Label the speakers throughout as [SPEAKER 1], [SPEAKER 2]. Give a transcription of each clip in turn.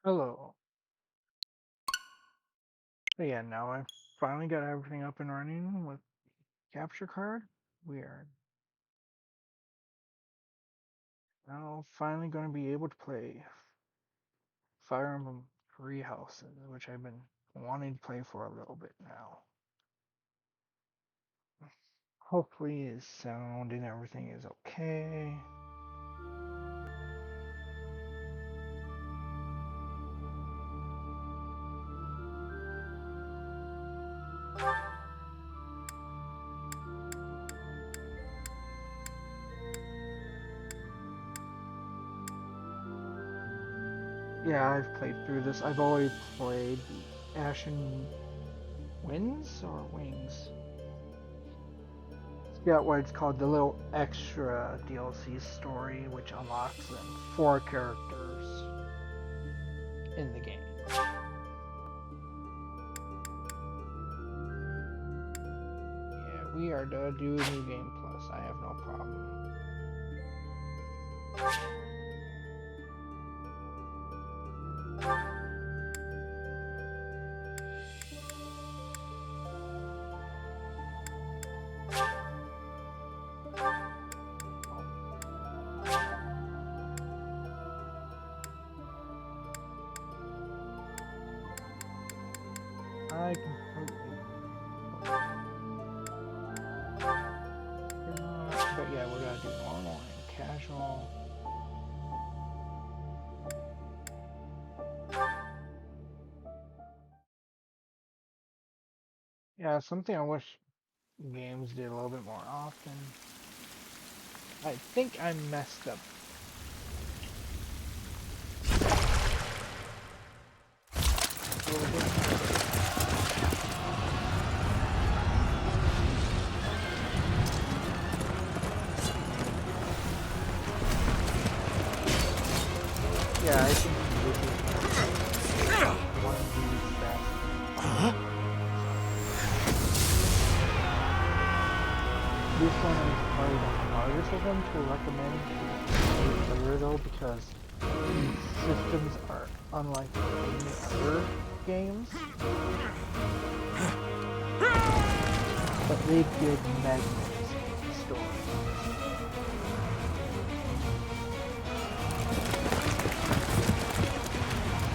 [SPEAKER 1] Hello. So yeah, now I finally got everything up and running with capture card. We are now finally going to be able to play Fire Emblem Three Houses, which I've been wanting to play for a little bit now. Hopefully his sound and everything is okay. Yeah, I've played through this. I've already played the Ashen Winds or Wings. Got what it's called the little extra DLC story, which unlocks them 4 characters in the game. Yeah, we are to do New Game Plus. I have no problem. I completely. But yeah, we're gonna do normal and casual. Yeah, something I wish games did a little bit more often. I think I messed up a little bit. Yeah, I think this is one of the best. This one is probably the hardest of them to recommend to a player though, because these systems are unlike any other games. But they did magnificent story.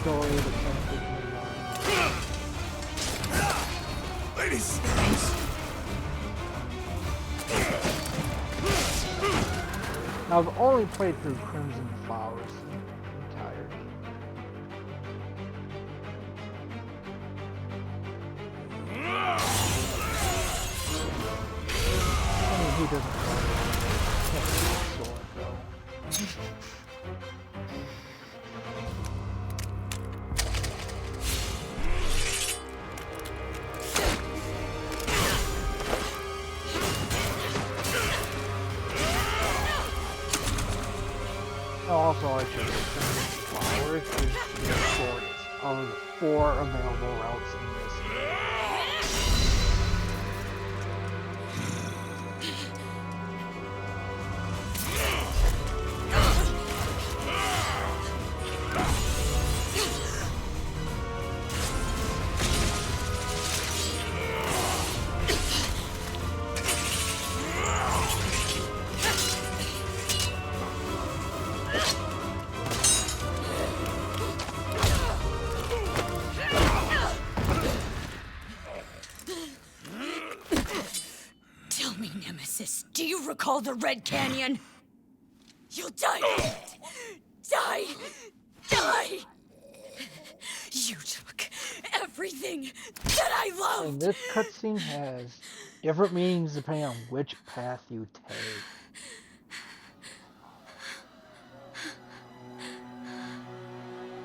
[SPEAKER 1] Story that
[SPEAKER 2] Ladies!
[SPEAKER 1] Now I've only played through Crimson Flowers in entirety. I mean, who doesn't love sword though? Also, I should say Flowers is the shortest of the 4 available routes in this game.
[SPEAKER 3] Tell me, Nemesis, do you recall the Red Canyon? You'll die! Die! Die! You took everything that I
[SPEAKER 1] And
[SPEAKER 3] loved!
[SPEAKER 1] this cutscene has different meanings depending on which path you take.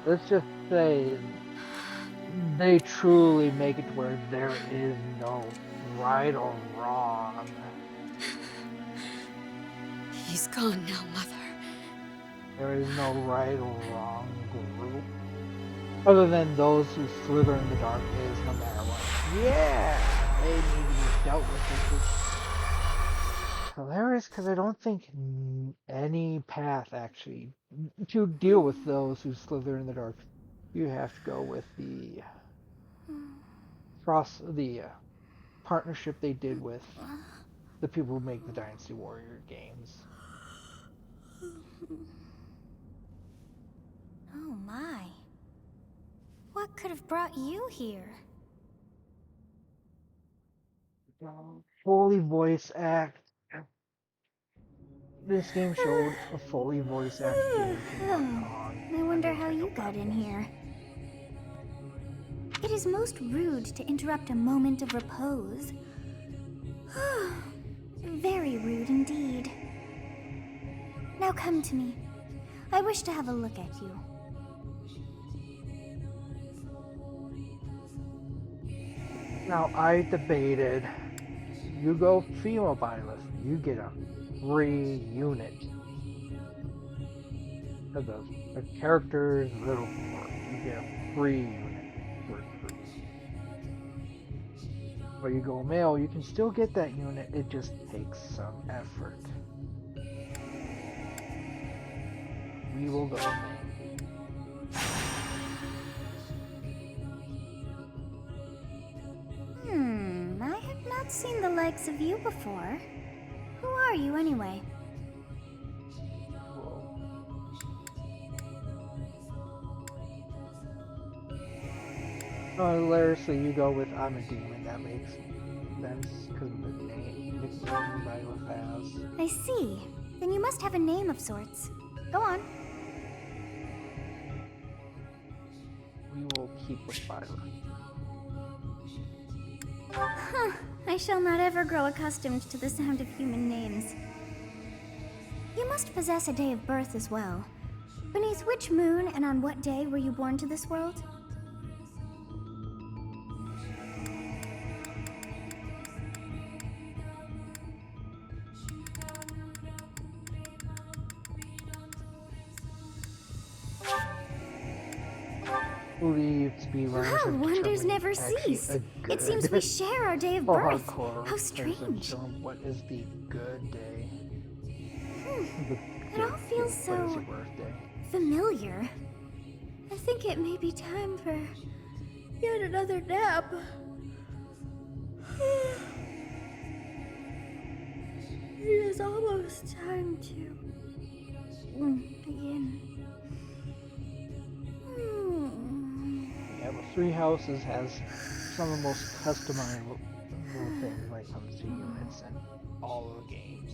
[SPEAKER 1] Let's just say they truly make it to where there is no right or wrong.
[SPEAKER 3] He's gone now, Mother.
[SPEAKER 1] There is no right or wrong group. Other than those who slither in the darkness no matter what. Yeah! They need to be dealt with. This is hilarious because I don't think any path actually to deal with those who slither in the dark You have to go with the partnership they did with the people who make the Dynasty Warrior games.
[SPEAKER 2] Oh my. What could have brought you here?
[SPEAKER 1] Fully voice act. This game showed a fully voice acted game from Capcom.
[SPEAKER 2] I wonder how you got in here. It is most rude to interrupt a moment of repose. Very rude indeed. Now come to me. I wish to have a look at you.
[SPEAKER 1] Now, I debated, you go female pilot, you get a free unit. Of the character's little quirk, you get a free unit for free. Or you go male, you can still get that unit, it just takes some effort. We will go male.
[SPEAKER 2] I have not seen the likes of you before. Who are you anyway?
[SPEAKER 1] Hilariously, you go with I'm a demon. That makes sense because of the nickname Violet has.
[SPEAKER 2] I see. Then you must have a name of sorts. Go on.
[SPEAKER 1] We will keep with Violet.
[SPEAKER 2] I shall not ever grow accustomed to the sound of human names. You must possess a day of birth as well. Beneath which moon and on what day were you born to this world?
[SPEAKER 1] Believed to be
[SPEAKER 2] Wow, wonders never cease. It seems we share our day of birth. How strange.
[SPEAKER 1] What is the good day?
[SPEAKER 2] It all feels so
[SPEAKER 1] What is your birthday?
[SPEAKER 2] familiar. I think it may be time for yet another nap. It is almost time to begin.
[SPEAKER 1] Yeah, but Three Houses has some of the most customizable things when it comes to units in all of the games.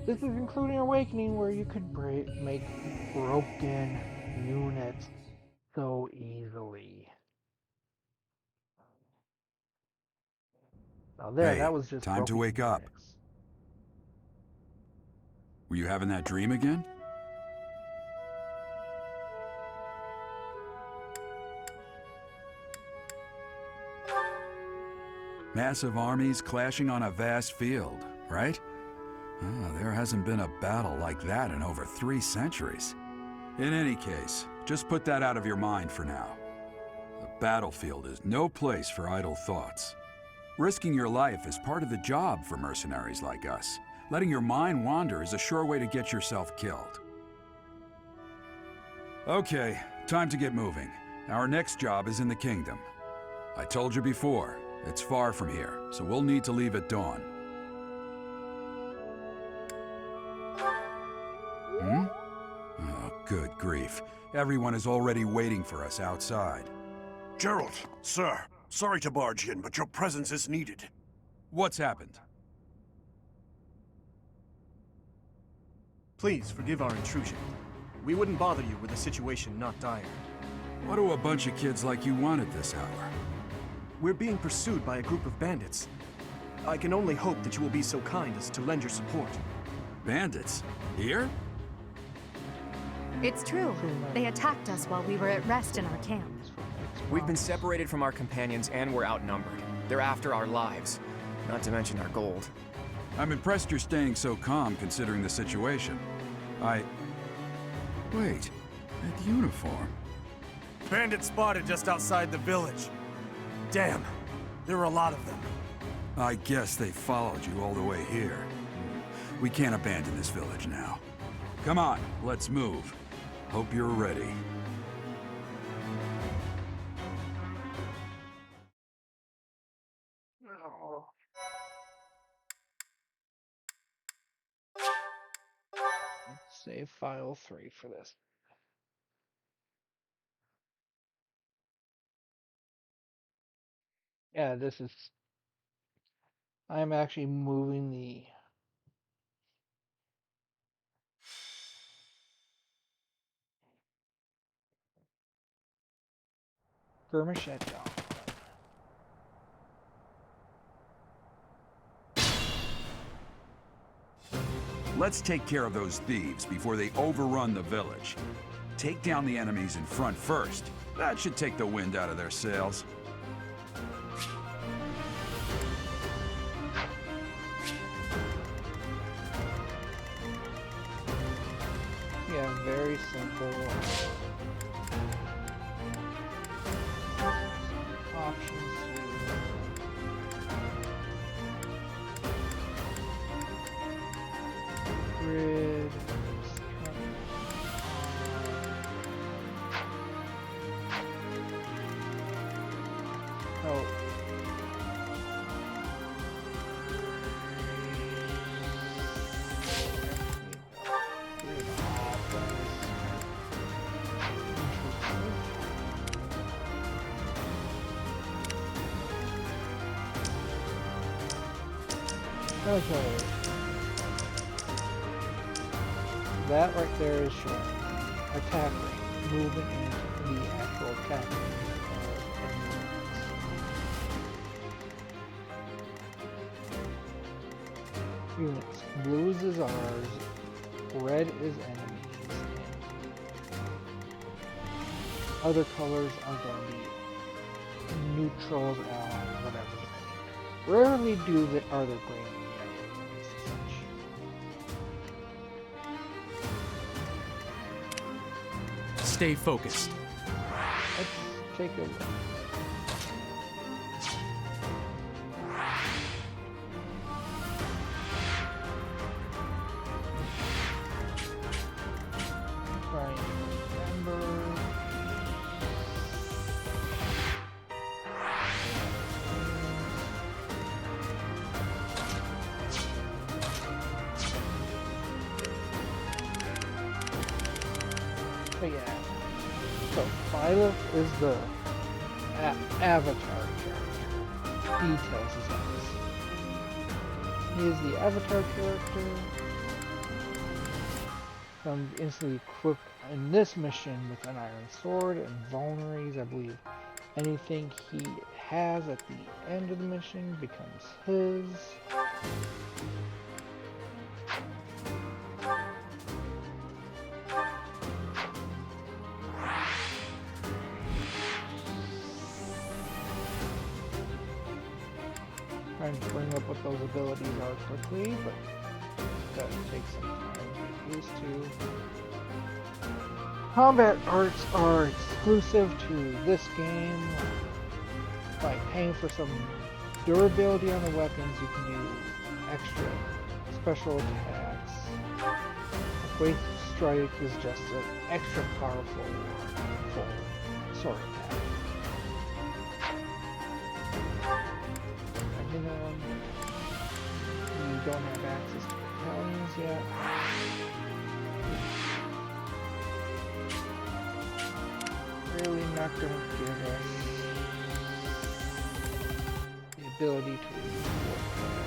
[SPEAKER 1] This is including Awakening, where you could make broken units so easily. Now there,
[SPEAKER 4] Hey,
[SPEAKER 1] that was just
[SPEAKER 4] time to
[SPEAKER 1] broken
[SPEAKER 4] wake up.
[SPEAKER 1] units.
[SPEAKER 4] Were you having that dream again? Massive armies clashing on a vast field, right? There hasn't been a battle like that in over 3 centuries. In any case, just put that out of your mind for now. The battlefield is no place for idle thoughts. Risking your life is part of the job for mercenaries like us. Letting your mind wander is a sure way to get yourself killed. Okay, time to get moving. Our next job is in the kingdom. I told you before, it's far from here, so we'll need to leave at dawn. Oh, good grief. Everyone is already waiting for us outside.
[SPEAKER 5] Gerald, sir, sorry to barge in, but your presence is needed.
[SPEAKER 4] What's happened?
[SPEAKER 6] Please forgive our intrusion. We wouldn't bother you with a situation not dire.
[SPEAKER 4] What do a bunch of kids like you want at this hour?
[SPEAKER 6] We're being pursued by a group of bandits. I can only hope that you will be so kind as to lend your support.
[SPEAKER 4] Bandits? Here?
[SPEAKER 7] It's true. They attacked us while we were at rest in our camp.
[SPEAKER 8] We've been separated from our companions and we're outnumbered. They're after our lives, not to mention our gold.
[SPEAKER 4] I'm impressed you're staying so calm considering the situation. Wait, that uniform.
[SPEAKER 5] Bandits spotted just outside the village. Damn, there were a lot of them.
[SPEAKER 4] I guess they followed you all the way here. We can't abandon this village now. Come on, let's move. Hope you're ready.
[SPEAKER 1] Oh. Let's save file 3 for this. Yeah, this is. I'm actually moving the. Skirmish down.
[SPEAKER 4] Let's take care of those thieves before they overrun the village. Take down the enemies in front first. That should take the wind out of their sails.
[SPEAKER 1] Yeah, very simple. Options here. Grid. Oh. Okay. That right there is showing attack range, movement into the actual attack range of enemies. Units. Blues is ours, red is enemies, and other colors are going to be neutrals, allies, whatever, depending. Rarely are there green and yellow ones as such.
[SPEAKER 6] Stay focused.
[SPEAKER 1] Let's take a look. Try and remember. But yeah. So Philo is the avatar character. Details is this. He is the avatar character. Can instantly equip in this mission with an iron sword and vulneraries. I believe anything he has at the end of the mission becomes his. Trying to bring up what those abilities are quickly, but that takes some time to get used to. Combat arts are exclusive to this game. By paying for some durability on the weapons, you can do extra special attacks. Wraith Strike is just an extra powerful full sword attack. You don't have access to battalions yet. Really not going to give us the ability to work that.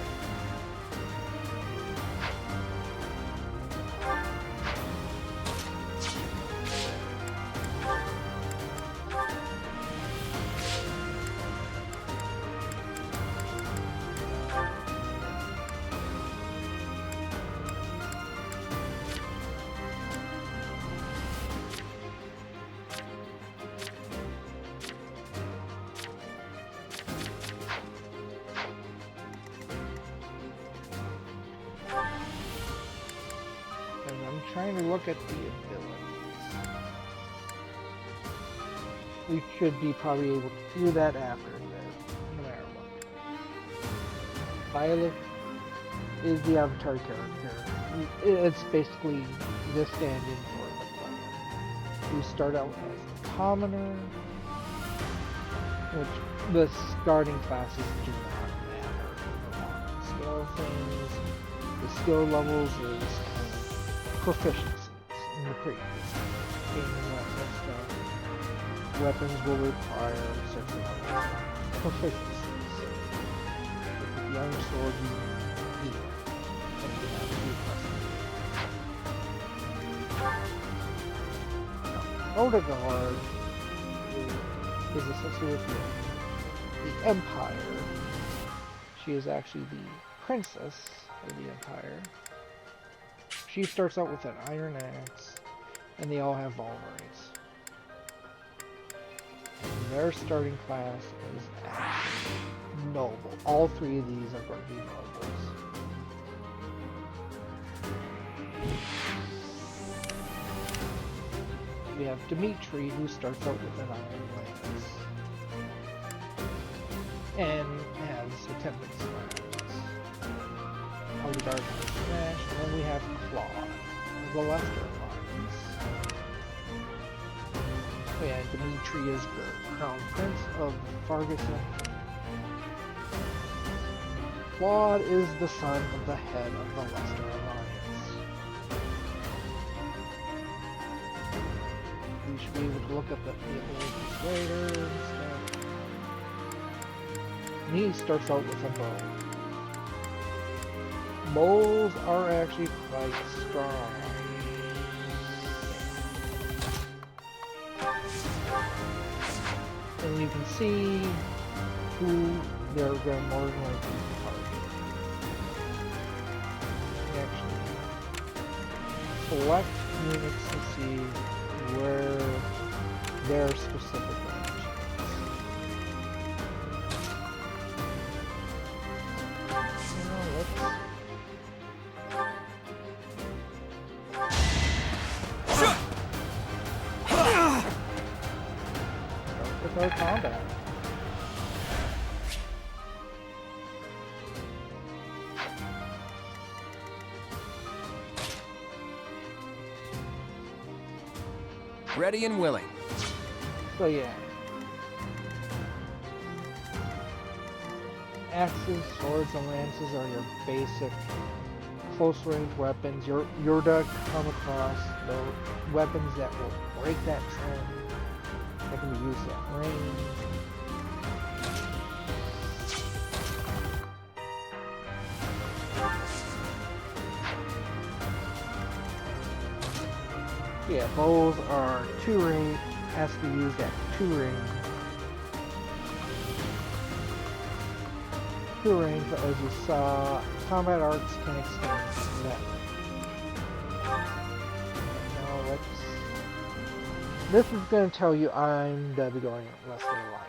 [SPEAKER 1] Trying to look at the abilities. We should be probably able to do that after this, no matter what. Violet is the avatar character. It's basically the stand-in for the player. You start out as a commoner, which the starting classes do not matter. of things. The skill levels is kind of proficiencies in the previous game and that kind of stuff. Weapons will require certain levels of proficiencies. With the iron sword, you heal, and you have to be custom. Odegaard is associated with the Empire. She is actually the princess of the Empire. She starts out with an iron axe, and they all have vulnerings. And their starting class is actually noble. All three of these are going to be nobles. We have Dimitri, who starts out with an iron lance and has a tempting slams. Odegaard has smash, and then we have Claude, the Lester Alliance. And Dimitri is the Crown Prince of Farguson. Claude is the son of the head of the Lester Alliance. We should be able to look up the abilities later and stuff. And he starts out with a bow. Bows are actually quite strong. And you can see who they're going more than likely to target. You actually select units to see where their specific range is. Our combat.
[SPEAKER 8] Ready and willing.
[SPEAKER 1] So yeah. Axes, swords, and lances are your basic close range weapons. You're to come across the weapons that will break that trend. That can be used at range. Yeah, bows are 2 range, has to be used at 2 range. 2 range, but as you saw, combat arcs can extend to that range. Now let's... This is going to tell you I'm going to be going Lester Alliance.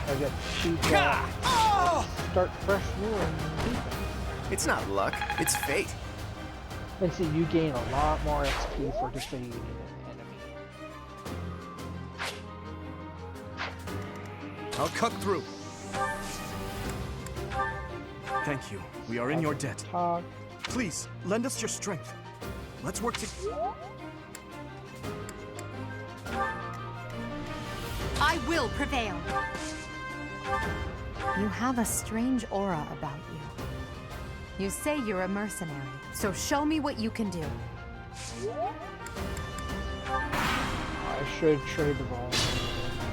[SPEAKER 1] I get to shoot that, start fresh new and defense.
[SPEAKER 8] It's not luck, it's fate.
[SPEAKER 1] And see, you gain a lot more XP for defeating an enemy.
[SPEAKER 6] I'll cut through. Thank you. We are in your debt.
[SPEAKER 1] Talk.
[SPEAKER 6] Please, lend us your strength. Let's work together.
[SPEAKER 7] I will prevail. You have a strange aura about you. You say you're a mercenary, so show me what you can do.
[SPEAKER 1] I should trade the volume,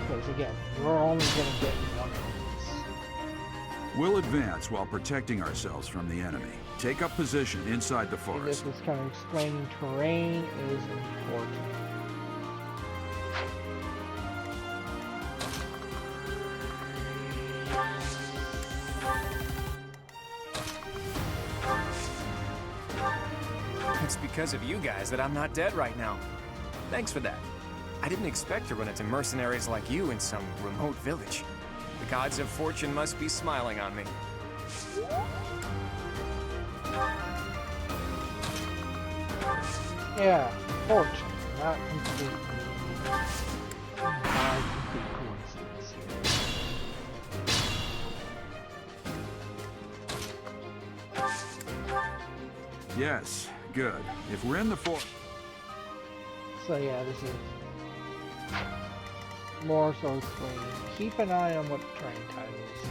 [SPEAKER 1] because again, you're only going to get one of these.
[SPEAKER 4] We'll advance while protecting ourselves from the enemy. Take up position inside the
[SPEAKER 1] And
[SPEAKER 4] forest.
[SPEAKER 1] this is kind of explaining terrain is important.
[SPEAKER 8] It's because of you guys that I'm not dead right now. Thanks for that. I didn't expect to run into mercenaries like you in some remote village. The gods of fortune must be smiling on me.
[SPEAKER 1] Yeah, fortune, not completely by complete coincidence here.
[SPEAKER 4] Yes, good. If we're in the forest...
[SPEAKER 1] So yeah, this is more so explaining. Keep an eye on what train titles do.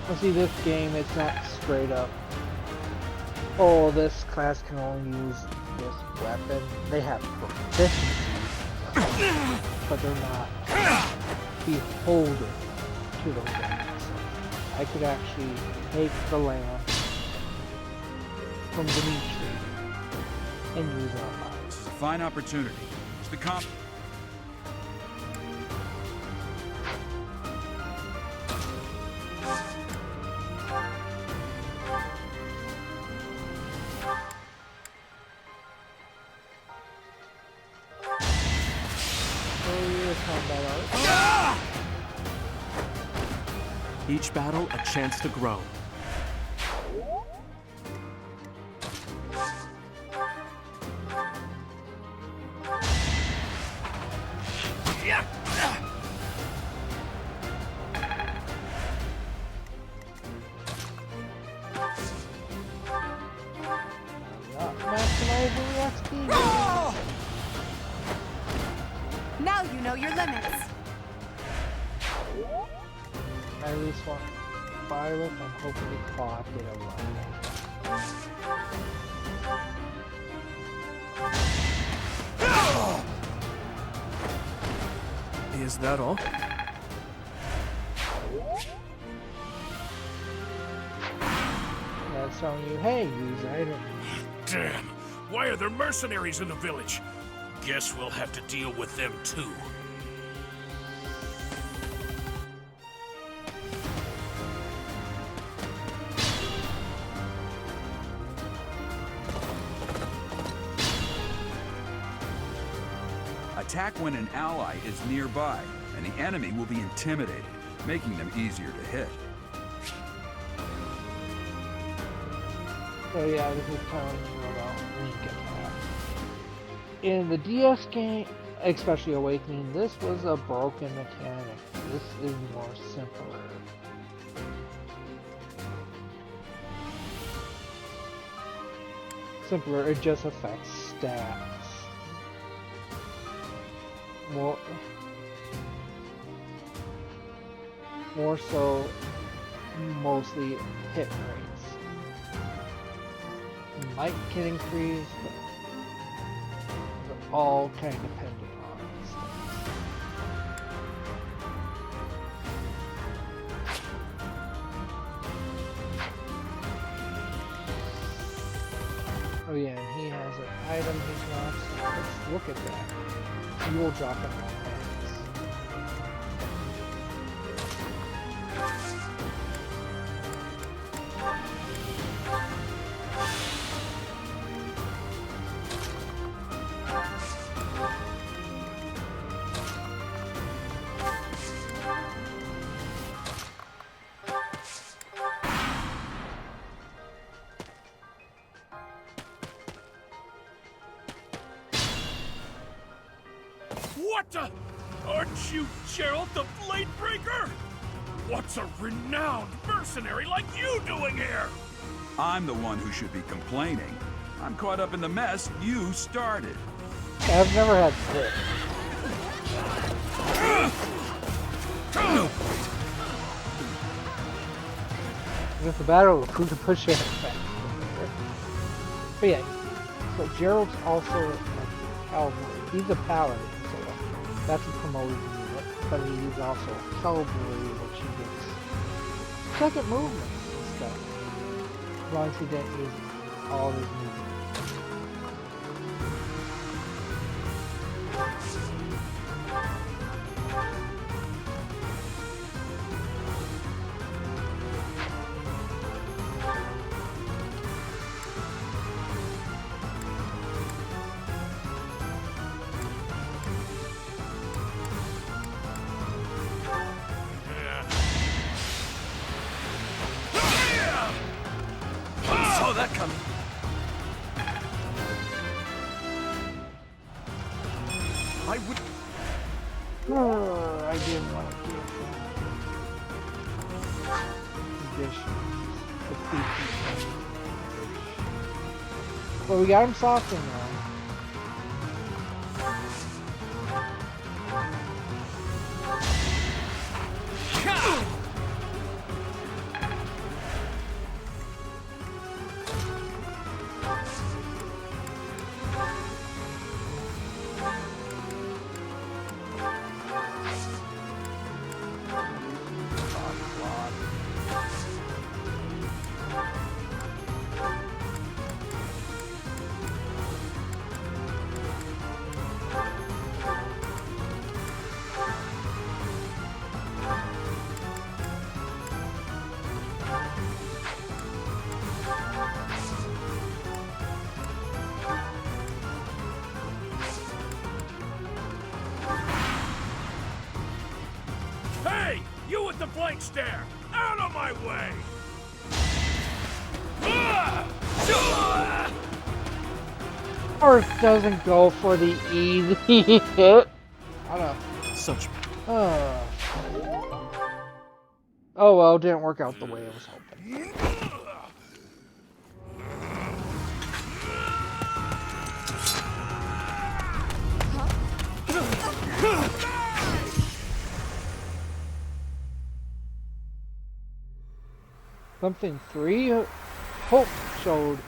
[SPEAKER 1] Well, see, this game, it's not straight up, oh, this class can only use this weapon. They have proficiency, but they're not beholden to those weapons. I could actually take the lamb from Dimitri and use it on mine.
[SPEAKER 4] This is a fine opportunity. It's the comp.
[SPEAKER 6] Each battle, a chance to grow.
[SPEAKER 1] Maximizing the XP.
[SPEAKER 7] Now you know your limits.
[SPEAKER 1] I at least want Violet and hopefully Claw get a run.
[SPEAKER 6] Is that all?
[SPEAKER 1] That's telling you, hey, use item.
[SPEAKER 9] Damn! Why are there mercenaries in the village? Guess we'll have to deal with them too.
[SPEAKER 4] Attack when an ally is nearby, and the enemy will be intimidated, making them easier to hit.
[SPEAKER 1] So yeah, this is telling you about link attack. In the DS game, especially Awakening, this was a broken mechanic. This is more simpler. Simpler, it just affects stats. More so, mostly hit rates. Might can increase, but they're all kind of dependent on stats. Oh yeah, and he has an item he drops. Let's look at that. You will drop it on hands.
[SPEAKER 9] What the? Aren't you Gerald the Bladebreaker? What's a renowned mercenary like you doing here?
[SPEAKER 4] I'm the one who should be complaining. I'm caught up in the mess you started.
[SPEAKER 1] I've never had this. If the battle will prove to push it back. But yeah, so Gerald's also a cavalry. He's a paladin, so that's a promoted unit. But he's also a cavalry, which he gets second movement and stuff. As long as he didn't use all his movement.
[SPEAKER 6] Saw that coming. I would.
[SPEAKER 1] I didn't want to give conditions. But we got him softened now.
[SPEAKER 9] Hey! You with the blank stare! Out of my way!
[SPEAKER 1] Earth doesn't go for the easy hit. I don't know.
[SPEAKER 6] Such
[SPEAKER 1] Oh well, didn't work out the way I was hoping. Something 3 Hope showed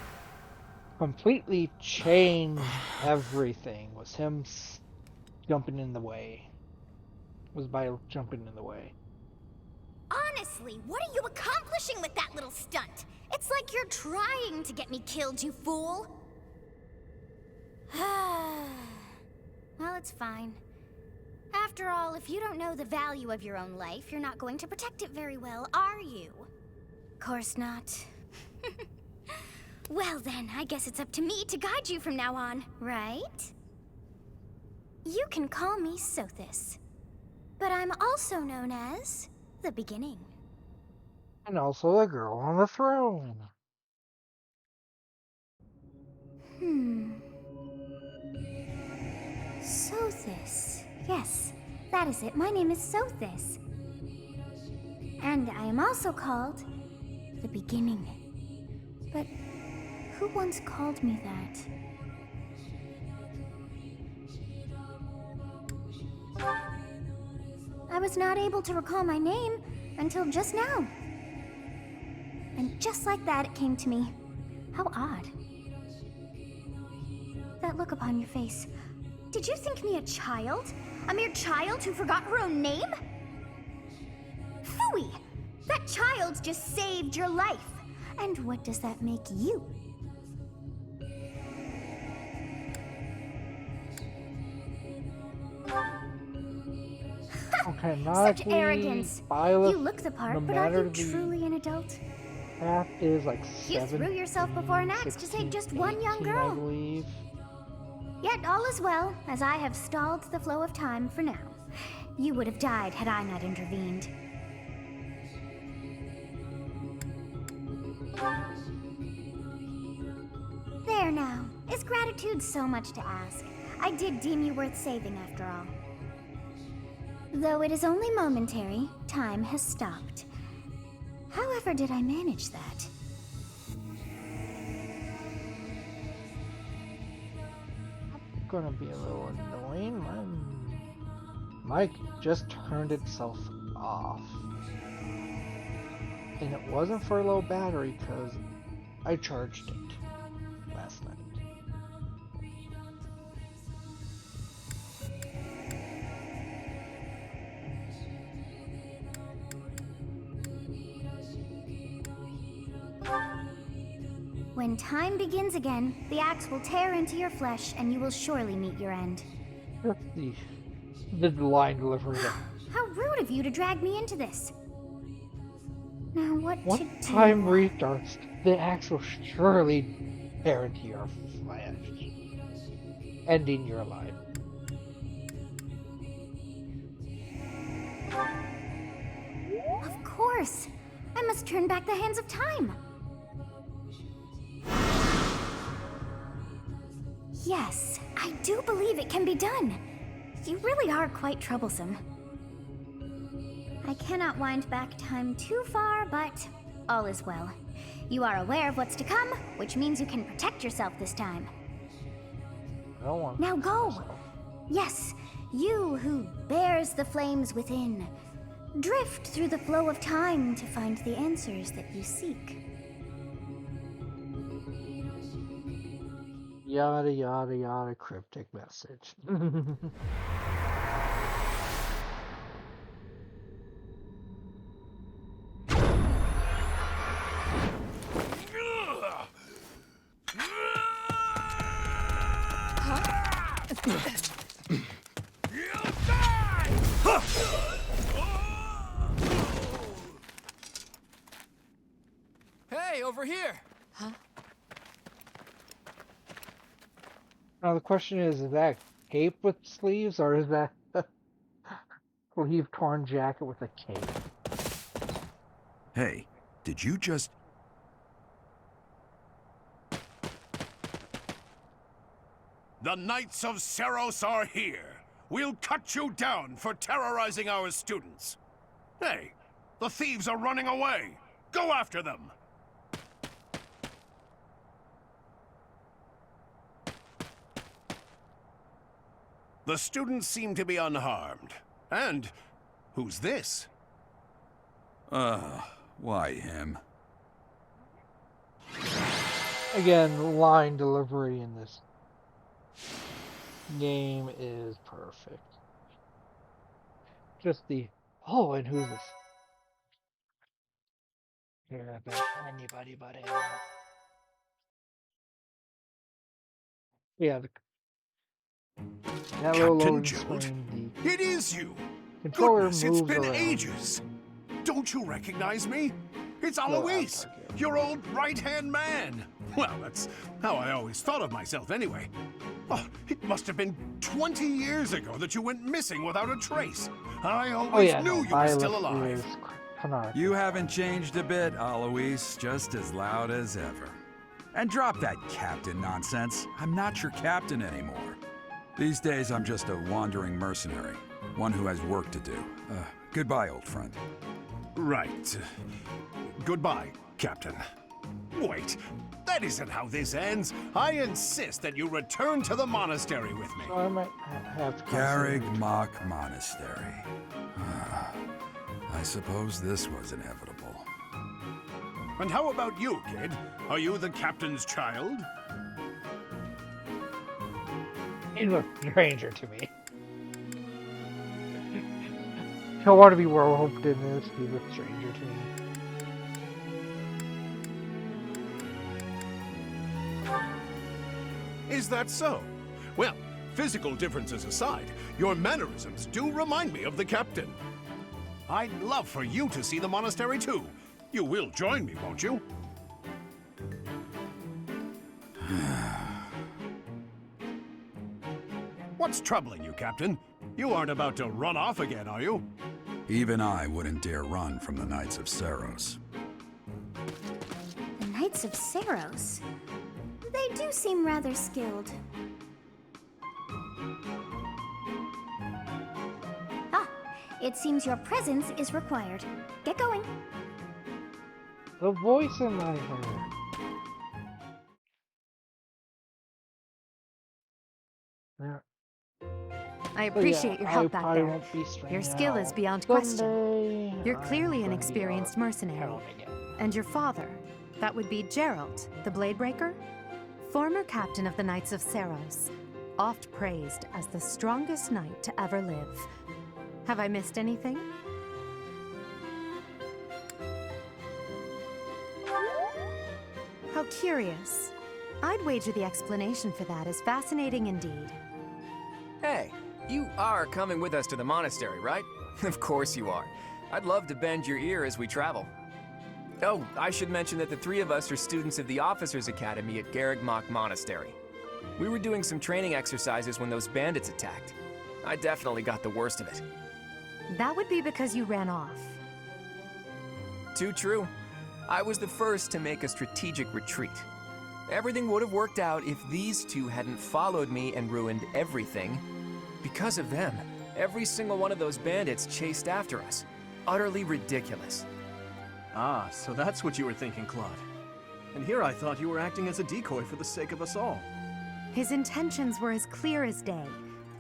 [SPEAKER 1] completely changed everything. Was him jumping in the way. Was by jumping in the way.
[SPEAKER 2] Honestly, what are you accomplishing with that little stunt? It's like you're trying to get me killed, you fool. Well, it's fine. After all, if you don't know the value of your own life, you're not going to protect it very well, are you? Course not. Well then, I guess it's up to me to guide you from now on, right? You can call me Sothis, but I'm also known as the Beginning.
[SPEAKER 1] And also the girl on the throne.
[SPEAKER 2] Sothis. Yes, that is it. My name is Sothis. And I am also called the Beginning. But who once called me that? I was not able to recall my name until just now. And just like that, it came to me. How odd. That look upon your face. Did you think me a child? A mere child who forgot her own name? Phooey! That child just saved your life. And what does that make you?
[SPEAKER 1] Okay, not
[SPEAKER 2] Such arrogance. You look the part, but are you truly an adult?
[SPEAKER 1] Path is like
[SPEAKER 2] You
[SPEAKER 1] 7.
[SPEAKER 2] threw yourself before an axe to save just one young
[SPEAKER 1] 18, I
[SPEAKER 2] girl.
[SPEAKER 1] believe.
[SPEAKER 2] Yet all is well, as I have stalled the flow of time for now. You would have died had I not intervened. There now. Is gratitude so much to ask? I did deem you worth saving after all. Though it is only momentary, time has stopped. However did I manage that?
[SPEAKER 1] Gonna be a little annoying. My mic just turned itself off. And it wasn't for a low battery because I charged it last night.
[SPEAKER 2] When time begins again, the axe will tear into your flesh and you will surely meet your end.
[SPEAKER 1] That's the line delivery.
[SPEAKER 2] How rude of you to drag me into this. Now what to
[SPEAKER 1] Once
[SPEAKER 2] do?
[SPEAKER 1] time restarts, the axe will surely tear into your flesh, ending your life.
[SPEAKER 2] Of course. I must turn back the hands of time. Yes, I do believe it can be done. You really are quite troublesome. I cannot wind back time too far, but all is well. You are aware of what's to come, which means you can protect yourself this time.
[SPEAKER 1] I don't want
[SPEAKER 2] Now
[SPEAKER 1] to
[SPEAKER 2] go!
[SPEAKER 1] myself.
[SPEAKER 2] Yes, you who bears the flames within. Drift through the flow of time to find the answers that you seek.
[SPEAKER 1] Yada yada yada cryptic message.
[SPEAKER 8] Hey, over here!
[SPEAKER 1] Now the question is that cape with sleeves, or is that a sleeve torn jacket with a cape?
[SPEAKER 4] Hey, did you just...
[SPEAKER 9] The Knights of Seros are here. We'll cut you down for terrorizing our students. Hey, the thieves are running away. Go after them. The students seem to be unharmed. And who's this?
[SPEAKER 4] Why him?
[SPEAKER 1] Again, line delivery in this game is perfect. Just the, oh, and who's this? Here, I bet anybody but him. Yeah, that little
[SPEAKER 9] Captain
[SPEAKER 1] loading
[SPEAKER 9] Gerald?
[SPEAKER 1] screen,
[SPEAKER 9] It is you!
[SPEAKER 1] the controller
[SPEAKER 9] Goodness,
[SPEAKER 1] moves
[SPEAKER 9] it's been
[SPEAKER 1] around.
[SPEAKER 9] ages! Don't you recognize me? It's
[SPEAKER 1] No,
[SPEAKER 9] Alois,
[SPEAKER 1] I'm sorry.
[SPEAKER 9] your old right-hand man! Well, that's how I always thought of myself anyway. Oh, it must have been 20 years ago that you went missing without a trace. I
[SPEAKER 1] Oh
[SPEAKER 9] always
[SPEAKER 1] yeah,
[SPEAKER 9] knew
[SPEAKER 1] no,
[SPEAKER 9] you were still
[SPEAKER 1] Violet
[SPEAKER 9] alive.
[SPEAKER 1] is canonical.
[SPEAKER 4] You haven't changed a bit, Alois. Just as loud as ever. And drop that captain nonsense. I'm not your captain anymore. These days, I'm just a wandering mercenary. One who has work to do. Goodbye, old friend.
[SPEAKER 9] Right. Goodbye, Captain. Wait, that isn't how this ends. I insist that you return to the monastery with me.
[SPEAKER 1] So I might have to
[SPEAKER 4] Garrig Mach Monastery. I suppose this was inevitable.
[SPEAKER 9] And how about you, kid? Are you the captain's child?
[SPEAKER 1] He's a stranger to me. I want to be roped in this. He's a stranger to me.
[SPEAKER 9] Is that so? Well, physical differences aside, your mannerisms do remind me of the captain. I'd love for you to see the monastery too. You will join me, won't you? What's troubling you, Captain? You aren't about to run off again, are you?
[SPEAKER 4] Even I wouldn't dare run from the Knights of Seros.
[SPEAKER 2] The Knights of Seros. They do seem rather skilled. Ah, it seems your presence is required. Get going.
[SPEAKER 1] The voice in my head. There.
[SPEAKER 7] I
[SPEAKER 1] But
[SPEAKER 7] appreciate your help
[SPEAKER 1] I
[SPEAKER 7] back
[SPEAKER 1] probably
[SPEAKER 7] there.
[SPEAKER 1] won't be stringing
[SPEAKER 7] Your skill
[SPEAKER 1] out.
[SPEAKER 7] is beyond question.
[SPEAKER 1] Someday
[SPEAKER 7] You're
[SPEAKER 1] I'm
[SPEAKER 7] clearly an
[SPEAKER 1] gonna be
[SPEAKER 7] experienced
[SPEAKER 1] a
[SPEAKER 7] mercenary.
[SPEAKER 1] town again.
[SPEAKER 7] And your father, that would be Gerald, the Bladebreaker? Former captain of the Knights of Seros, oft praised as the strongest knight to ever live. Have I missed anything? How curious. I'd wager the explanation for that is fascinating indeed.
[SPEAKER 8] Hey, you are coming with us to the monastery, right? Of course you are. I'd love to bend your ear as we travel. Oh, I should mention that the three of us are students of the Officers' Academy at Garrig Mach Monastery. We were doing some training exercises when those bandits attacked. I definitely got the worst of it.
[SPEAKER 7] That would be because you ran off.
[SPEAKER 8] Too true. I was the first to make a strategic retreat. Everything would have worked out if these two hadn't followed me and ruined everything. Because of them, every single one of those bandits chased after us. Utterly ridiculous.
[SPEAKER 6] Ah, so that's what you were thinking, Claude. And here I thought you were acting as a decoy for the sake of us all.
[SPEAKER 7] His intentions were as clear as day.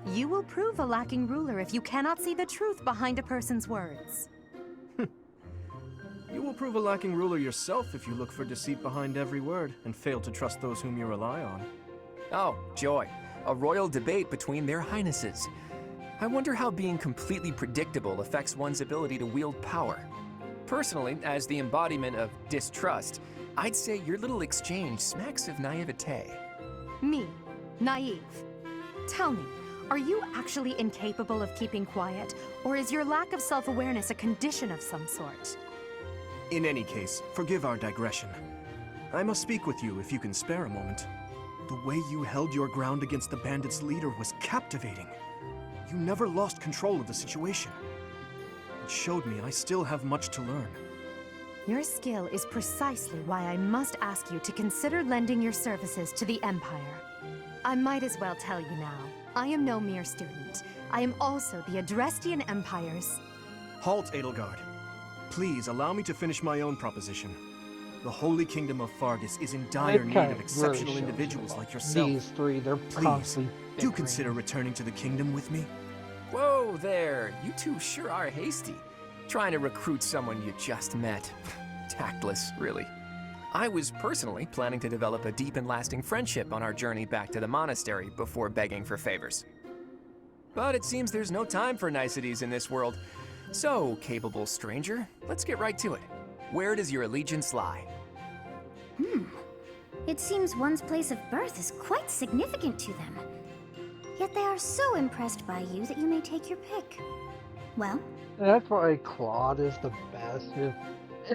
[SPEAKER 7] You will prove a lacking ruler if you cannot see the truth behind a person's words.
[SPEAKER 6] You will prove a lacking ruler yourself if you look for deceit behind every word and fail to trust those whom you rely on.
[SPEAKER 8] Oh, joy. A royal debate between their highnesses. I wonder how being completely predictable affects one's ability to wield power. Personally, as the embodiment of distrust, I'd say your little exchange smacks of naivete.
[SPEAKER 7] Me, naive. Tell me, are you actually incapable of keeping quiet, or is your lack of self-awareness a condition of some sort?
[SPEAKER 6] In any case, forgive our digression. I must speak with you if you can spare a moment. The way you held your ground against the bandits' leader was captivating. You never lost control of the situation. It showed me I still have much to learn.
[SPEAKER 7] Your skill is precisely why I must ask you to consider lending your services to the Empire. I might as well tell you now, I am no mere student. I am also the Adrestian Empire's...
[SPEAKER 6] Halt, Edelgard. Please allow me to finish my own proposition. The Holy Kingdom of Fargus is in dire need of exceptional individuals like yourself.
[SPEAKER 1] These three, they're
[SPEAKER 6] Please,
[SPEAKER 1] constantly
[SPEAKER 6] do
[SPEAKER 1] bickering.
[SPEAKER 6] consider returning to the kingdom with me.
[SPEAKER 8] Whoa there, you two sure are hasty. Trying to recruit someone you just met. Tactless, really. I was personally planning to develop a deep and lasting friendship on our journey back to the monastery before begging for favors. But it seems there's no time for niceties in this world. So, capable stranger, let's get right to it. Where does your allegiance lie?
[SPEAKER 2] It seems one's place of birth is quite significant to them. Yet they are so impressed by you that you may take your pick. Well,
[SPEAKER 1] That's why Claude is the best.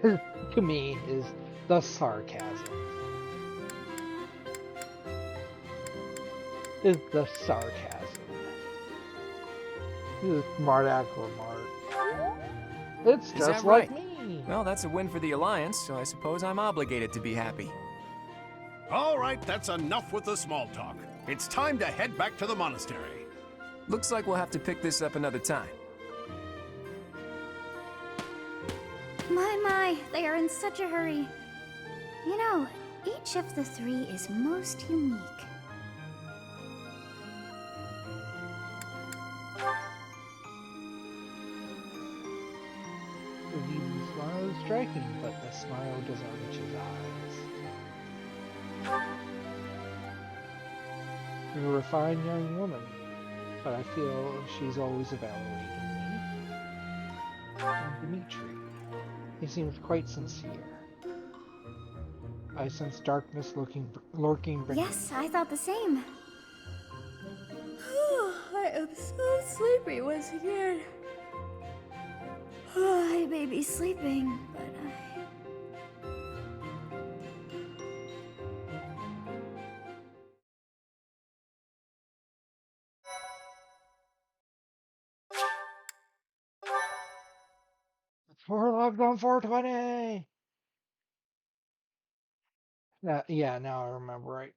[SPEAKER 1] To me, is the sarcasm. Is the sarcasm. This is Mardak or Mart. It's
[SPEAKER 8] Is
[SPEAKER 1] just
[SPEAKER 8] that
[SPEAKER 1] like
[SPEAKER 8] right?
[SPEAKER 1] me.
[SPEAKER 8] Well, that's a win for the Alliance, so I suppose I'm obligated to be happy.
[SPEAKER 9] All right, that's enough with the small talk. It's time to head back to the monastery.
[SPEAKER 8] Looks like we'll have to pick this up another time.
[SPEAKER 2] my, they are in such a hurry. You know, each of the three is most unique.
[SPEAKER 1] The Vivi's smile is striking, but the smile doesn't reach his eyes. You're a refined young woman, but I feel she's always evaluating me. And Dimitri. He seems quite sincere. I sense darkness lurking beneath.
[SPEAKER 2] Yes, I thought the same. I am so sleepy once again. I may be sleeping, but
[SPEAKER 1] We're logged on 420! Yeah, now I remember right.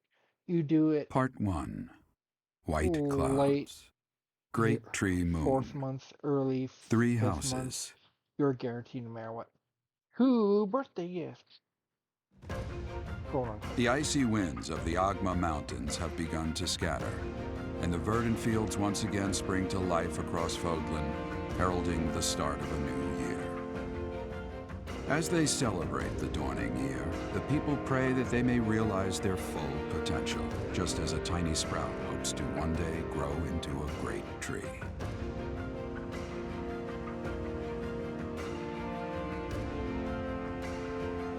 [SPEAKER 1] You do it
[SPEAKER 4] Part 1. White
[SPEAKER 1] late
[SPEAKER 4] Clouds. Great
[SPEAKER 1] year,
[SPEAKER 4] Tree Moon.
[SPEAKER 1] 4th month, early
[SPEAKER 4] 3
[SPEAKER 1] 5th
[SPEAKER 4] houses.
[SPEAKER 1] month. You're guaranteed no matter what. Who birthday gift? Hold on.
[SPEAKER 4] The icy winds of the Agma Mountains have begun to scatter, and the verdant fields once again spring to life across Fogland, heralding the start of a new year. As they celebrate the dawning year, the people pray that they may realize their full potential, just as a tiny sprout hopes to one day grow into a great tree.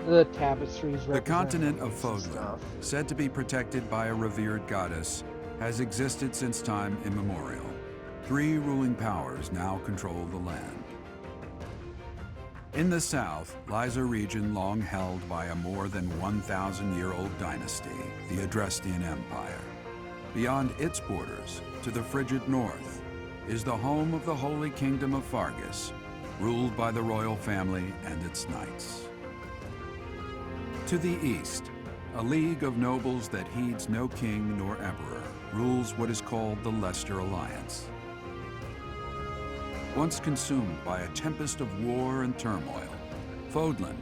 [SPEAKER 1] The tapestries
[SPEAKER 4] The
[SPEAKER 1] represent
[SPEAKER 4] continent of
[SPEAKER 1] memories and
[SPEAKER 4] Fogland,
[SPEAKER 1] stuff.
[SPEAKER 4] said to be protected by a revered goddess, has existed since time immemorial. 3 ruling powers now control the land. In the south lies a region long held by a more than 1,000-year-old dynasty, the Adrestian Empire. Beyond its borders, to the frigid north, is the home of the Holy Kingdom of Fargus, ruled by the royal family and its knights. To the east, a league of nobles that heeds no king nor emperor rules what is called the Leicester Alliance. Once consumed by a tempest of war and turmoil, Fodlan,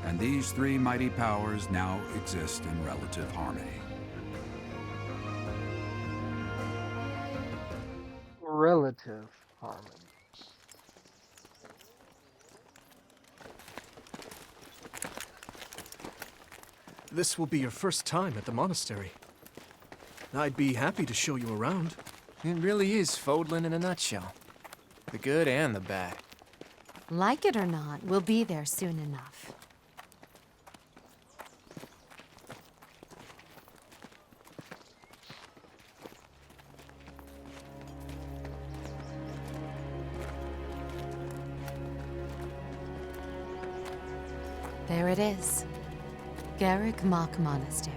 [SPEAKER 4] and these three mighty powers now exist in relative harmony.
[SPEAKER 1] Relative harmony.
[SPEAKER 6] This will be your first time at the monastery. I'd be happy to show you around.
[SPEAKER 8] It really is Fodlan in a nutshell. The good and the bad.
[SPEAKER 7] Like it or not, we'll be there soon enough. There it is. Garrick Mach Monastery.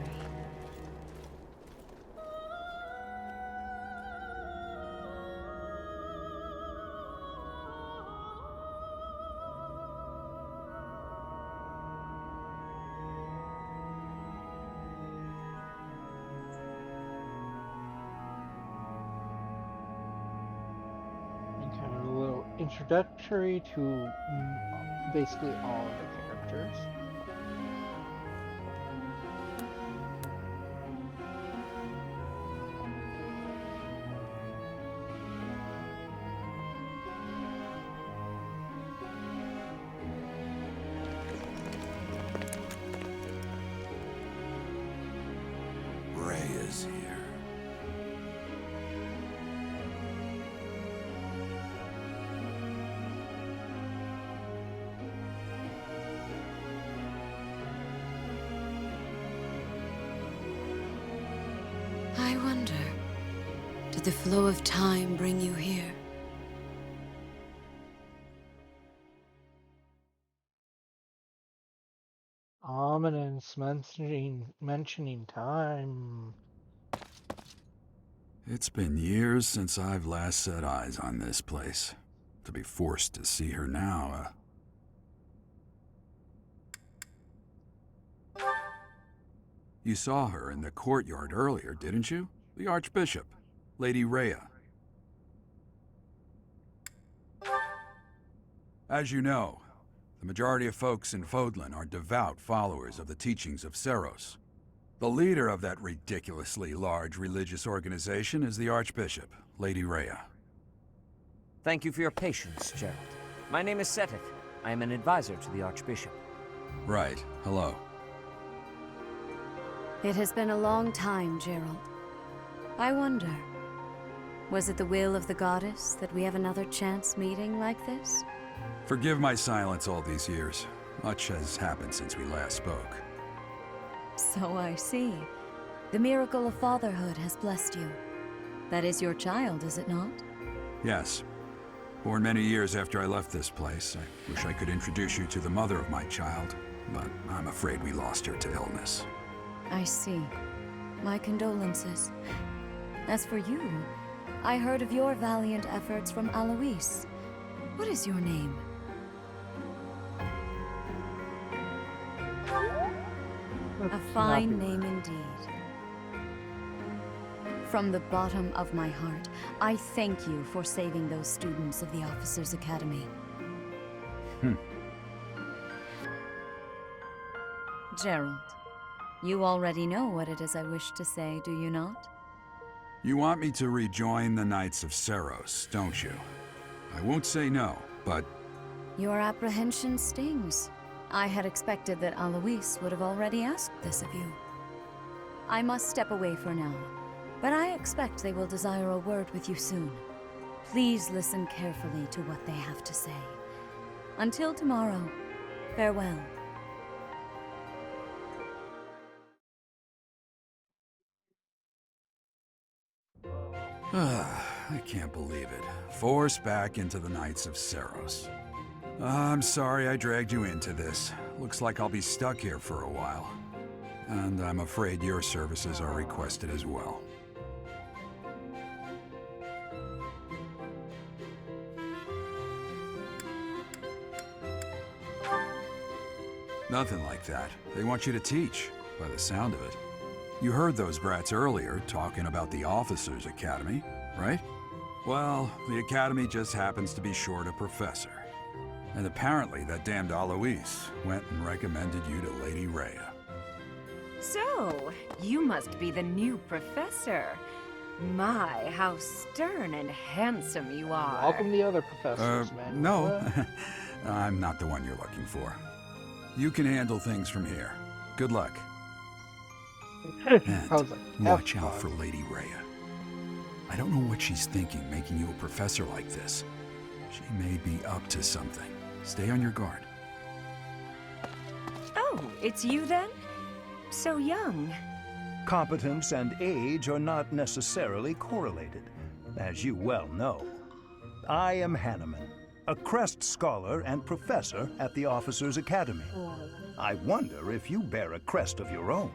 [SPEAKER 1] And kind of a little introductory to basically all of the characters.
[SPEAKER 4] Rhea's here.
[SPEAKER 3] I wonder, did the flow of time bring you here?
[SPEAKER 1] Ominous mentioning time.
[SPEAKER 4] It's been years since I've last set eyes on this place. To be forced to see her now, You saw her in the courtyard earlier, didn't you? The Archbishop, Lady Rhea. As you know, the majority of folks in Fodlan are devout followers of the teachings of Seros. The leader of that ridiculously large religious organization is the Archbishop, Lady Rhea.
[SPEAKER 10] Thank you for your patience, Gerald. My name is Seteth. I am an advisor to the Archbishop.
[SPEAKER 4] Right. Hello.
[SPEAKER 3] It has been a long time, Gerald. I wonder, was it the will of the goddess that we have another chance meeting like this?
[SPEAKER 4] Forgive my silence all these years. Much has happened since we last spoke.
[SPEAKER 3] So I see. The miracle of fatherhood has blessed you. That is your child, is it not?
[SPEAKER 4] Yes. Born many years after I left this place. I wish I could introduce you to the mother of my child, but I'm afraid we lost her to illness.
[SPEAKER 3] I see. My condolences. As for you, I heard of your valiant efforts from Alois. What is your name? A fine name indeed. From the bottom of my heart, I thank you for saving those students of the Officers' Academy. Gerald, you already know what it is I wish to say, do you not?
[SPEAKER 4] You want me to rejoin the Knights of Seros, don't you? I won't say no, but...
[SPEAKER 3] Your apprehension stings. I had expected that Alois would have already asked this of you. I must step away for now, but I expect they will desire a word with you soon. Please listen carefully to what they have to say. Until tomorrow, farewell.
[SPEAKER 4] I can't believe it. Forced back into the Knights of Seros. I'm sorry I dragged you into this. Looks like I'll be stuck here for a while. And I'm afraid your services are requested as well. Nothing like that. They want you to teach, by the sound of it. You heard those brats earlier talking about the Officers' Academy, right? Well, the Academy just happens to be short a professor. And apparently that damned Alois went and recommended you to Lady Rhea.
[SPEAKER 3] So, you must be the new professor. My, how stern and handsome you are.
[SPEAKER 1] Welcome the other professors, man.
[SPEAKER 4] No. I'm not the one you're looking for. You can handle things from here. Good luck. And
[SPEAKER 1] I was like,
[SPEAKER 4] watch out for Lady Rhea. I don't know what she's thinking, making you a professor like this. She may be up to something. Stay on your guard.
[SPEAKER 3] Oh, it's you then? So young.
[SPEAKER 11] Competence and age are not necessarily correlated, as you well know. I am Hanneman, a Crest Scholar and Professor at the Officers' Academy. I wonder if you bear a crest of your own.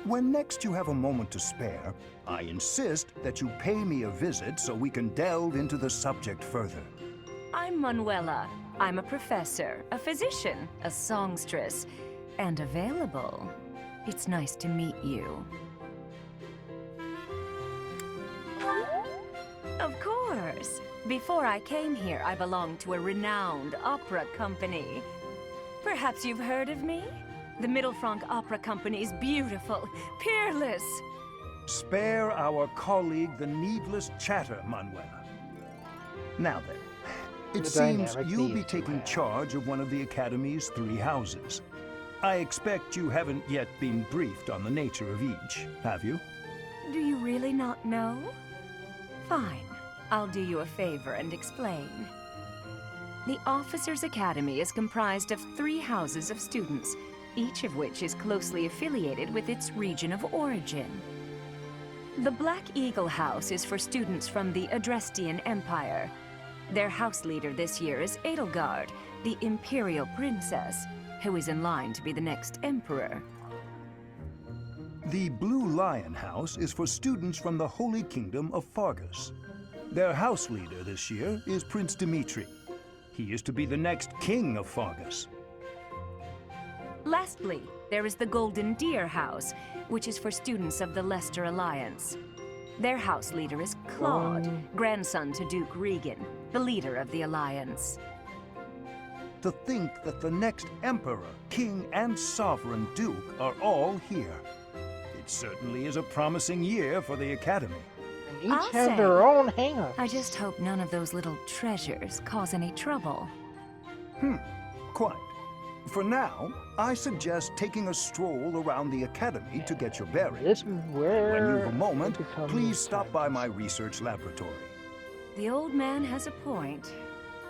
[SPEAKER 11] When next you have a moment to spare, I insist that you pay me a visit so we can delve into the subject further.
[SPEAKER 3] I'm Manuela. I'm a professor, a physician, a songstress, and available. It's nice to meet you. Of course. Before I came here, I belonged to a renowned opera company. Perhaps you've heard of me? The Middlefranc Opera Company is beautiful, peerless.
[SPEAKER 11] Spare our colleague the needless chatter, Manuela. Now then, it seems you'll be taking charge of one of the Academy's 3 houses. I expect you haven't yet been briefed on the nature of each, have you?
[SPEAKER 3] Do you really not know? Fine. I'll do you a favor and explain. The Officers' Academy is comprised of 3 houses of students, each of which is closely affiliated with its region of origin. The Black Eagle House is for students from the Adrestian Empire. Their house leader this year is Edelgard, the Imperial Princess, who is in line to be the next Emperor.
[SPEAKER 11] The Blue Lion House is for students from the Holy Kingdom of Fargus. Their house leader this year is Prince Dimitri. He is to be the next king of Fargus.
[SPEAKER 3] Lastly, there is the Golden Deer House, which is for students of the Leicester Alliance. Their house leader is Claude, grandson to Duke Regan, the leader of the Alliance.
[SPEAKER 11] To think that the next Emperor, King, and Sovereign Duke are all here. It certainly is a promising year for the Academy.
[SPEAKER 1] And each have their own hang-ups.
[SPEAKER 3] I just hope none of those little treasures cause any trouble.
[SPEAKER 11] Quite. For now, I suggest taking a stroll around the Academy to get your bearings.
[SPEAKER 1] This is where
[SPEAKER 11] When you've a moment,
[SPEAKER 1] it becomes
[SPEAKER 11] please stop by my research laboratory.
[SPEAKER 3] The old man has a point.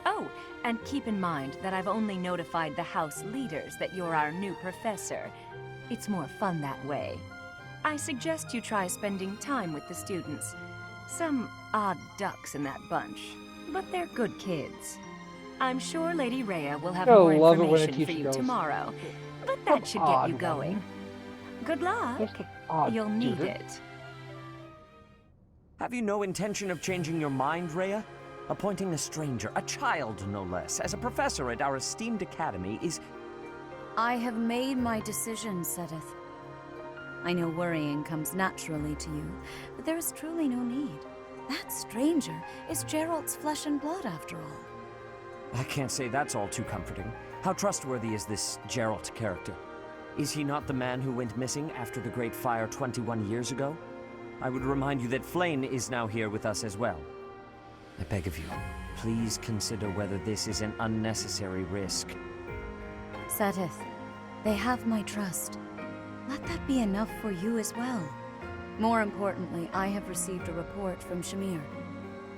[SPEAKER 3] Oh, and keep in mind that I've only notified the house leaders that you're our new professor. It's more fun that way. I suggest you try spending time with the students. Some odd ducks in that bunch, but they're good kids. I'm sure Lady Rhea will have more
[SPEAKER 1] love it when a
[SPEAKER 3] information for
[SPEAKER 1] teacher
[SPEAKER 3] you
[SPEAKER 1] goes,
[SPEAKER 3] tomorrow, but that should get you going. Good luck.
[SPEAKER 1] Just an odd
[SPEAKER 3] You'll need
[SPEAKER 1] student.
[SPEAKER 3] it.
[SPEAKER 10] Have you no intention of changing your mind, Rhea? Appointing a stranger, a child no less, as a professor at our esteemed academy is...
[SPEAKER 3] I have made my decision, Sedith. I know worrying comes naturally to you, but there is truly no need. That stranger is Geralt's flesh and blood, after all.
[SPEAKER 10] I can't say that's all too comforting. How trustworthy is this Geralt character? Is he not the man who went missing after the Great Fire 21 years ago? I would remind you that Flayn is now here with us as well. I beg of you, please consider whether this is an unnecessary risk.
[SPEAKER 3] Sedith, they have my trust. Let that be enough for you as well. More importantly, I have received a report from Shamir.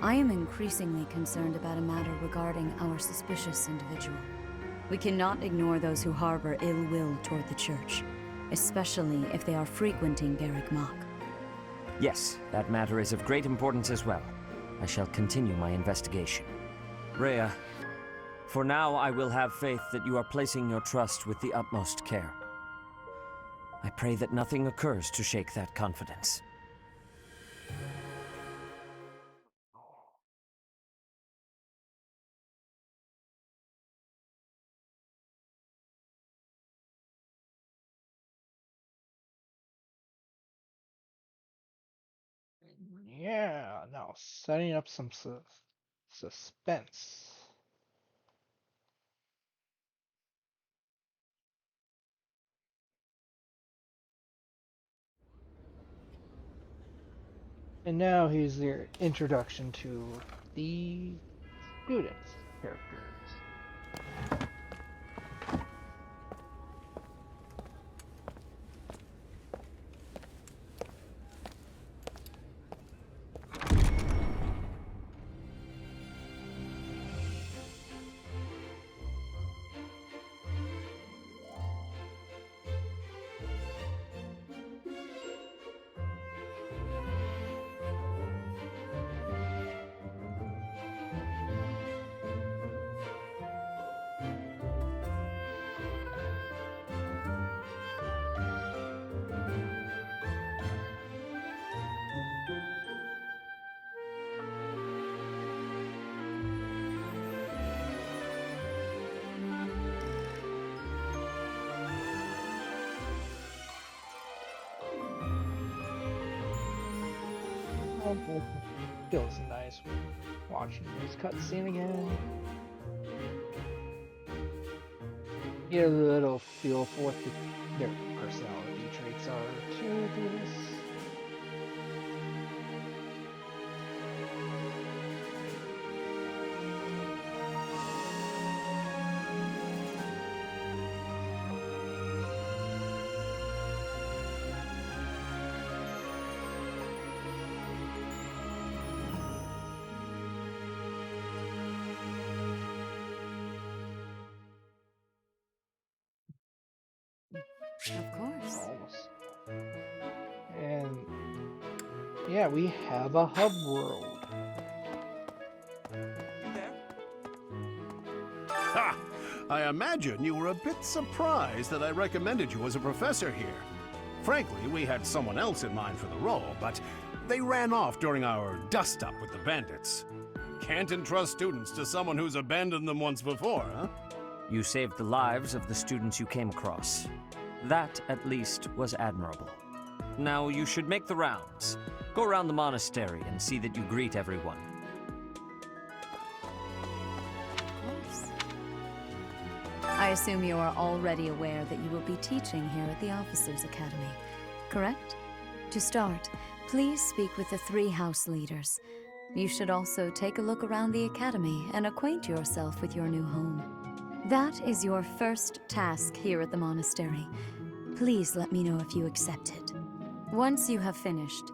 [SPEAKER 3] I am increasingly concerned about a matter regarding our suspicious individual. We cannot ignore those who harbor ill will toward the Church, especially if they are frequenting Garrick Mach.
[SPEAKER 10] Yes, that matter is of great importance as well. I shall continue my investigation. Rhea, for now I will have faith that you are placing your trust with the utmost care. I pray that nothing occurs to shake that confidence.
[SPEAKER 1] Yeah, now setting up some suspense. And now here's your introduction to the students characters. Oh, feels nice watching this cutscene again. Get a little feel for what their personality traits are too through this.
[SPEAKER 3] Of course.
[SPEAKER 1] Almost. And yeah, we have a hub world.
[SPEAKER 9] Ha! I imagine you were a bit surprised that I recommended you as a professor here. Frankly, we had someone else in mind for the role, but they ran off during our dust-up with the bandits. Can't entrust students to someone who's abandoned them once before, huh?
[SPEAKER 10] You saved the lives of the students you came across. That, at least, was admirable. Now you should make the rounds. Go around the monastery and see that you greet everyone.
[SPEAKER 3] Of course. I assume you are already aware that you will be teaching here at the Officers' Academy, correct? To start, please speak with the 3 house leaders. You should also take a look around the academy and acquaint yourself with your new home. That is your first task here at the monastery. Please let me know if you accept it. Once you have finished,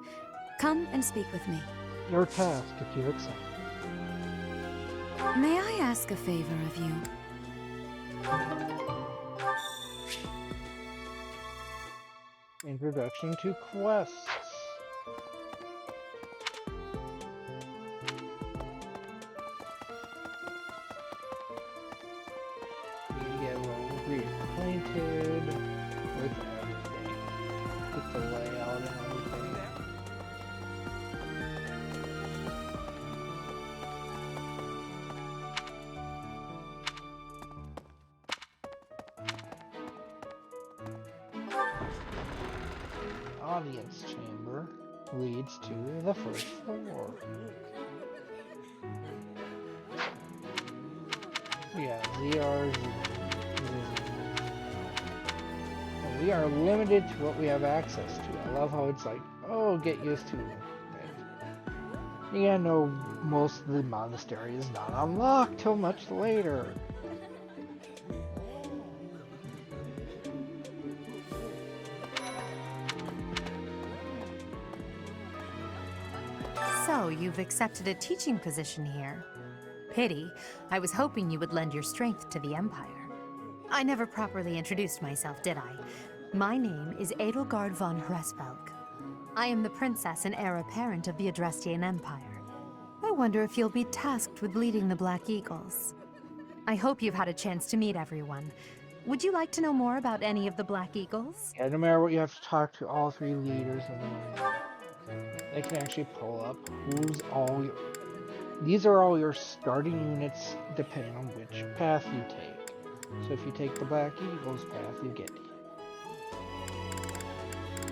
[SPEAKER 3] come and speak with me.
[SPEAKER 1] Your task if you accept.
[SPEAKER 3] May I ask a favor of you?
[SPEAKER 1] Introduction to quests. You get reacquainted with everything. With the layout and everything. Audience chamber leads to the first floor. Yeah, ZRs. And we are limited to what we have access to. I love how it's like, oh, get used to it. You gotta know most of the monastery is not unlocked till much later.
[SPEAKER 7] So, you've accepted a teaching position here. Pity. I was hoping you would lend your strength to the Empire. I never properly introduced myself, did I? My name is Edelgard von Hresvelg. I am the princess and heir apparent of the Adrestian Empire. I wonder if you'll be tasked with leading the Black Eagles. I hope you've had a chance to meet everyone. Would you like to know more about any of the Black Eagles?
[SPEAKER 1] Yeah, no matter what, you have to talk to all 3 leaders, and then they can actually pull up who's all your... These are all your starting units depending on which path you take. So if you take the Black Eagles path, you get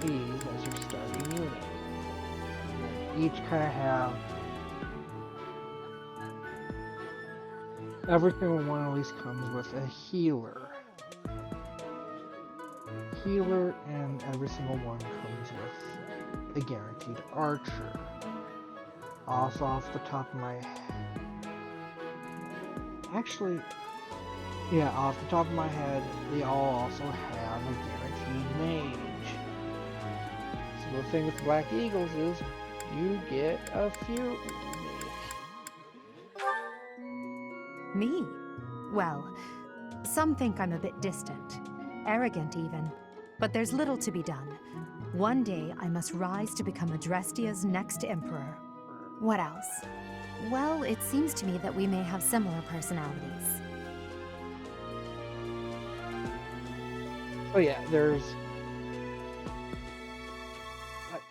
[SPEAKER 1] these as your starting unit. Each kind of have... Every single one at least comes with a healer. And every single one comes with a guaranteed archer. Also, off the top of my actually, yeah, off the top of my head, they all also have a guaranteed mage. So the thing with the Black Eagles is you get a few
[SPEAKER 7] Me? Well, some think I'm a bit distant, arrogant even. But there's little to be done. One day I must rise to become Adrestia's next emperor. What else? Well, it seems to me that we may have similar personalities.
[SPEAKER 1] So yeah, there's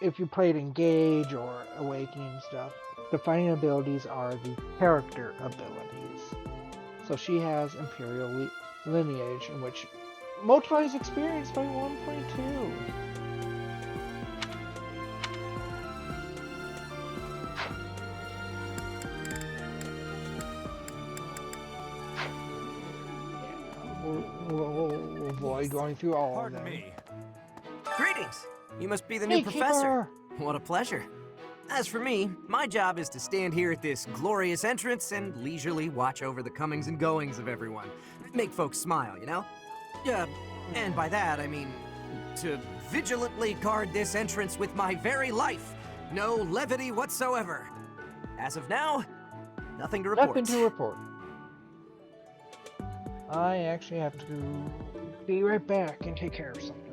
[SPEAKER 1] if you played Engage or Awakening stuff, the fighting abilities are the character abilities. So she has Imperial lineage, in which multiplies experience by 1.2. We'll avoid going through all of them.
[SPEAKER 12] Pardon me. Greetings! You must be the
[SPEAKER 1] Hey,
[SPEAKER 12] new professor.
[SPEAKER 1] Keeper!
[SPEAKER 12] What a pleasure. As for me, my job is to stand here at this glorious entrance and leisurely watch over the comings and goings of everyone. Make folks smile, you know? And by that, I mean to vigilantly guard this entrance with my very life. No levity whatsoever. As of now, nothing to report.
[SPEAKER 1] Nothing to report. I actually have to be right back and take care of something.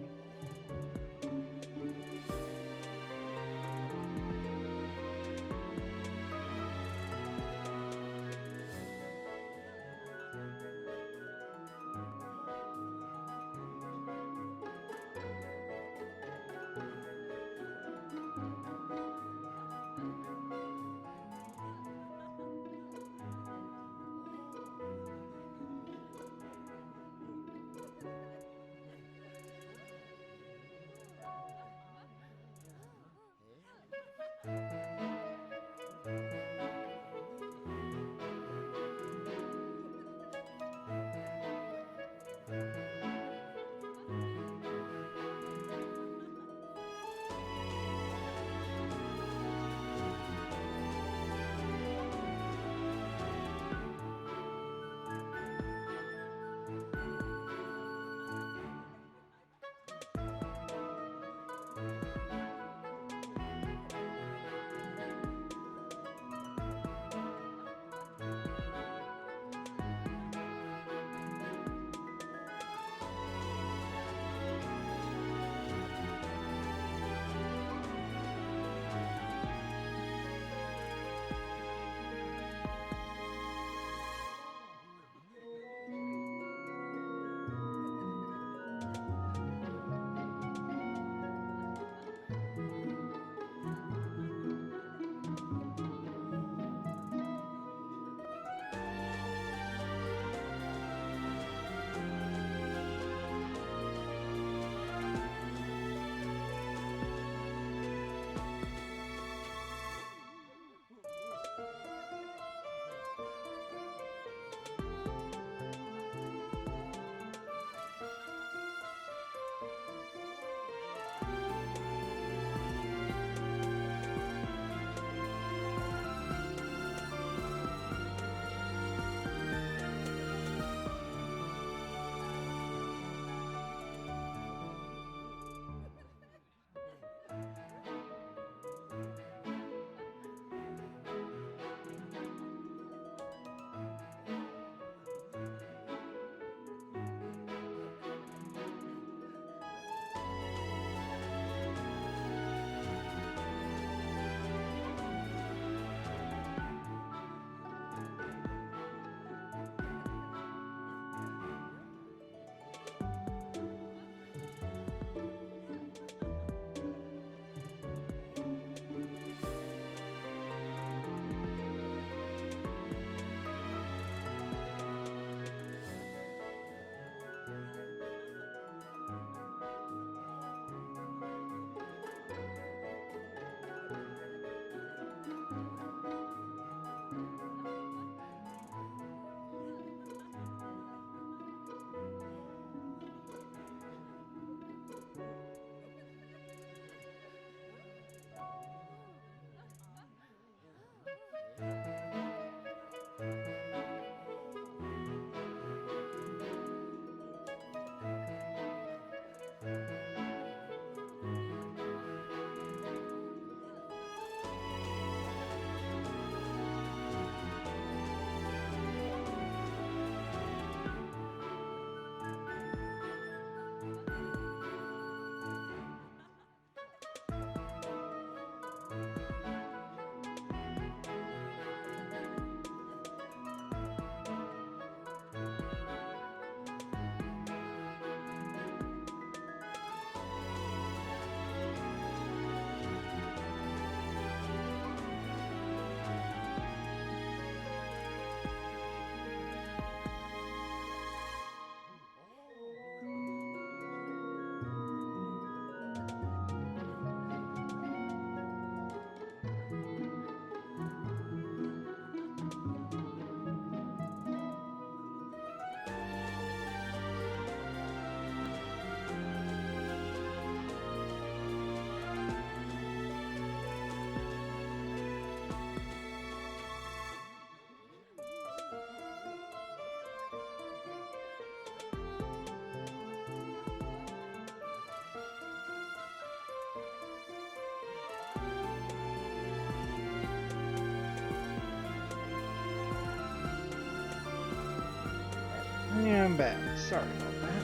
[SPEAKER 1] Yeah, I'm back. Sorry about that.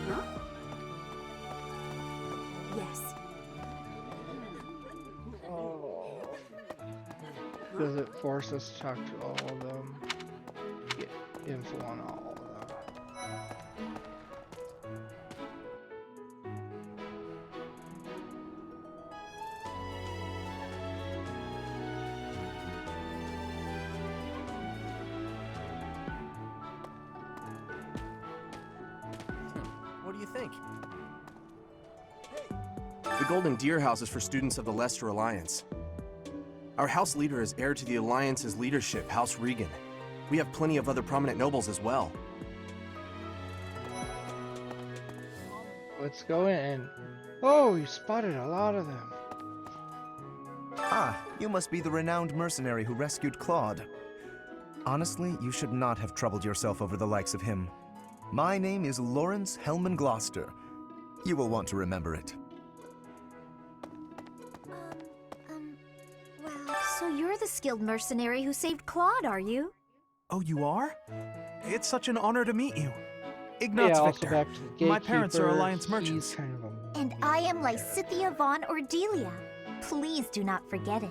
[SPEAKER 2] Yes.
[SPEAKER 1] Oh. Does it force us to talk to all of them? Get info on all of them.
[SPEAKER 6] What do you think? The Golden Deer House is for students of the Lester Alliance. Our house leader is heir to the Alliance's leadership, House Regan. We have plenty of other prominent nobles as well.
[SPEAKER 1] Let's go in. Oh, you spotted a lot of them.
[SPEAKER 13] Ah, you must be the renowned mercenary who rescued Claude. Honestly, you should not have troubled yourself over the likes of him. My name is Lawrence Hellman Gloucester. You will want to remember it.
[SPEAKER 2] Well, so you're the skilled mercenary who saved Claude, are you?
[SPEAKER 14] Oh, you are? It's such an honor to meet you.
[SPEAKER 1] Yeah,
[SPEAKER 14] Ignatz
[SPEAKER 1] also
[SPEAKER 14] Victor.
[SPEAKER 1] back to the
[SPEAKER 14] My parents are
[SPEAKER 1] gatekeeper.
[SPEAKER 14] Alliance merchants.
[SPEAKER 1] He's kind of a...
[SPEAKER 2] And I am Lysithia von Ordelia. Please do not forget it.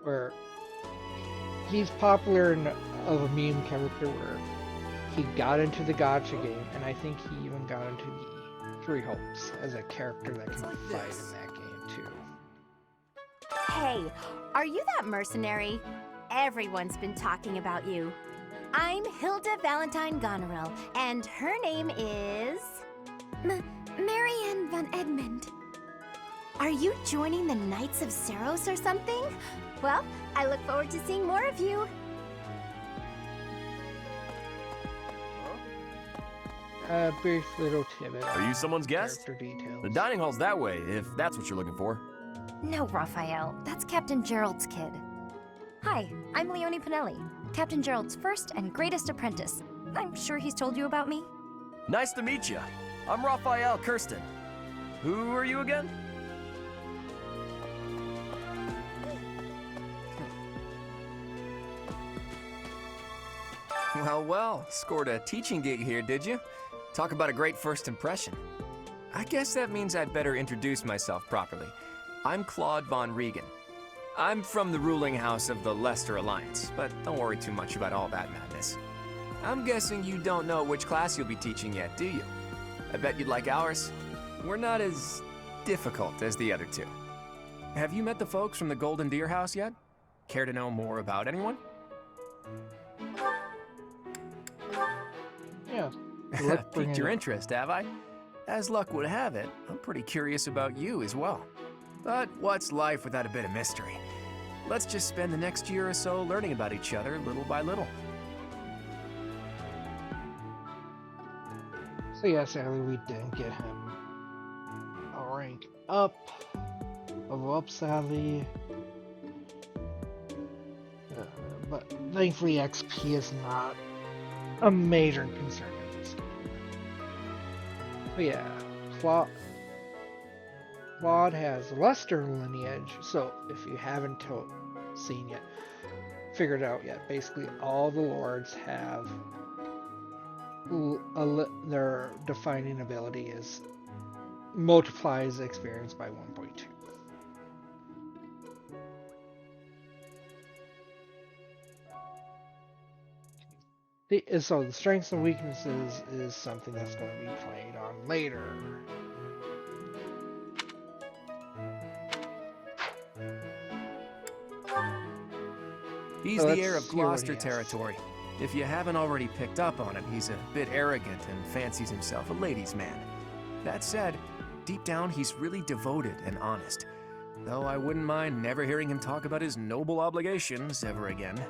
[SPEAKER 1] where he's popular of a meme character where he got into the gacha game, and I think he even got into the Three Hopes as a character that can fight in that game too.
[SPEAKER 15] Hey, are you that mercenary? Everyone's been talking about you. I'm Hilda Valentine Goneril, and her name is...
[SPEAKER 2] Marianne von Edmund.
[SPEAKER 15] Are you joining the Knights of Seros or something? Well, I look forward to seeing more of you.
[SPEAKER 1] A brief little tidbit.
[SPEAKER 8] Are you someone's guest?
[SPEAKER 1] Character details.
[SPEAKER 8] The dining hall's that way, if that's what you're looking for.
[SPEAKER 2] No, Raphael. That's Captain Gerald's kid. Hi, I'm Leonie Pinelli, Captain Gerald's first and greatest apprentice. I'm sure he's told you about me.
[SPEAKER 8] Nice to meet you. I'm Raphael Kirsten. Who are you again? Well, well, scored a teaching gig here, did you? Talk about a great first impression. I guess that means I'd better introduce myself properly. I'm Claude von Regan. I'm from the ruling house of the Lester Alliance, but don't worry too much about all that madness. I'm guessing you don't know which class you'll be teaching yet, do you? I bet you'd like ours. We're not as difficult as the other two. Have you met the folks from the Golden Deer House yet? Care to know more about anyone?
[SPEAKER 1] Yeah.
[SPEAKER 8] Piqued your interest, have I? As luck would have it, I'm pretty curious about you as well. But what's life without a bit of mystery? Let's just spend the next year or so learning about each other little by little.
[SPEAKER 1] So yeah, sadly we didn't get him a rank up. Level up, sadly. But thankfully XP is not a major concern in this game. But yeah, Claude has Lester lineage, so if you haven't seen yet, figured out yet, basically all the lords have their defining ability is multiplies experience by 1.2. So the strengths and weaknesses is something that's going to be played on later.
[SPEAKER 8] He's the heir of Gloucester territory. If you haven't already picked up on it, he's a bit arrogant and fancies himself a ladies' man. That said, deep down he's really devoted and honest. Though I wouldn't mind never hearing him talk about his noble obligations ever again.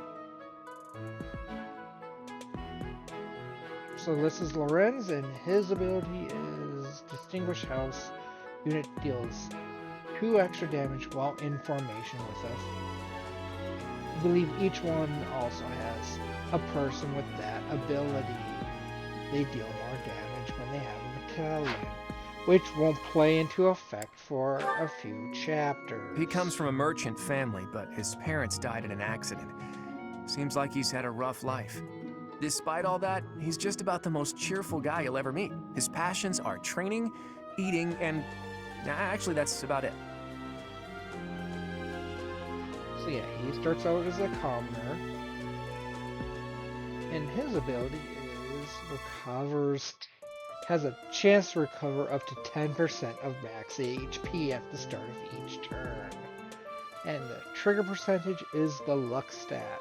[SPEAKER 1] So this is Lorenz, and his ability is Distinguished House. Unit deals 2 extra damage while in formation with us. I believe each one also has a person with that ability. They deal more damage when they have a battalion, which won't play into effect for a few chapters.
[SPEAKER 8] He comes from a merchant family, but his parents died in an accident. Seems like he's had a rough life. Despite all that, he's just about the most cheerful guy you'll ever meet. His passions are training, eating, and actually that's about it.
[SPEAKER 1] So yeah, he starts out as a commoner, and his ability has a chance to recover up to 10% of max HP at the start of each turn. And the trigger percentage is the luck stat,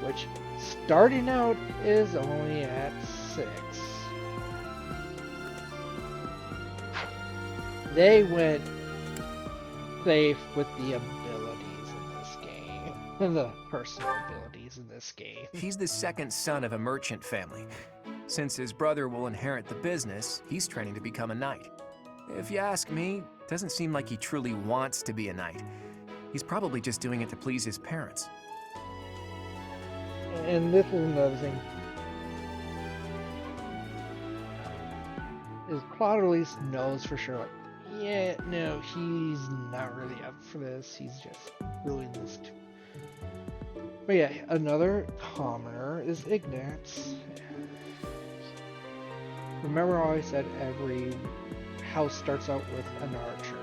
[SPEAKER 1] which starting out is only at 6. They went safe with the abilities in this game, the personal abilities in this game.
[SPEAKER 8] He's the second son of a merchant family. Since his brother will inherit the business, he's training to become a knight. If you ask me, it doesn't seem like he truly wants to be a knight. He's probably just doing it to please his parents.
[SPEAKER 1] And this is another thing. Is Claude at least knows for sure, like, yeah, no, he's not really up for this. He's just really this too. But yeah, another commoner is Ignatz. Remember how I said every house starts out with an archer?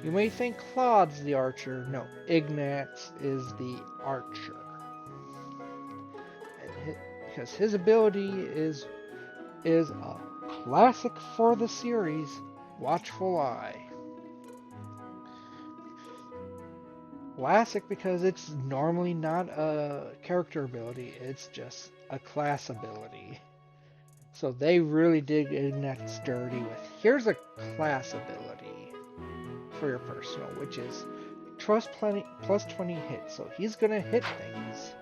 [SPEAKER 1] You may think Claude's the archer. No, Ignatz is the archer. Because his ability is a classic for the series, Watchful Eye. Classic because it's normally not a character ability, it's just a class ability. So they really dig Ignatz dirty with, here's a class ability for your personal, which is trust plus 20 hits, so he's gonna hit things.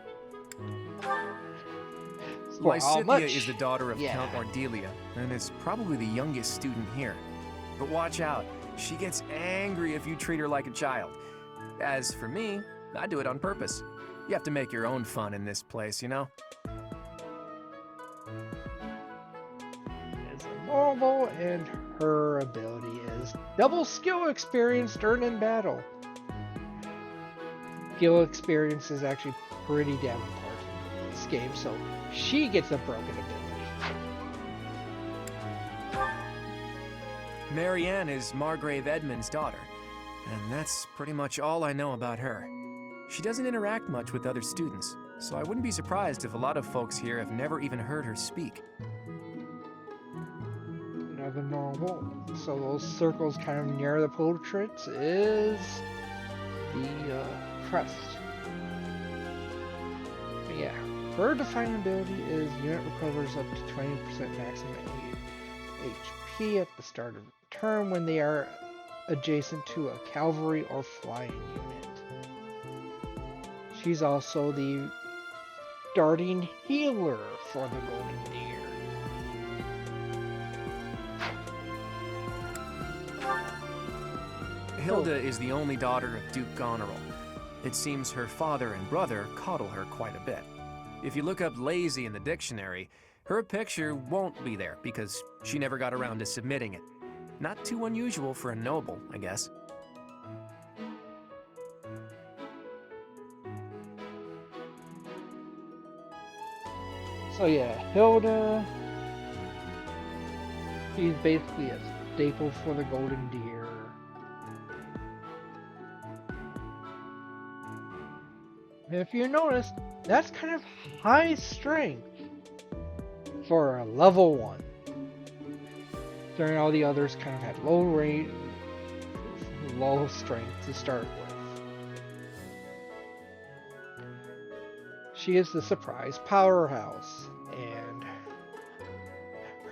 [SPEAKER 8] Lysithea is the daughter of Count Ardelia, and is probably the youngest student here. But watch out, she gets angry if you treat her like a child. As for me, I do it on purpose. You have to make your own fun in this place, you know?
[SPEAKER 1] Is immobile, and her ability is double skill experience earned in battle. Skill experience is actually pretty damn important in this game, so she gets a broken ability.
[SPEAKER 8] Marianne is Margrave Edmund's daughter, and that's pretty much all I know about her. She doesn't interact much with other students, so I wouldn't be surprised if a lot of folks here have never even heard her speak.
[SPEAKER 1] Another normal, so those circles kind of near the portraits is the crest. But yeah, her defining ability is unit recovers up to 20% maximum HP at the start of the turn when they are adjacent to a cavalry or flying unit. She's also the darting healer for the Golden Deer.
[SPEAKER 8] Hilda is the only daughter of Duke Goneril. It seems her father and brother coddle her quite a bit. If you look up lazy in the dictionary, her picture won't be there because she never got around to submitting it. Not too unusual for a noble, I guess.
[SPEAKER 1] So yeah, Hilda, she's basically a staple for the Golden Deer. If you notice, that's kind of high strength for a level 1. During all the others kind of had low rate, low strength to start with. She is the surprise powerhouse, and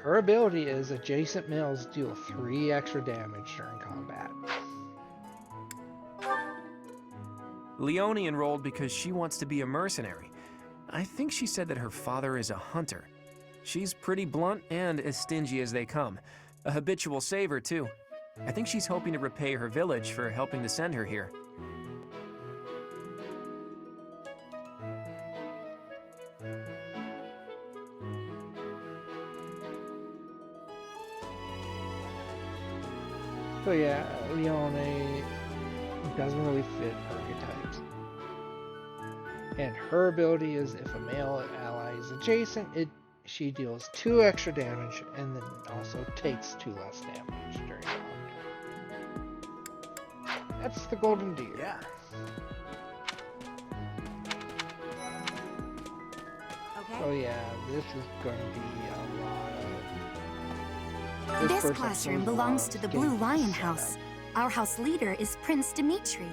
[SPEAKER 1] her ability is adjacent males deal 3 extra damage during combat.
[SPEAKER 8] Leone enrolled because she wants to be a mercenary. I think she said that her father is a hunter. She's pretty blunt and as stingy as they come. A habitual saver, too. I think she's hoping to repay her village for helping to send her here.
[SPEAKER 1] So yeah, Leone doesn't really fit archetypes. And her ability is if a male ally is adjacent, she deals 2 extra damage and then also takes 2 less damage during the round. That's the golden deer.
[SPEAKER 12] Yeah.
[SPEAKER 15] Okay.
[SPEAKER 1] Oh yeah, this is going to be a lot of...
[SPEAKER 16] This
[SPEAKER 1] person
[SPEAKER 16] classroom
[SPEAKER 1] plays a lot
[SPEAKER 16] belongs
[SPEAKER 1] of
[SPEAKER 16] to the
[SPEAKER 1] game
[SPEAKER 16] Blue Lion
[SPEAKER 1] setup.
[SPEAKER 16] House. Our house leader is Prince Dimitri.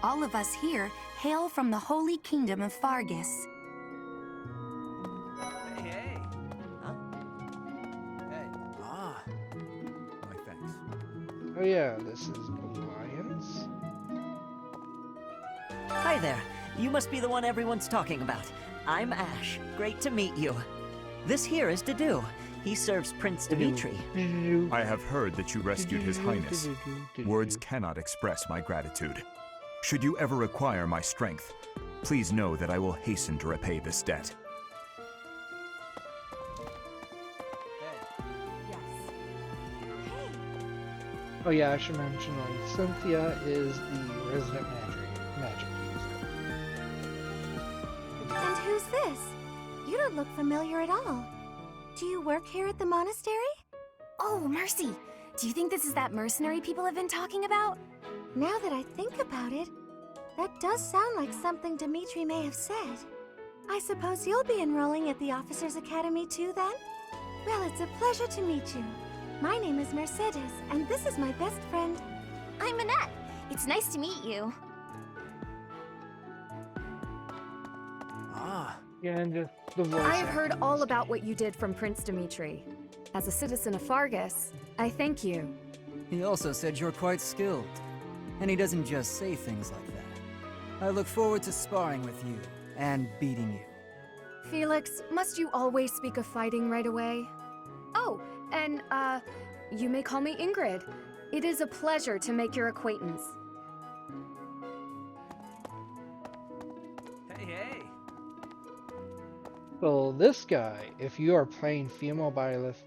[SPEAKER 16] All of us here hail from the Holy Kingdom of Fargus.
[SPEAKER 12] Hey. Huh? Hey.
[SPEAKER 5] Ah. Why, thanks.
[SPEAKER 1] Oh yeah, this is Blue Lions.
[SPEAKER 17] Hi there. You must be the one everyone's talking about. I'm Ash. Great to meet you. This here is Dedu. He serves Prince Dimitri.
[SPEAKER 18] I have heard that you rescued His Highness. Words cannot express my gratitude. Should you ever require my strength, please know that I will hasten to repay this debt.
[SPEAKER 1] Oh yeah, I should mention like Cynthia is the resident magic user.
[SPEAKER 15] And who's this? You don't look familiar at all. Do you work here at the monastery?
[SPEAKER 2] Oh, Mercy! Do you think this is that mercenary people have been talking about?
[SPEAKER 15] Now that I think about it, that does sound like something Dimitri may have said. I suppose you'll be enrolling at the Officers' Academy too, then? Well, it's a pleasure to meet you. My name is Mercedes, and this is my best friend.
[SPEAKER 2] I'm Annette. It's nice to meet you.
[SPEAKER 12] Ah.
[SPEAKER 1] Yeah, and just the voice.
[SPEAKER 19] I have heard all about what you did from Prince Dimitri. As a citizen of Fargus, I thank you.
[SPEAKER 20] He also said you're quite skilled. And he doesn't just say things like that. I look forward to sparring with you and beating you.
[SPEAKER 19] Felix, must you always speak of fighting right away? Oh, and, you may call me Ingrid. It is a pleasure to make your acquaintance.
[SPEAKER 12] Hey.
[SPEAKER 1] So this guy, if you are playing female Byleth,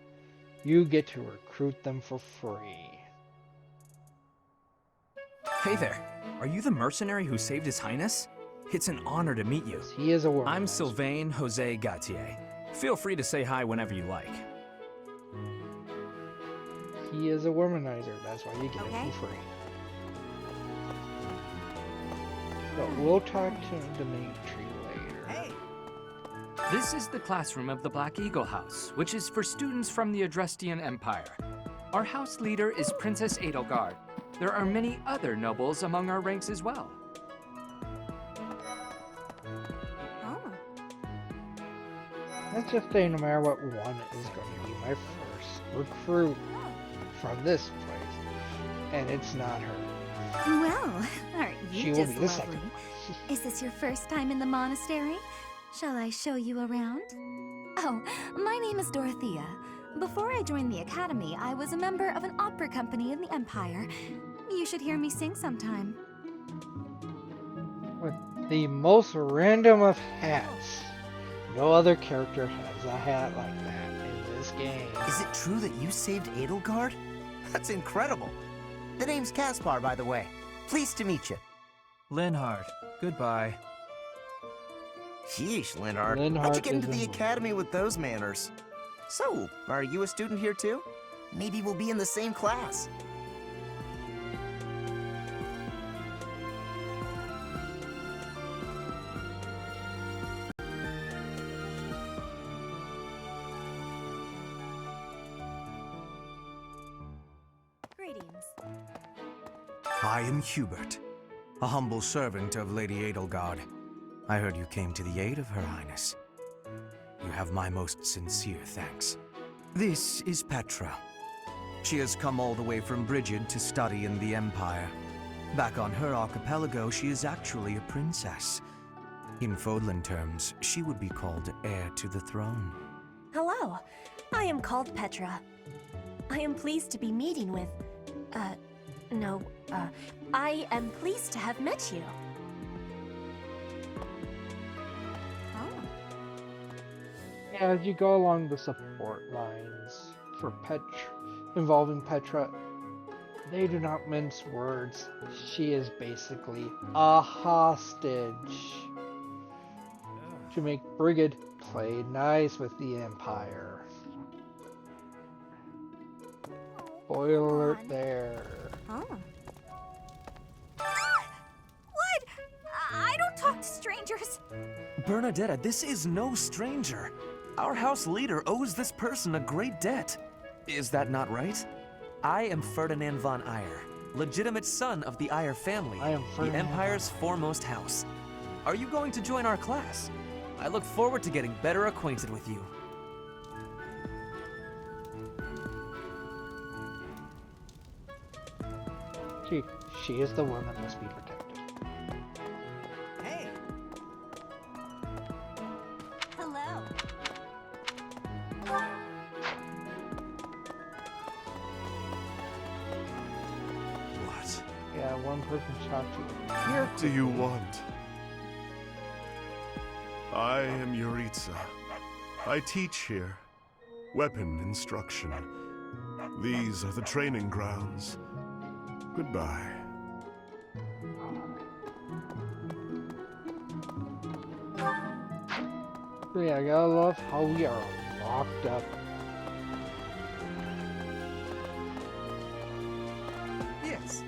[SPEAKER 1] you get to recruit them for free.
[SPEAKER 21] Hey there. Are you the mercenary who saved His Highness? It's an honor to meet you.
[SPEAKER 1] He is a warrior.
[SPEAKER 21] I'm Sylvain Jose Gautier. Feel free to say hi whenever you like.
[SPEAKER 1] He is a womanizer, that's why you get it for free. But we'll talk to Dimitri later.
[SPEAKER 12] Hey.
[SPEAKER 22] This is the classroom of the Black Eagle House, which is for students from the Adrestian Empire. Our house leader is Princess Edelgard. There are many other nobles among our ranks as well.
[SPEAKER 1] Let's just say no matter what, one is going to be my first recruit from this place. And it's not her.
[SPEAKER 2] Well, aren't you
[SPEAKER 1] She will
[SPEAKER 2] just
[SPEAKER 1] be the
[SPEAKER 2] lovely?
[SPEAKER 1] second.
[SPEAKER 2] Is this your first time in the monastery? Shall I show you around? Oh, my name is Dorothea. Before I joined the academy, I was a member of an opera company in the Empire. You should hear me sing sometime.
[SPEAKER 1] With the most random of hats. No other character has a hat like that in this game.
[SPEAKER 12] Is it true that you saved Edelgard? That's incredible. The name's Caspar, by the way. Pleased to meet you.
[SPEAKER 20] Linhard, goodbye.
[SPEAKER 13] Sheesh, Linhard. How'd
[SPEAKER 1] Linhard
[SPEAKER 13] you get into
[SPEAKER 1] is
[SPEAKER 13] the
[SPEAKER 1] in-
[SPEAKER 13] academy with those manners? So, are you a student here too? Maybe we'll be in the same class.
[SPEAKER 2] Greetings.
[SPEAKER 23] I am Hubert, a humble servant of Lady Edelgard. I heard you came to the aid of Her Highness. You have my most sincere thanks. This is Petra. She has come all the way from Brigid to study in the Empire. Back on her archipelago, she is actually a princess. In Fodlan terms, she would be called heir to the throne.
[SPEAKER 24] Hello, I am called Petra. I am pleased to be meeting with... I am pleased to have met you.
[SPEAKER 1] Yeah, as you go along the support lines for involving Petra, they do not mince words. She is basically a hostage to make Brigid played nice with the Empire. Spoiler alert there.
[SPEAKER 2] Oh. What? I don't talk to strangers.
[SPEAKER 4] Bernadetta, this is no stranger. Our house leader owes this person a great debt. Is that not right? I am Ferdinand von Eyre, legitimate son of the Eyre family, the Empire's foremost house. Are you going to join our class? I look forward to getting better acquainted with you.
[SPEAKER 1] She is the one that must be protected.
[SPEAKER 12] Hey.
[SPEAKER 2] Hello.
[SPEAKER 18] What?
[SPEAKER 1] Yeah, one person shot you.
[SPEAKER 18] What do you want? I am Yuritsa. I teach here. Weapon instruction. These are the training grounds. Goodbye.
[SPEAKER 1] So yeah, I gotta love how we are locked up.
[SPEAKER 6] Yes.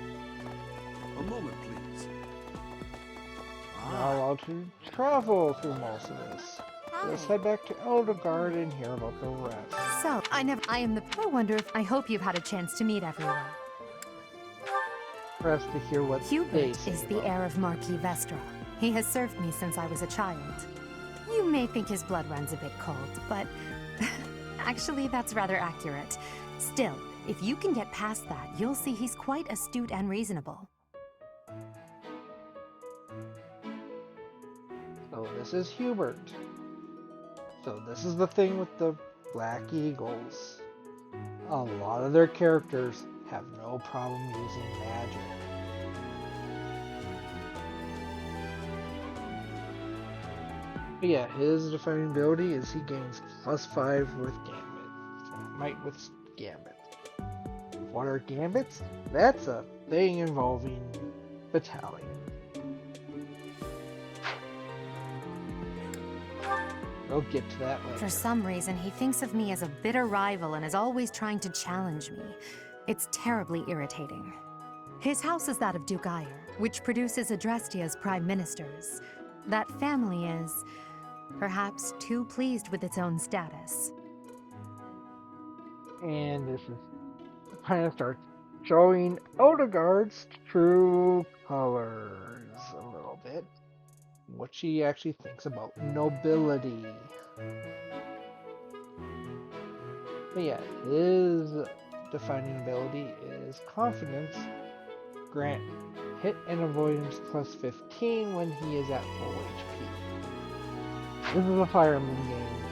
[SPEAKER 6] A moment, please.
[SPEAKER 1] Not allowed to travel through most of this. Let's head back to Eldegard and hear about the rest.
[SPEAKER 7] So, I hope you've had a chance to meet everyone.
[SPEAKER 1] For us to hear what they
[SPEAKER 7] Hubert
[SPEAKER 1] say
[SPEAKER 7] is the
[SPEAKER 1] about
[SPEAKER 7] heir of Marquis Vestra. He has served me since I was a child. You may think his blood runs a bit cold, but actually that's rather accurate. Still, if you can get past that, you'll see he's quite astute and reasonable.
[SPEAKER 1] So this is Hubert. So this is the thing with the Black Eagles. A lot of their characters have no problem using magic. But yeah, his defining ability is he gains +5 with Gambit. So might with Gambit. What are Gambits? That's a thing involving Battalion. We'll get to that later.
[SPEAKER 7] For some reason, he thinks of me as a bitter rival and is always trying to challenge me. It's terribly irritating. His house is that of Duke Eyre, which produces Adrestia's prime ministers. That family is, perhaps, too pleased with its own status.
[SPEAKER 1] And this is kind of starts showing Eldegard's true colors a little bit. What she actually thinks about nobility. But yeah, his defining ability is confidence. Grant hit and avoidance +15 when he is at full HP. This is a fireman game.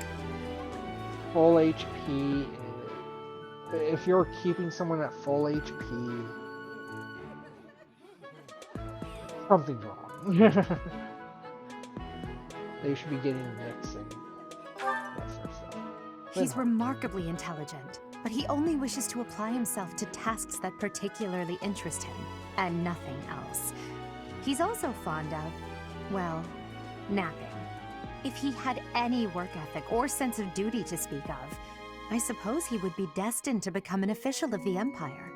[SPEAKER 1] Full HP. If you're keeping someone at full HP, something's wrong. They should be getting licks and that sort of stuff.
[SPEAKER 7] He's remarkably intelligent, but he only wishes to apply himself to tasks that particularly interest him, and nothing else. He's also fond of, well, napping. If he had any work ethic or sense of duty to speak of, I suppose he would be destined to become an official of the Empire.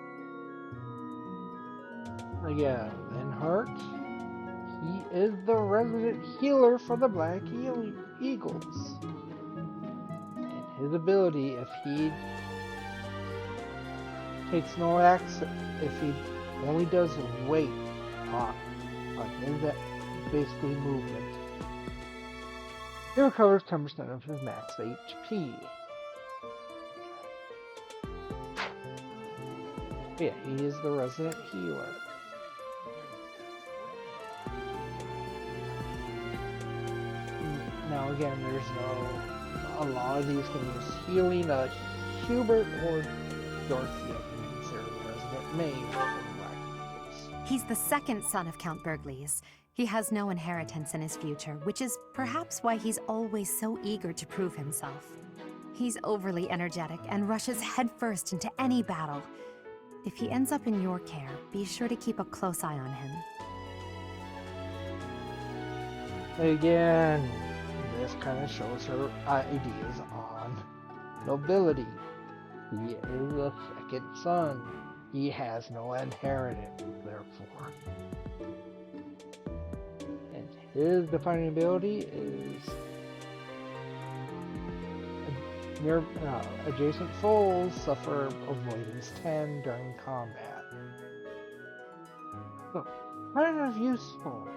[SPEAKER 1] Yeah, in heart, he is the resident healer for the Black Eagles. And his ability, if he takes no action, if he only does weight on his basically movement, he recovers 10% of his max HP. Yeah, he is the resident healer. Now again, there's a lot of these can use healing. Hubert or Dorothea can be considered the resident mage for the Black Eagles.
[SPEAKER 7] He's the second son of Count Burgleys. He has no inheritance in his future, which is perhaps why he's always so eager to prove himself. He's overly energetic and rushes headfirst into any battle. If he ends up in your care, be sure to keep a close eye on him.
[SPEAKER 1] Again, this kind of shows her ideas on nobility. He is the second son. He has no inheritance, therefore. And his defining ability is adjacent foes suffer avoidance 10 during combat. So, kind of useful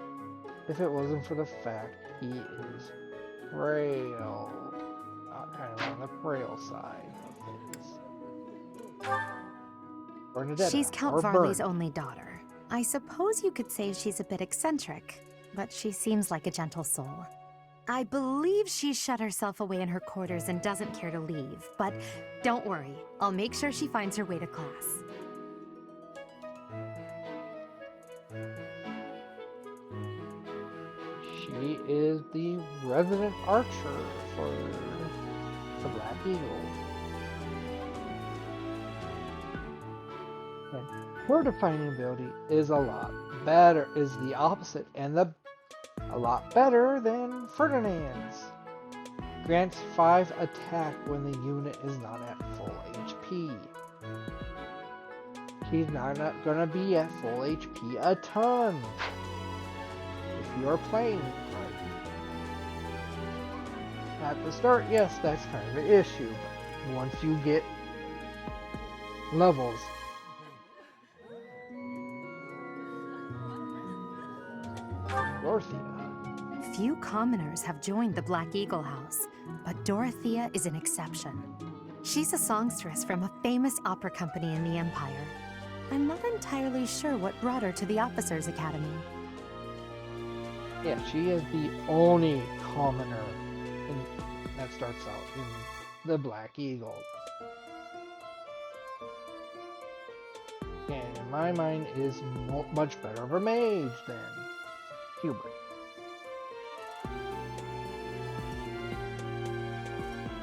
[SPEAKER 1] if it wasn't for the fact he is frail. Kind of on the frail side of things. Bernadetta,
[SPEAKER 7] She's Count
[SPEAKER 1] or
[SPEAKER 7] Varley's
[SPEAKER 1] Bernie.
[SPEAKER 7] only daughter. I suppose you could say she's a bit eccentric, but she seems like a gentle soul. I believe she's shut herself away in her quarters and doesn't care to leave, but don't worry, I'll make sure she finds her way to class.
[SPEAKER 1] She is the resident archer for the Black Eagle. And her defining ability is a lot better, is the opposite, and a lot better than Ferdinand's. Grants 5 attack when the unit is not at full HP. She's not gonna be at full HP a ton. If you are playing right. At the start, yes, that's kind of an issue, but once you get levels, Dorothea.
[SPEAKER 7] Few commoners have joined the Black Eagle House, but Dorothea is an exception. She's a songstress from a famous opera company in the Empire. I'm not entirely sure what brought her to the Officers' Academy.
[SPEAKER 1] Yeah, she is the only commoner that starts out in the Black Eagle. And in my mind is much better of a mage than Hubert.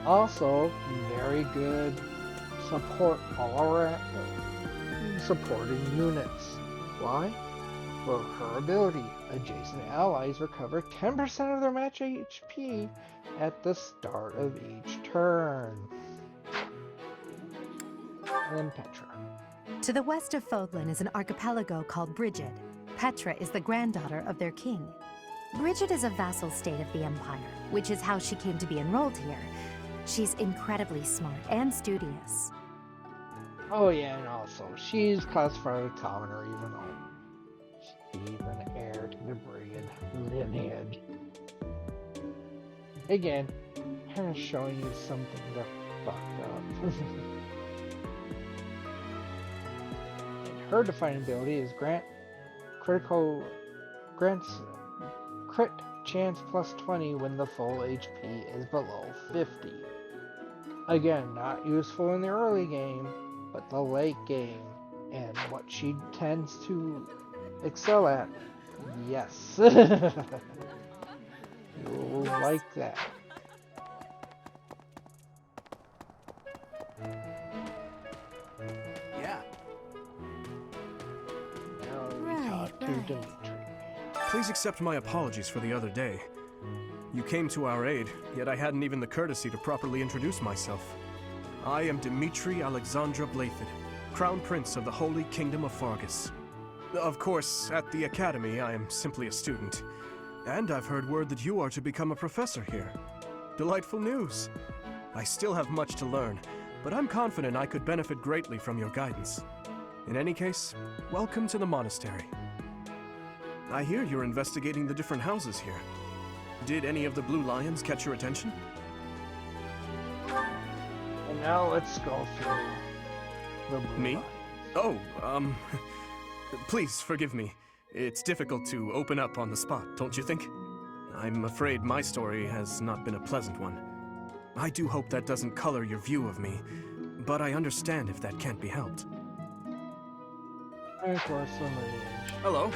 [SPEAKER 1] Also, very good support all around, supporting units. Why? Well, her ability, adjacent allies recover 10% of their match HP at the start of each turn. And then Petra.
[SPEAKER 7] To the west of Fodlan is an archipelago called Brigid. Petra is the granddaughter of their king. Brigid is a vassal state of the Empire, which is how she came to be enrolled here. She's incredibly smart and studious.
[SPEAKER 1] Oh yeah, and also, she's classified as a commoner even though she's an heir to the Brigid lineage. Again, kind of showing you something that fucked up. And her defining ability is grants crit chance plus 20 when the full HP is below 50. Again, not useful in the early game, but the late game, and what she tends to excel at. Yes. You'll like that.
[SPEAKER 6] Yeah.
[SPEAKER 1] Now we talk to Dimitri.
[SPEAKER 6] Please accept my apologies for the other day. You came to our aid, yet I hadn't even the courtesy to properly introduce myself. I am Dimitri Alexandra Blathid, Crown Prince of the Holy Kingdom of Fargus. Of course, at the Academy, I am simply a student. And I've heard word that you are to become a professor here. Delightful news. I still have much to learn, but I'm confident I could benefit greatly from your guidance. In any case, welcome to the monastery. I hear you're investigating the different houses here. Did any of the Blue Lions catch your attention?
[SPEAKER 1] And now let's go through the Blue
[SPEAKER 6] Me?
[SPEAKER 1] Lions.
[SPEAKER 6] Oh, please forgive me. It's difficult to open up on the spot, don't you think? I'm afraid my story has not been a pleasant one. I do hope that doesn't color your view of me, but I understand if that can't be helped.
[SPEAKER 1] Of course, lineage.
[SPEAKER 6] Hello.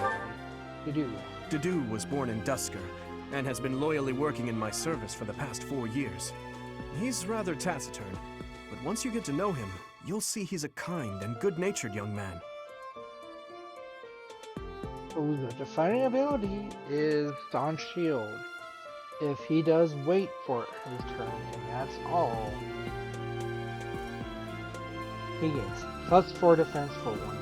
[SPEAKER 1] Dedu.
[SPEAKER 6] Dedu was born in Dusker, and has been loyally working in my service for the past 4 years. He's rather taciturn, but once you get to know him, you'll see he's a kind and good-natured young man.
[SPEAKER 1] So the defining ability is Staunch Shield. if he does wait for his turn, and that's all, he gets +4 defense for 1 turn.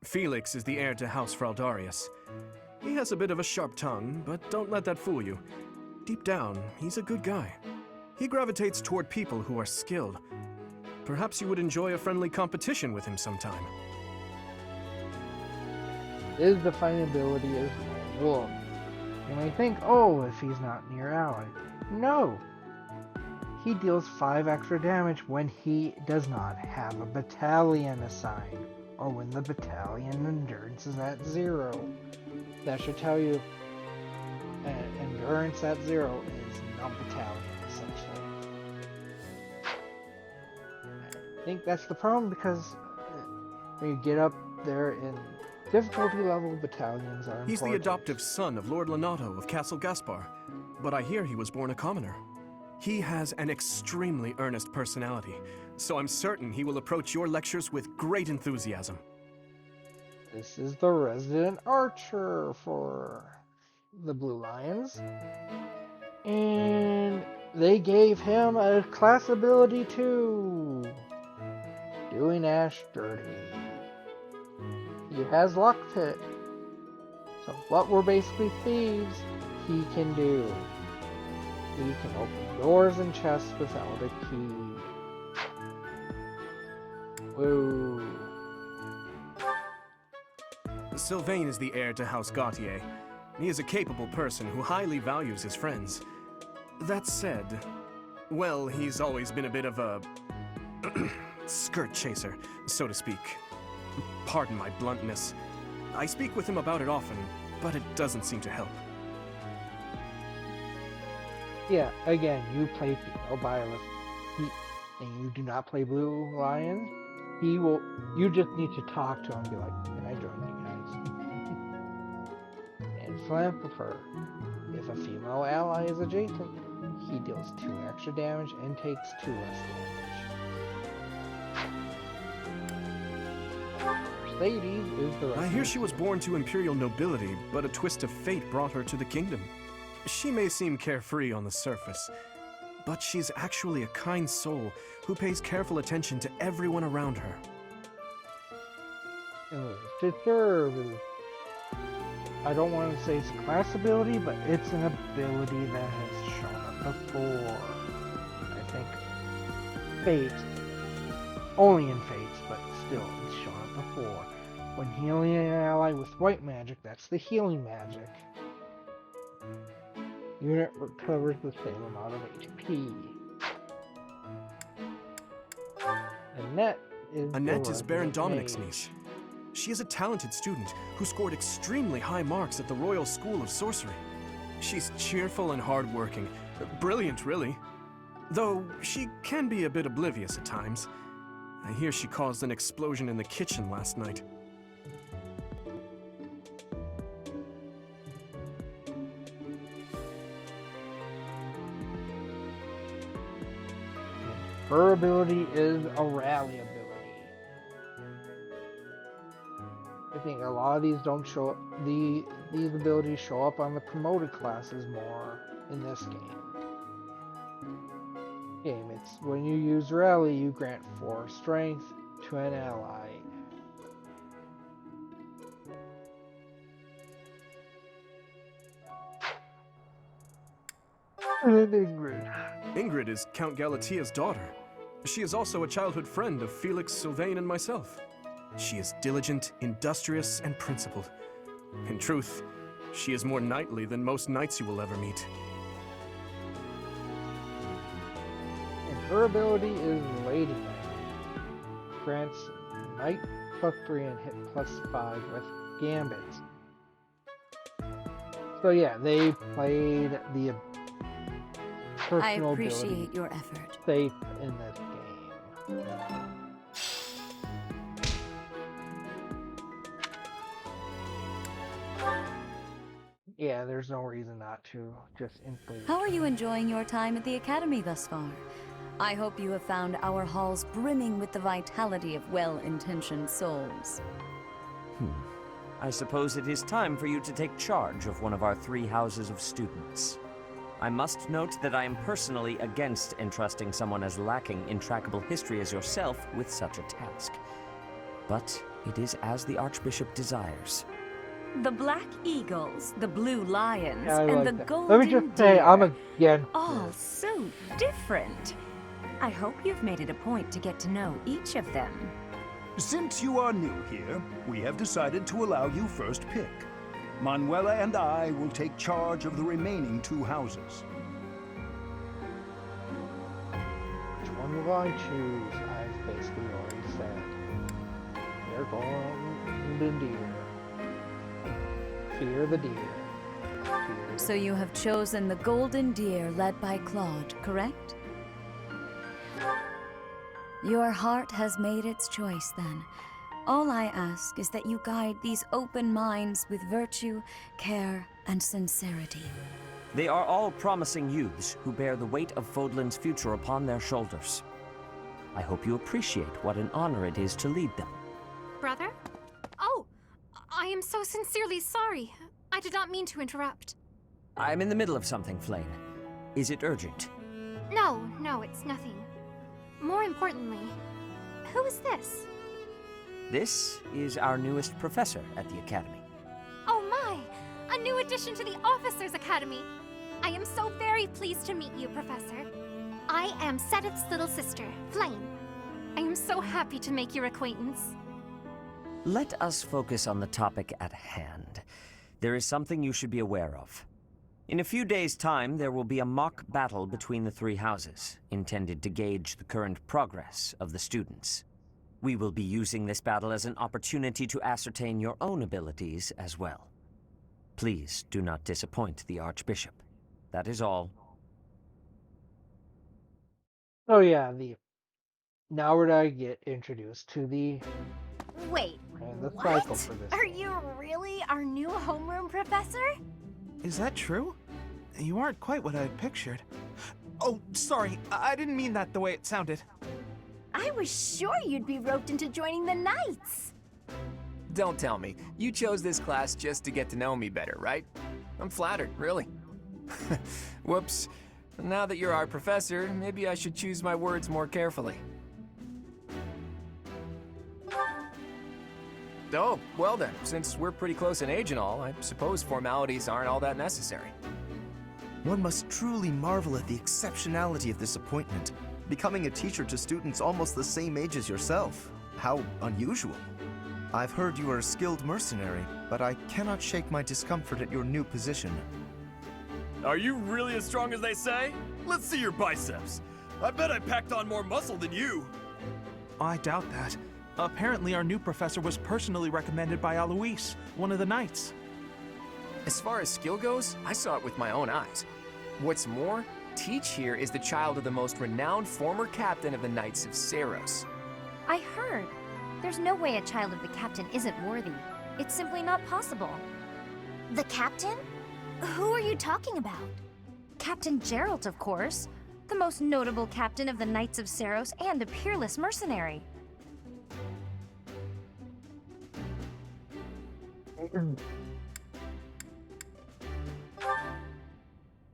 [SPEAKER 6] Felix is the heir to House Fraldarius. He has a bit of a sharp tongue, but don't let that fool you. Deep down, he's a good guy. He gravitates toward people who are skilled. Perhaps you would enjoy a friendly competition with him sometime.
[SPEAKER 1] His defining ability is Wolf. You may think, oh, if he's not near ally. No! He deals 5 extra damage when he does not have a battalion assigned, or when the battalion endurance is at 0. That should tell you endurance at 0 is no battalion, essentially. I think that's the problem, because when you get up there in difficulty level, battalions are important.
[SPEAKER 6] He's the adoptive son of Lord Lenato of Castle Gaspar, but I hear he was born a commoner. He has an extremely earnest personality, so I'm certain he will approach your lectures with great enthusiasm.
[SPEAKER 1] This is the resident archer for the Blue Lions. And they gave him a class ability too. Doing Ash dirty. He has Lockpick. So what were basically thieves, he can do. He can open doors and chests without a key. Whoa.
[SPEAKER 6] Sylvain is the heir to House Gautier. He is a capable person who highly values his friends. That said, well, he's always been a bit of a skirt chaser, so to speak. Pardon my bluntness. I speak with him about it often, but it doesn't seem to help.
[SPEAKER 1] Yeah, again, you play female Byleth, and you do not play Blue Lions. He will. You just need to talk to him and be like, "Can I join you guys?" And Philanthropher, if a female ally is adjacent, he deals 2 extra damage and takes 2 less damage. Mercedes is the rest.
[SPEAKER 6] I hear she was born to imperial nobility, but a twist of fate brought her to the kingdom. She may seem carefree on the surface, but she's actually a kind soul who pays careful attention to everyone around her.
[SPEAKER 1] To serve is, I don't want to say it's a class ability, but it's an ability that has shown up before. I think Fates, only in Fates, but still, it's shown up before. When healing an ally with white magic, that's the healing magic. Unit recovers the same amount of HP.
[SPEAKER 6] Annette is Baron Dominic's niece. She is a talented student who scored extremely high marks at the Royal School of Sorcery. She's cheerful and hardworking. Brilliant, really. Though she can be a bit oblivious at times. I hear she caused an explosion in the kitchen last night.
[SPEAKER 1] Her ability is a rally ability. I think a lot of these don't show up. These abilities show up on the promoted classes more in this game. It's when you use rally, you grant 4 strength to an ally. And Ingrid.
[SPEAKER 6] Ingrid is Count Galatia's daughter. She is also a childhood friend of Felix, Sylvain, and myself. She is diligent, industrious, and principled. In truth, she is more knightly than most knights you will ever meet.
[SPEAKER 1] And her ability is Lady Knight. Grants Knight +3 and hit +5 with Gambits. So yeah, they played the personal
[SPEAKER 16] I appreciate
[SPEAKER 1] ability
[SPEAKER 16] your effort.
[SPEAKER 1] safe in this game. Yeah, there's no reason not to just instantly.
[SPEAKER 16] How are you enjoying your time at the Academy thus far?
[SPEAKER 3] I hope you have found our halls brimming with the vitality of well-intentioned souls.
[SPEAKER 9] I suppose it is time for you to take charge of one of our 3 houses of students. I must note that I am personally against entrusting someone as lacking in trackable history as yourself with such a task. But it is as the Archbishop desires.
[SPEAKER 3] The Black Eagles, the Blue Lions,
[SPEAKER 1] Yeah, I
[SPEAKER 3] and
[SPEAKER 1] like
[SPEAKER 3] the
[SPEAKER 1] that.
[SPEAKER 3] Golden
[SPEAKER 1] Let me just say,
[SPEAKER 3] Deer.
[SPEAKER 1] I'm against
[SPEAKER 3] All
[SPEAKER 1] this.
[SPEAKER 3] so different. I hope you've made it a point to get to know each of them.
[SPEAKER 10] Since you are new here, we have decided to allow you first pick. Manuela and I will take charge of the remaining 2 houses.
[SPEAKER 1] Which one will I choose? I've basically already said. They're Golden Deer. Fear the deer.
[SPEAKER 3] So you have chosen the Golden Deer led by Claude, correct? Your heart has made its choice then. All I ask is that you guide these open minds with virtue, care, and sincerity.
[SPEAKER 9] They are all promising youths who bear the weight of Fodlan's future upon their shoulders. I hope you appreciate what an honor it is to lead them.
[SPEAKER 11] Brother? Oh, I am so sincerely sorry. I did not mean to interrupt.
[SPEAKER 9] I'm in the middle of something, Flame. Is it urgent?
[SPEAKER 11] No, it's nothing. More importantly, who is this?
[SPEAKER 9] This is our newest professor at the Academy.
[SPEAKER 11] Oh my! A new addition to the Officers' Academy! I am so very pleased to meet you, Professor. I am Sedith's little sister, Flame. I am so happy to make your acquaintance.
[SPEAKER 9] Let us focus on the topic at hand. There is something you should be aware of. In a few days' time, there will be a mock battle between the 3 houses, intended to gauge the current progress of the students. We will be using this battle as an opportunity to ascertain your own abilities as well. Please do not disappoint the Archbishop. That is all.
[SPEAKER 1] Oh yeah, now where do I get introduced to the
[SPEAKER 15] Wait,
[SPEAKER 1] the
[SPEAKER 15] what?
[SPEAKER 1] cycle for this?
[SPEAKER 15] Are you really our new homeroom professor?
[SPEAKER 14] Is that true? You aren't quite what I had pictured. Oh, sorry, I didn't mean that the way it sounded.
[SPEAKER 15] I was sure you'd be roped into joining the Knights.
[SPEAKER 8] Don't tell me. You chose this class just to get to know me better, right? I'm flattered, really. Whoops. Now that you're our professor, maybe I should choose my words more carefully. Oh, well then, since we're pretty close in age and all, I suppose formalities aren't all that necessary.
[SPEAKER 13] One must truly marvel at the exceptionality of this appointment. Becoming a teacher to students almost the same age as yourself. How unusual. I've heard you are a skilled mercenary, but I cannot shake my discomfort at your new position.
[SPEAKER 25] Are you really as strong as they say? Let's see your biceps. I bet I packed on more muscle than you.
[SPEAKER 14] I doubt that. Apparently our new professor was personally recommended by Alois, one of the Knights.
[SPEAKER 8] As far as skill goes, I saw it with my own eyes. What's more, Teach here is the child of the most renowned former captain of the Knights of Seros.
[SPEAKER 2] I heard. There's no way a child of the captain isn't worthy. It's simply not possible. The captain? Who are you talking about? Captain Geralt, of course. The most notable captain of the Knights of Seros and a peerless mercenary.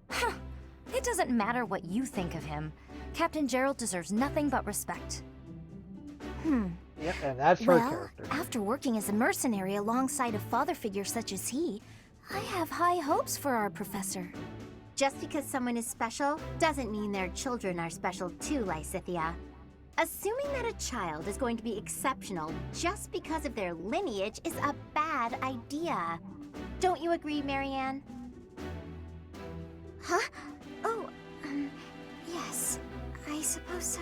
[SPEAKER 2] Huh. It doesn't matter what you think of him. Captain Geralt deserves nothing but respect.
[SPEAKER 1] Yep, and that's her
[SPEAKER 2] Well,
[SPEAKER 1] character.
[SPEAKER 2] after working as a mercenary alongside a father figure such as he, I have high hopes for our professor.
[SPEAKER 15] Just because someone is special doesn't mean their children are special too, Lysithia. Assuming that a child is going to be exceptional just because of their lineage is a bad idea. Don't you agree, Marianne?
[SPEAKER 2] Huh? Oh, yes, I suppose so.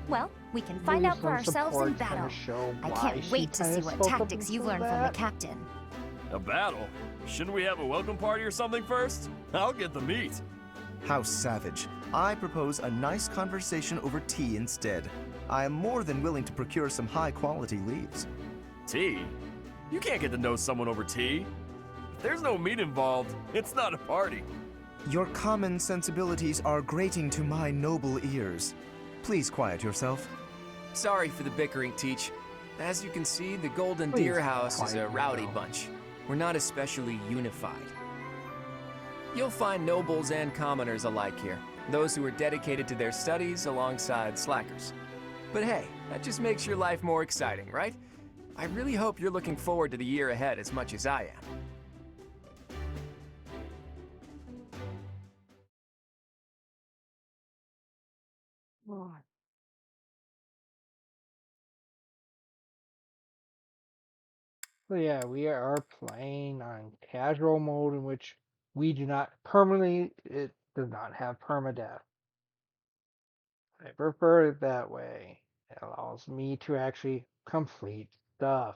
[SPEAKER 2] Well, we can find out for ourselves in battle. I can't wait to see what tactics you've learned from the captain.
[SPEAKER 25] A battle? Shouldn't we have a welcome party or something first? I'll get the meat.
[SPEAKER 13] How savage. I propose a nice conversation over tea instead. I am more than willing to procure some high-quality leaves.
[SPEAKER 25] Tea? You can't get to know someone over tea. If there's no meat involved, it's not a party.
[SPEAKER 13] Your common sensibilities are grating to my noble ears. Please quiet yourself.
[SPEAKER 8] Sorry for the bickering, Teach. As you can see, the Golden
[SPEAKER 1] Please
[SPEAKER 8] Deer House is a
[SPEAKER 1] quiet
[SPEAKER 8] rowdy
[SPEAKER 1] yourself.
[SPEAKER 8] bunch. We're not especially unified. You'll find nobles and commoners alike here, those who are dedicated to their studies alongside slackers. But hey, that just makes your life more exciting, right? I really hope you're looking forward to the year ahead as much as I am.
[SPEAKER 1] So yeah, we are playing on casual mode in which we do not permanently, it does not have permadeath. I prefer it that way. It allows me to actually complete stuff.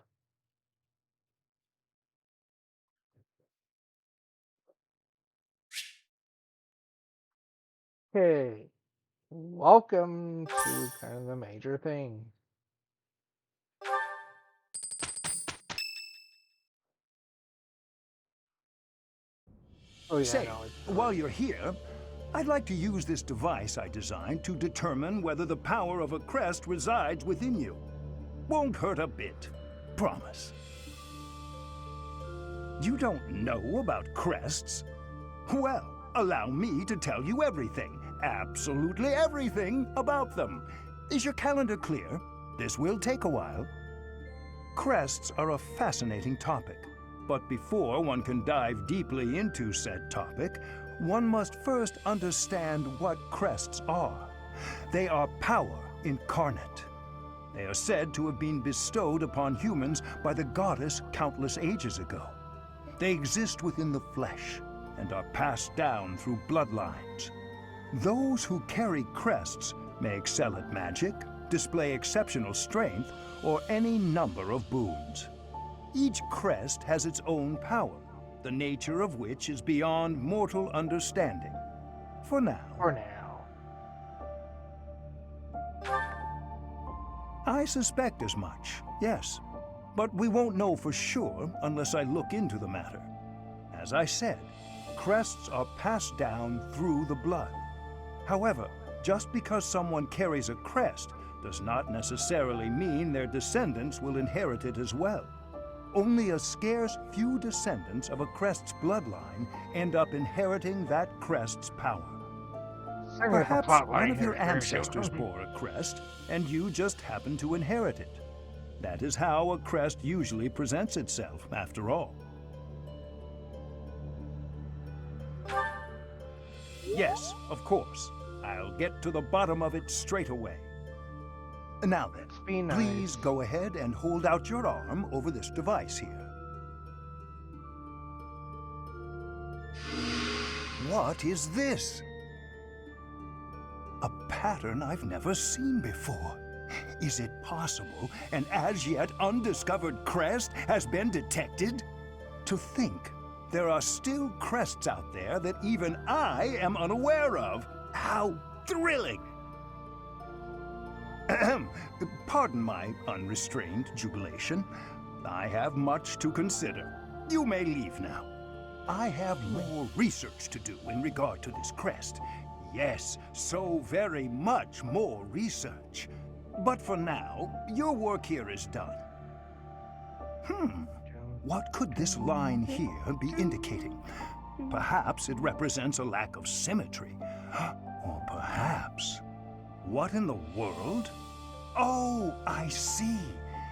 [SPEAKER 1] Okay, welcome to kind of the major thing. Oh yeah,
[SPEAKER 10] Say,
[SPEAKER 1] no, it's
[SPEAKER 10] while you're here, I'd like to use this device I designed to determine whether the power of a crest resides within you. Won't hurt a bit. Promise. You don't know about crests? Well, allow me to tell you everything, absolutely everything about them. Is your calendar clear? This will take a while. Crests are a fascinating topic, but before one can dive deeply into said topic, one must first understand what crests are. They are power incarnate. They are said to have been bestowed upon humans by the goddess countless ages ago. They exist within the flesh and are passed down through bloodlines. Those who carry crests may excel at magic, display exceptional strength, or any number of boons. Each crest has its own power, the nature of which is beyond mortal understanding. For now.
[SPEAKER 1] For now.
[SPEAKER 10] I suspect as much, yes. But we won't know for sure unless I look into the matter. As I said, crests are passed down through the blood. However, just because someone carries a crest does not necessarily mean their descendants will inherit it as well. Only a scarce few descendants of a crest's bloodline end up inheriting that crest's power. Perhaps one of your ancestors bore a crest, and you just happen to inherit it. That is how a crest usually presents itself, after all. Yes, of course. I'll get to the bottom of it straight away. Now then, please go ahead and hold out your arm over this device here. What is this? A pattern I've never seen before. Is it possible an as yet undiscovered crest has been detected? To think there are still crests out there that even I am unaware of. How thrilling! Ahem. Pardon my unrestrained jubilation. I have much to consider. You may leave now. I have more research to do in regard to this crest. Yes, so very much more research. But for now, your work here is done. What could this line here be indicating? Perhaps it represents a lack of symmetry. Or perhaps... What in the world? Oh, I see.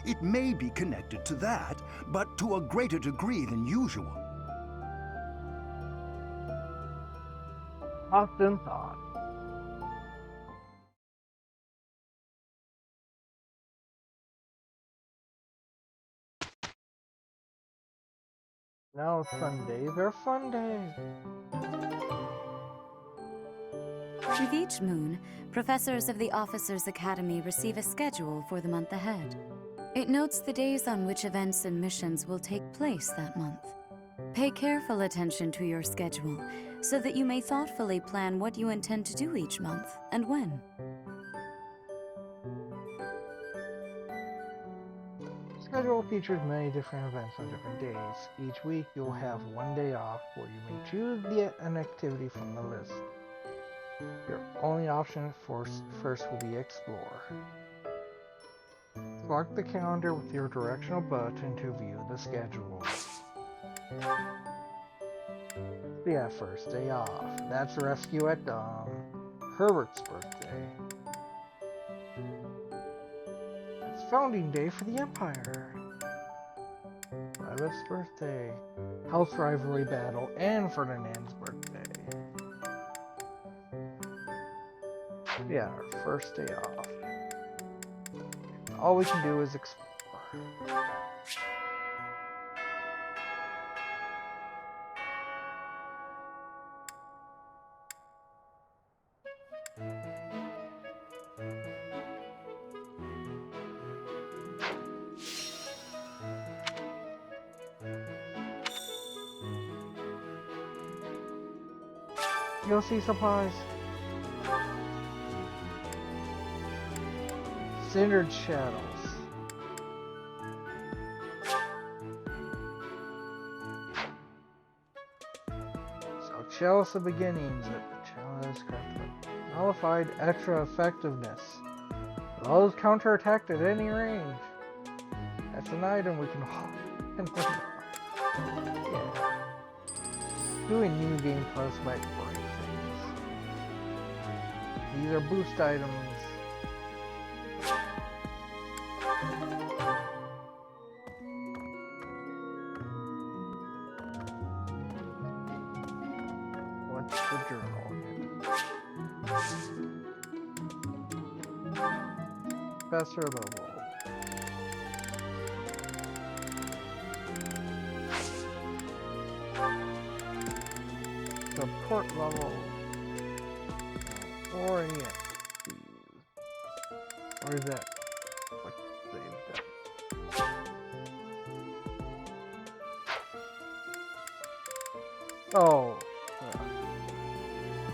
[SPEAKER 10] It may be connected to that, but to a greater degree than usual.
[SPEAKER 1] Often thought. Now Sundays are fun days.
[SPEAKER 3] With each moon, professors of the Officers' Academy receive a schedule for the month ahead. It notes the days on which events and missions will take place that month. Pay careful attention to your schedule so that you may thoughtfully plan what you intend to do each month and when.
[SPEAKER 1] schedule features many different events on different days. Each week you'll have one day off where you may choose an activity from the list. Your only option first will be explore. Select the calendar with your directional button to view the schedule. Yeah, first day off. That's rescue at Herbert's birthday. It's founding day for the Empire. Violet's birthday. House rivalry battle and Ferdinand's birthday. Yeah, our first day off. All we can do is explore. You'll see supplies. Cindered shadows. So chalice of beginnings. Chalice nullified extra effectiveness. Those counterattacked at any range. That's an item we can yeah. Doing New Game Plus might break things. These are boost items. What's the journal? Professor level. Support level. Or yeah. Or is that what they've done? Oh.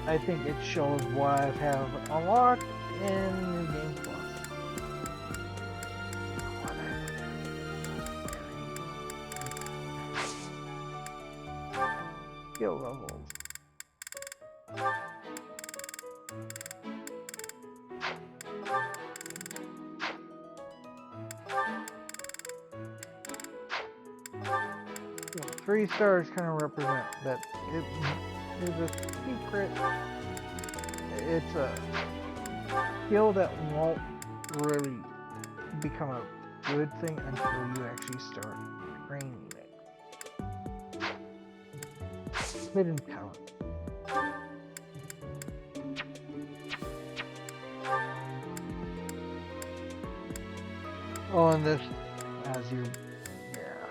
[SPEAKER 1] I think it shows what I have unlocked in New Game Plus. Skill levels. Yeah, 3 stars kind of represent that it is a secret. It's a skill that won't really become a good thing until you actually start training it. Hidden talent. Oh, and this, as you, yeah.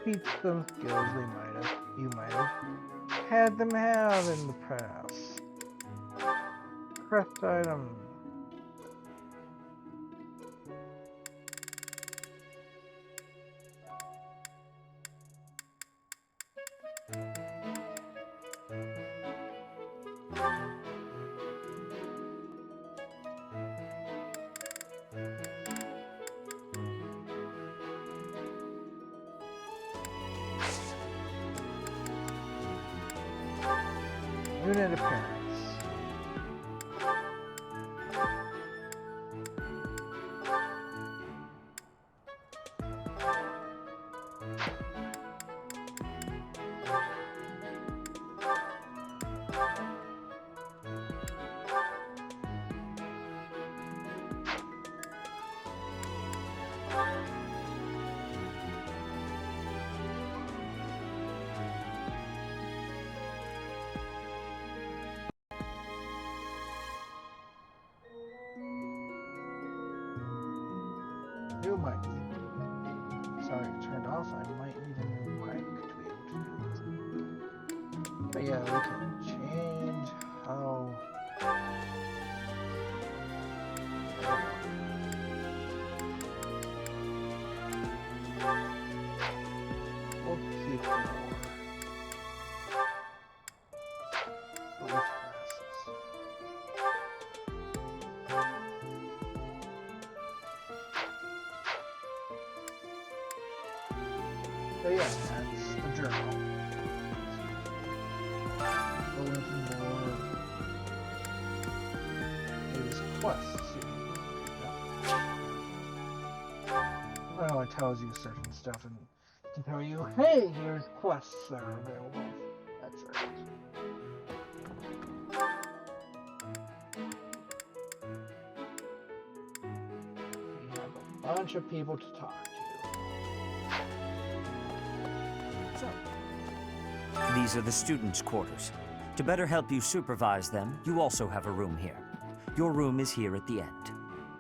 [SPEAKER 1] Teach them skills you might have had them have in the past. Crest item. Unit appearance. New mic. Sorry, it turned off. I might need a new mic to be able to do this. But yeah, we can change how. We'll keep more. Those glasses. So yeah, that's the journal. Bulletin board. There's quests. I know it tells you certain stuff and can tell you, hey, here's quests that are available. That's right. We have a bunch of people to talk to.
[SPEAKER 9] These are the students' quarters. To better help you supervise them, you also have a room here. Your room is here at the end.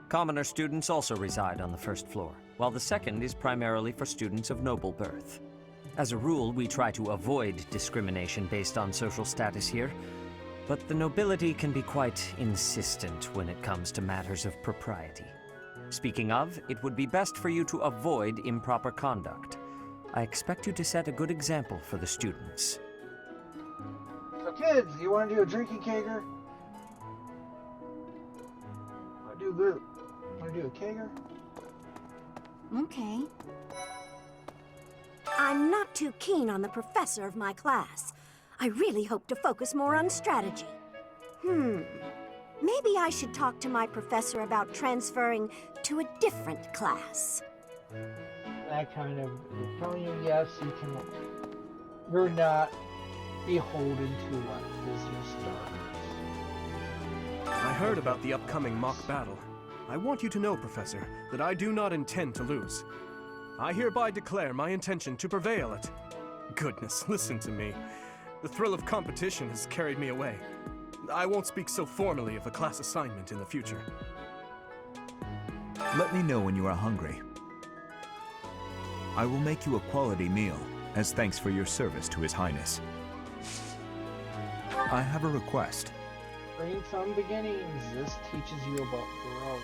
[SPEAKER 9] Commoner students also reside on the first floor, while the second is primarily for students of noble birth. As a rule, we try to avoid discrimination based on social status here, but the nobility can be quite insistent when it comes to matters of propriety. Speaking of, it would be best for you to avoid improper conduct. I expect you to set a good example for the students.
[SPEAKER 1] So kids, you want to do a drinking kegger? Want to do a kegger?
[SPEAKER 5] Okay. I'm not too keen on the professor of my class. I really hope to focus more on strategy. Maybe I should talk to my professor about transferring to a different class.
[SPEAKER 1] That kind of, telling you yes, you can, you're not beholden to what business starters.
[SPEAKER 6] I heard about the upcoming mock battle. I want you to know, Professor, that I do not intend to lose. I hereby declare my intention to prevail at... Goodness, listen to me. The thrill of competition has carried me away. I won't speak so formally of a class assignment in the future.
[SPEAKER 18] Let me know when you are hungry. I will make you a quality meal, as thanks for your service to His Highness. I have a request.
[SPEAKER 1] Bring some beginnings. This teaches you about growing.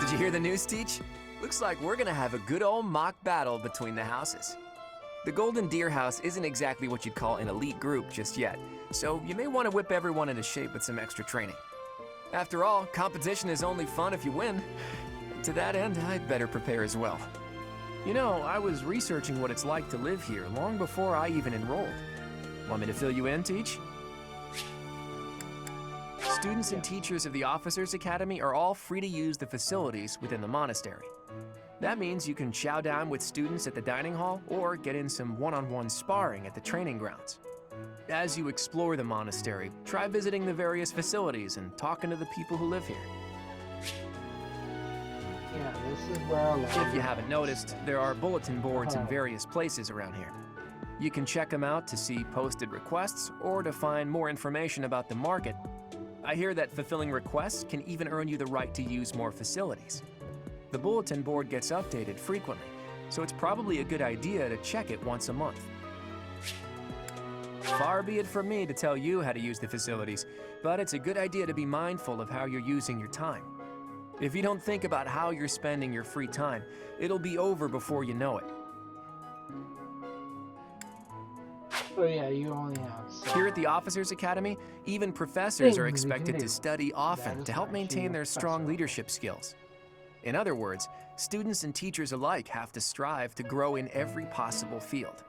[SPEAKER 8] Did you hear the news, Teach? Looks like we're gonna have a good old mock battle between the houses. The Golden Deer House isn't exactly what you'd call an elite group just yet, so you may want to whip everyone into shape with some extra training. After all, competition is only fun if you win. To that end, I'd better prepare as well. You know, I was researching what it's like to live here long before I even enrolled. Want me to fill you in, Teach? Students and teachers of the Officers Academy are all free to use the facilities within the monastery. That means you can chow down with students at the dining hall or get in some one-on-one sparring at the training grounds. As you explore the monastery, try visiting the various facilities and talking to the people who live here.
[SPEAKER 1] Yeah, this is where I love
[SPEAKER 8] If you haven't noticed, there are bulletin boards in various places around here. You can check them out to see posted requests or to find more information about the market. I hear that fulfilling requests can even earn you the right to use more facilities. The bulletin board gets updated frequently, so it's probably a good idea to check it once a month. Far be it from me to tell you how to use the facilities, but it's a good idea to be mindful of how you're using your time. If you don't think about how you're spending your free time, it'll be over before you know it.
[SPEAKER 1] So yeah, you only have some.
[SPEAKER 8] Here at the Officers Academy, even professors are expected to study often to help maintain their strong leadership skills. In other words, students and teachers alike have to strive to grow in every possible field.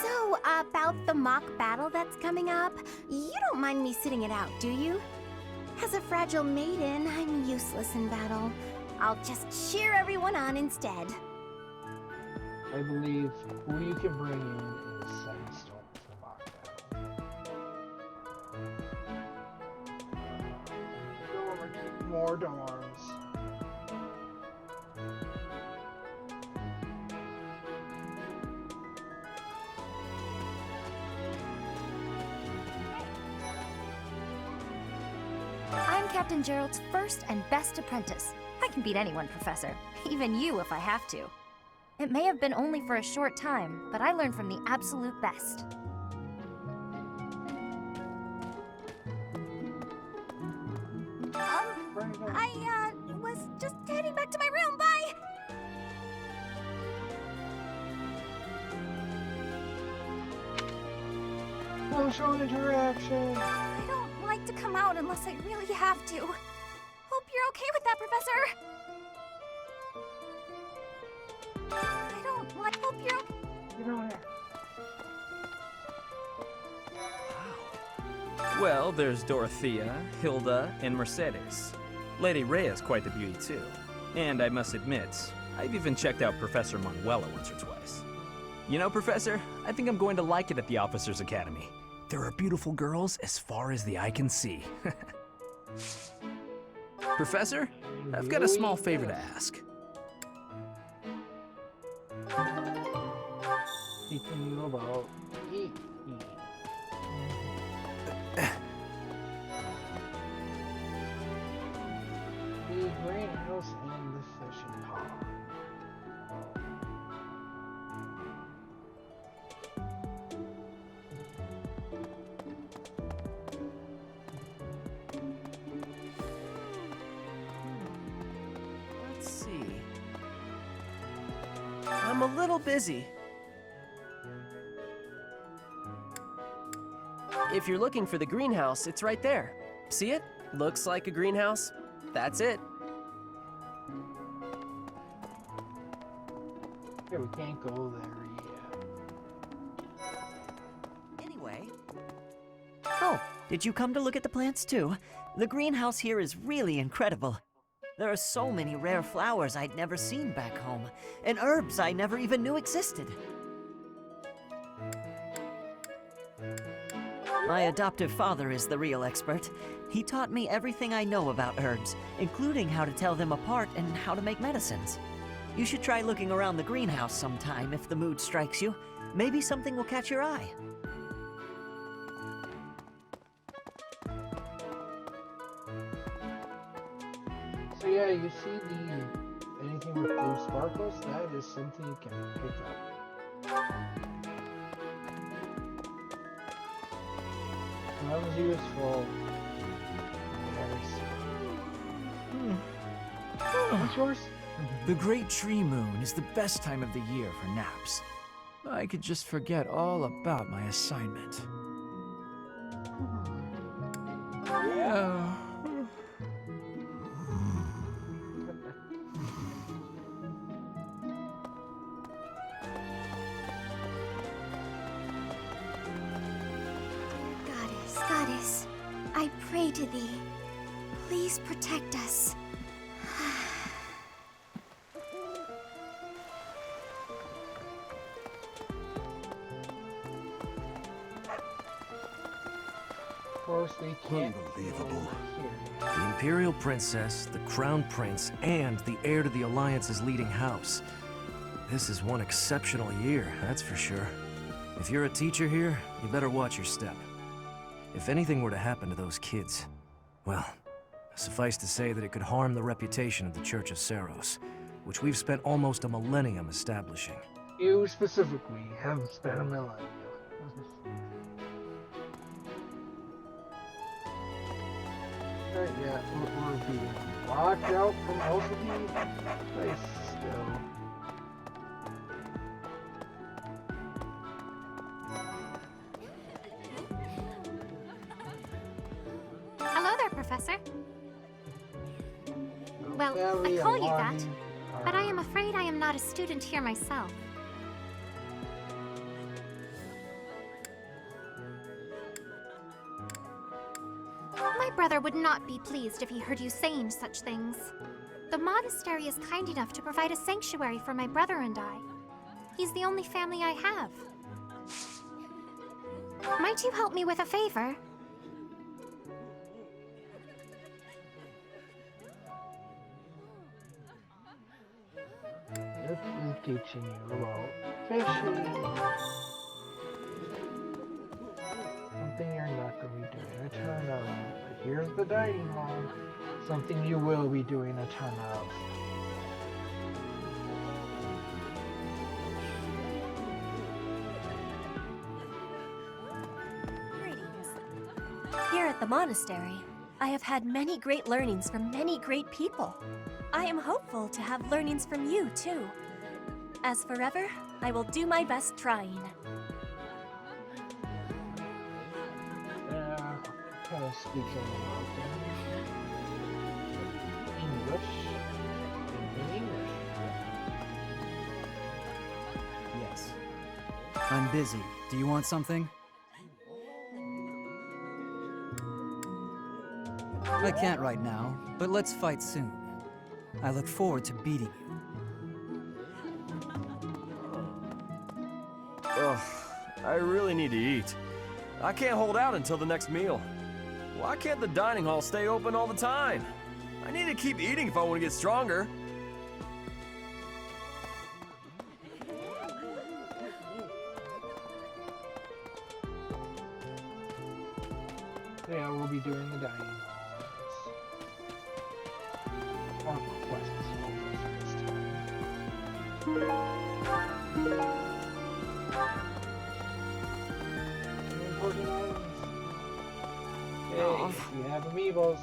[SPEAKER 5] So, about the mock battle that's coming up, you don't mind me sitting it out, do you? As a fragile maiden, I'm useless in battle. I'll just cheer everyone on instead.
[SPEAKER 1] I believe who you can bring in is Setting Stone for mock battle. More dorms.
[SPEAKER 2] I'm Captain Gerald's first and best apprentice. I can beat anyone, Professor. Even you if I have to.
[SPEAKER 16] It may have been only for a short time, but I learned from the absolute best.
[SPEAKER 2] I was just heading back to my room. Bye!
[SPEAKER 1] Social interaction.
[SPEAKER 2] I don't like to come out unless I really have to. Hope you're okay with that, Professor. I don't like. Hope you're okay.
[SPEAKER 1] Get on here.
[SPEAKER 17] Well, there's Dorothea, Hilda, and Mercedes. Lady Rhea's quite the beauty, too. And I must admit, I've even checked out Professor Manuela once or twice. You know, Professor, I think I'm going to like it at the Officers Academy. There are beautiful girls as far as the eye can see. Professor, I've got a small favor to ask.
[SPEAKER 1] Teaching you about the greenhouse and the fishing pond.
[SPEAKER 12] Let's see. I'm a little busy. If you're looking for the greenhouse, it's right there. See it? Looks like a greenhouse. That's it.
[SPEAKER 1] Yeah, we can't go there yet.
[SPEAKER 19] Anyway. Oh, did you come to look at the plants too? The greenhouse here is really incredible. There are so many rare flowers I'd never seen back home, and herbs I never even knew existed. My adoptive father is the real expert. He taught me everything I know about herbs, including how to tell them apart and how to make medicines. You should try looking around the greenhouse sometime if the mood strikes you. Maybe something will catch your eye.
[SPEAKER 1] So yeah, you see the anything with blue sparkles, that is something you can pick up. That was useful. What's yours?
[SPEAKER 20] The Great Tree Moon is the best time of the year for naps. I could just forget all about my assignment.
[SPEAKER 2] Goddess, I pray to thee. Please protect us.
[SPEAKER 1] Of course, we can't.
[SPEAKER 23] Unbelievable. The Imperial Princess, the Crown Prince, and the heir to the Alliance's leading house. This is one exceptional year, that's for sure. If you're a teacher here, you better watch your step. If anything were to happen to those kids, well, suffice to say that it could harm the reputation of the Church of Seros, which we've spent almost a millennium establishing.
[SPEAKER 1] You specifically have spent a millennium. Right, yeah, we're being locked out from most of the place still.
[SPEAKER 11] Hello there, Professor. Well,
[SPEAKER 1] Very
[SPEAKER 11] I call you that,
[SPEAKER 1] alarming.
[SPEAKER 11] but I am afraid I am not a student here myself. My brother would not be pleased if he heard you saying such things. The monastery is kind enough to provide a sanctuary for my brother and I. He's the only family I have. Might you help me with a favor?
[SPEAKER 1] This is teaching you about fishing. Something you're not going to be doing a ton of. But here's the dining hall. Something you will be doing a ton of.
[SPEAKER 4] Here at the monastery, I have had many great learnings from many great people. I am hopeful to have learnings from you, too. As forever, I will do my best trying.
[SPEAKER 1] Kind of speaking English. In English.
[SPEAKER 7] Yes. I'm busy. Do you want something? I can't right now, but let's fight soon. I look forward to beating you.
[SPEAKER 25] Ugh, I really need to eat. I can't hold out until the next meal. Why can't the dining hall stay open all the time? I need to keep eating if I want to get stronger.
[SPEAKER 1] Yeah, we'll be doing the dining halls. Or quests this time. Important items. Okay, if you have amiibos,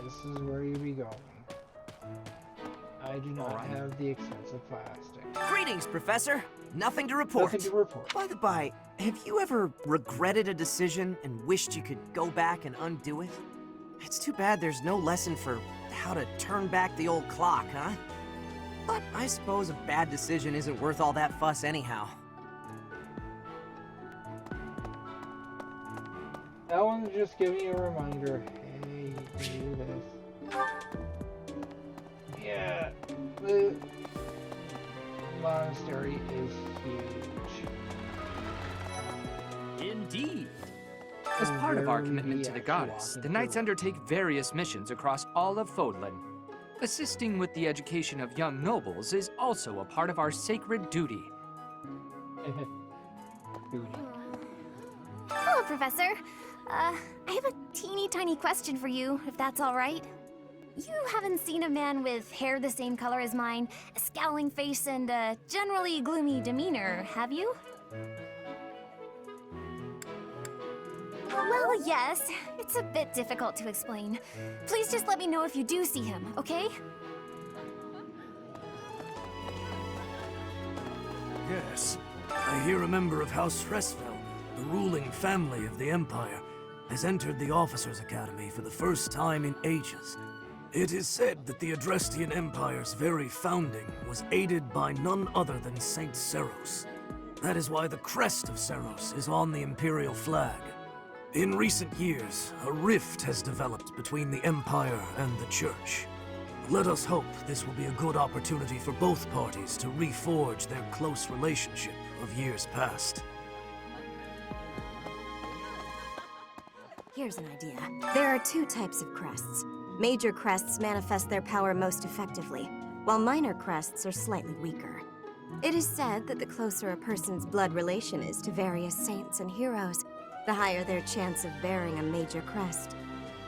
[SPEAKER 1] this is where you be going. I do not have the expensive plastic.
[SPEAKER 12] Greetings, Professor. Nothing to report.
[SPEAKER 1] Nothing to report.
[SPEAKER 12] By the by, have you ever regretted a decision and wished you could go back and undo it? It's too bad there's no lesson for how to turn back the old clock, huh? But I suppose a bad decision isn't worth all that fuss anyhow.
[SPEAKER 1] That one's just giving you a reminder, hey, you can do this. Yeah, the monastery is huge.
[SPEAKER 21] Indeed. As part of our commitment to the goddess, the Knights undertake various missions across all of Fodlan. Assisting with the education of young nobles is also a part of our sacred duty.
[SPEAKER 2] Hello, Professor. I have a teeny tiny question for you, if that's all right. You haven't seen a man with hair the same color as mine, a scowling face, and a generally gloomy demeanor, have you? Well, yes. It's a bit difficult to explain. Please just let me know if you do see him, okay?
[SPEAKER 22] Yes. I hear a member of House Restfeld, the ruling family of the Empire, has entered the Officers' Academy for the first time in ages. It is said that the Adrestian Empire's very founding was aided by none other than Saint Seros. That is why the crest of Seros is on the Imperial flag. In recent years, a rift has developed between the Empire and the Church. Let us hope this will be a good opportunity for both parties to reforge their close relationship of years past.
[SPEAKER 16] Here's an idea. There are two types of crests. Major crests manifest their power most effectively, while minor crests are slightly weaker. It is said that the closer a person's blood relation is to various saints and heroes, the higher their chance of bearing a major crest.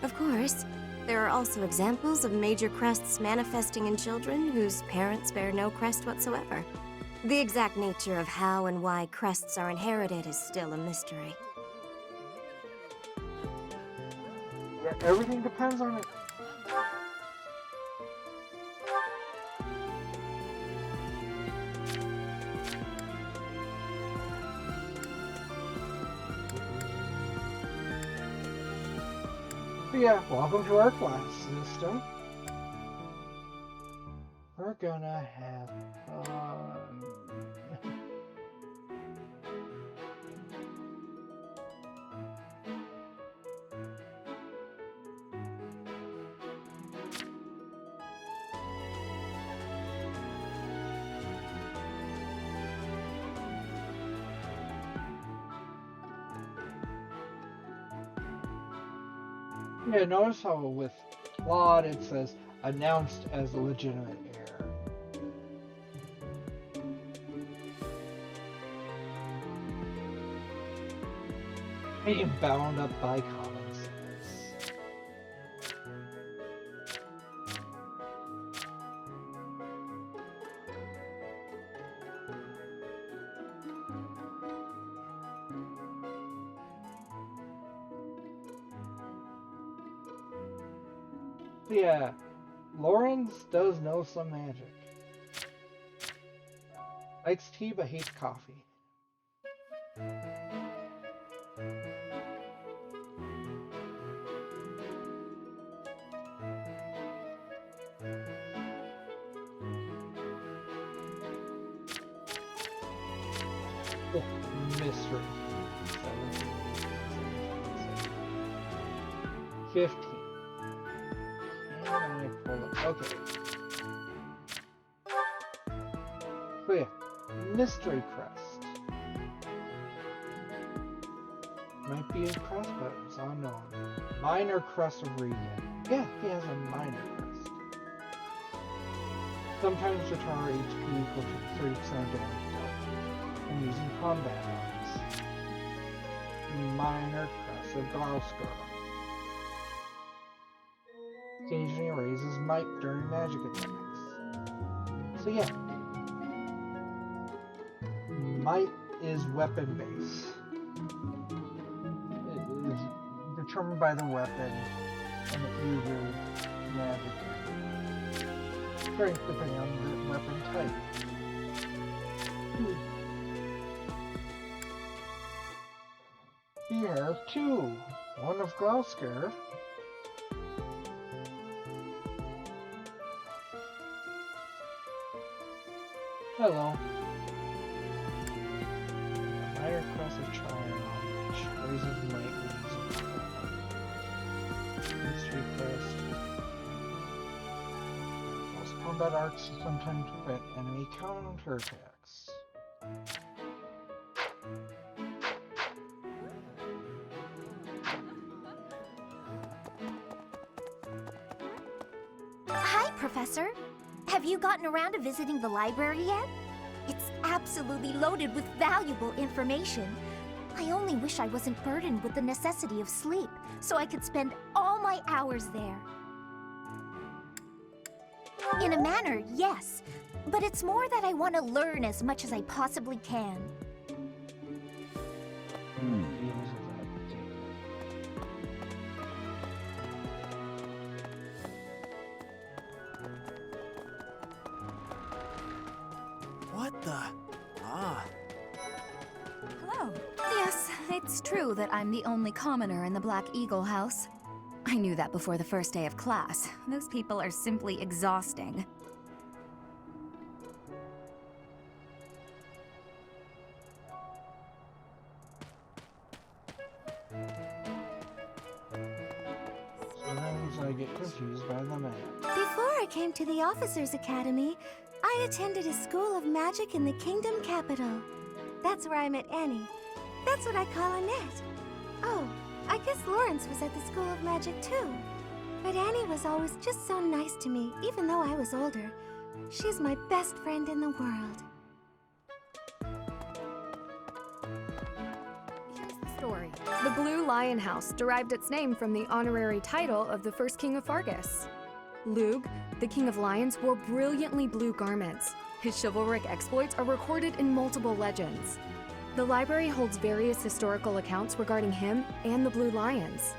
[SPEAKER 16] Of course, there are also examples of major crests manifesting in children whose parents bear no crest whatsoever. The exact nature of how and why crests are inherited is still a mystery.
[SPEAKER 1] Yeah, everything depends on it. But yeah, welcome to our class system. We're gonna have fun. Yeah, notice how with Claude it says announced as a legitimate heir. Being bound up by common sense. Yeah, Lawrence does know some magic. Likes tea but hates coffee. Oh, mystery. 15. Can I pull it? Okay. So yeah, mystery crest. Might be a crest, but it's unknown. Minor crest of Regan. Yeah, he has a minor crest. Sometimes your tower HP equals to 3% damage dealt when using combat arms. Minor crest of Gloucester. Occasionally raises might during magic attacks. So yeah. Might is weapon base. It is determined by the weapon and it uses magic. Strength depending on the weapon type. He has two. One of Gloucester. Hello. Minor crest of Triumph. Raises might with using mystery crest. Most combat arcs sometimes prevent enemy counterattacks.
[SPEAKER 5] Hi, Professor. Have you gotten around to visiting the library yet? It's absolutely loaded with valuable information. I only wish I wasn't burdened with the necessity of sleep, so I could spend all my hours there. In a manner, yes. But it's more that I want to learn as much as I possibly can.
[SPEAKER 12] What the? Ah.
[SPEAKER 3] Hello. Yes, it's true that I'm the only commoner in the Black Eagle house. I knew that before the first day of class. Those people are simply exhausting.
[SPEAKER 1] Sometimes I get confused by the map.
[SPEAKER 5] Before I came to the Officers Academy, I attended a school of magic in the Kingdom Capital. That's where I met Annie. That's what I call Annette. Oh, I guess Lawrence was at the School of Magic too. But Annie was always just so nice to me, even though I was older. She's my best friend in the world.
[SPEAKER 10] Here's the story. The Blue Lion House derived its name from the honorary title of the first king of Fargus. Lug, the king of lions, wore brilliantly blue garments. His chivalric exploits are recorded in multiple legends. The library holds various historical accounts regarding him and the Blue Lions.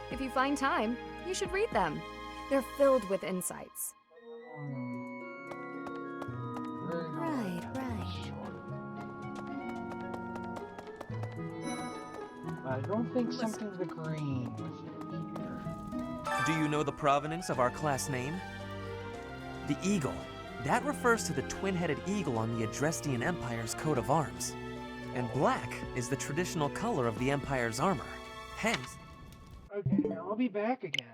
[SPEAKER 10] If you find time, you should read them. They're filled with insights.
[SPEAKER 5] Right.
[SPEAKER 1] I don't think something's agreeing with me here.
[SPEAKER 13] Do you know the provenance of our class name? The eagle. That refers to the twin-headed eagle on the Adrestian Empire's coat of arms. And black is the traditional color of the Empire's armor. Hence...
[SPEAKER 1] Okay, I'll be back again.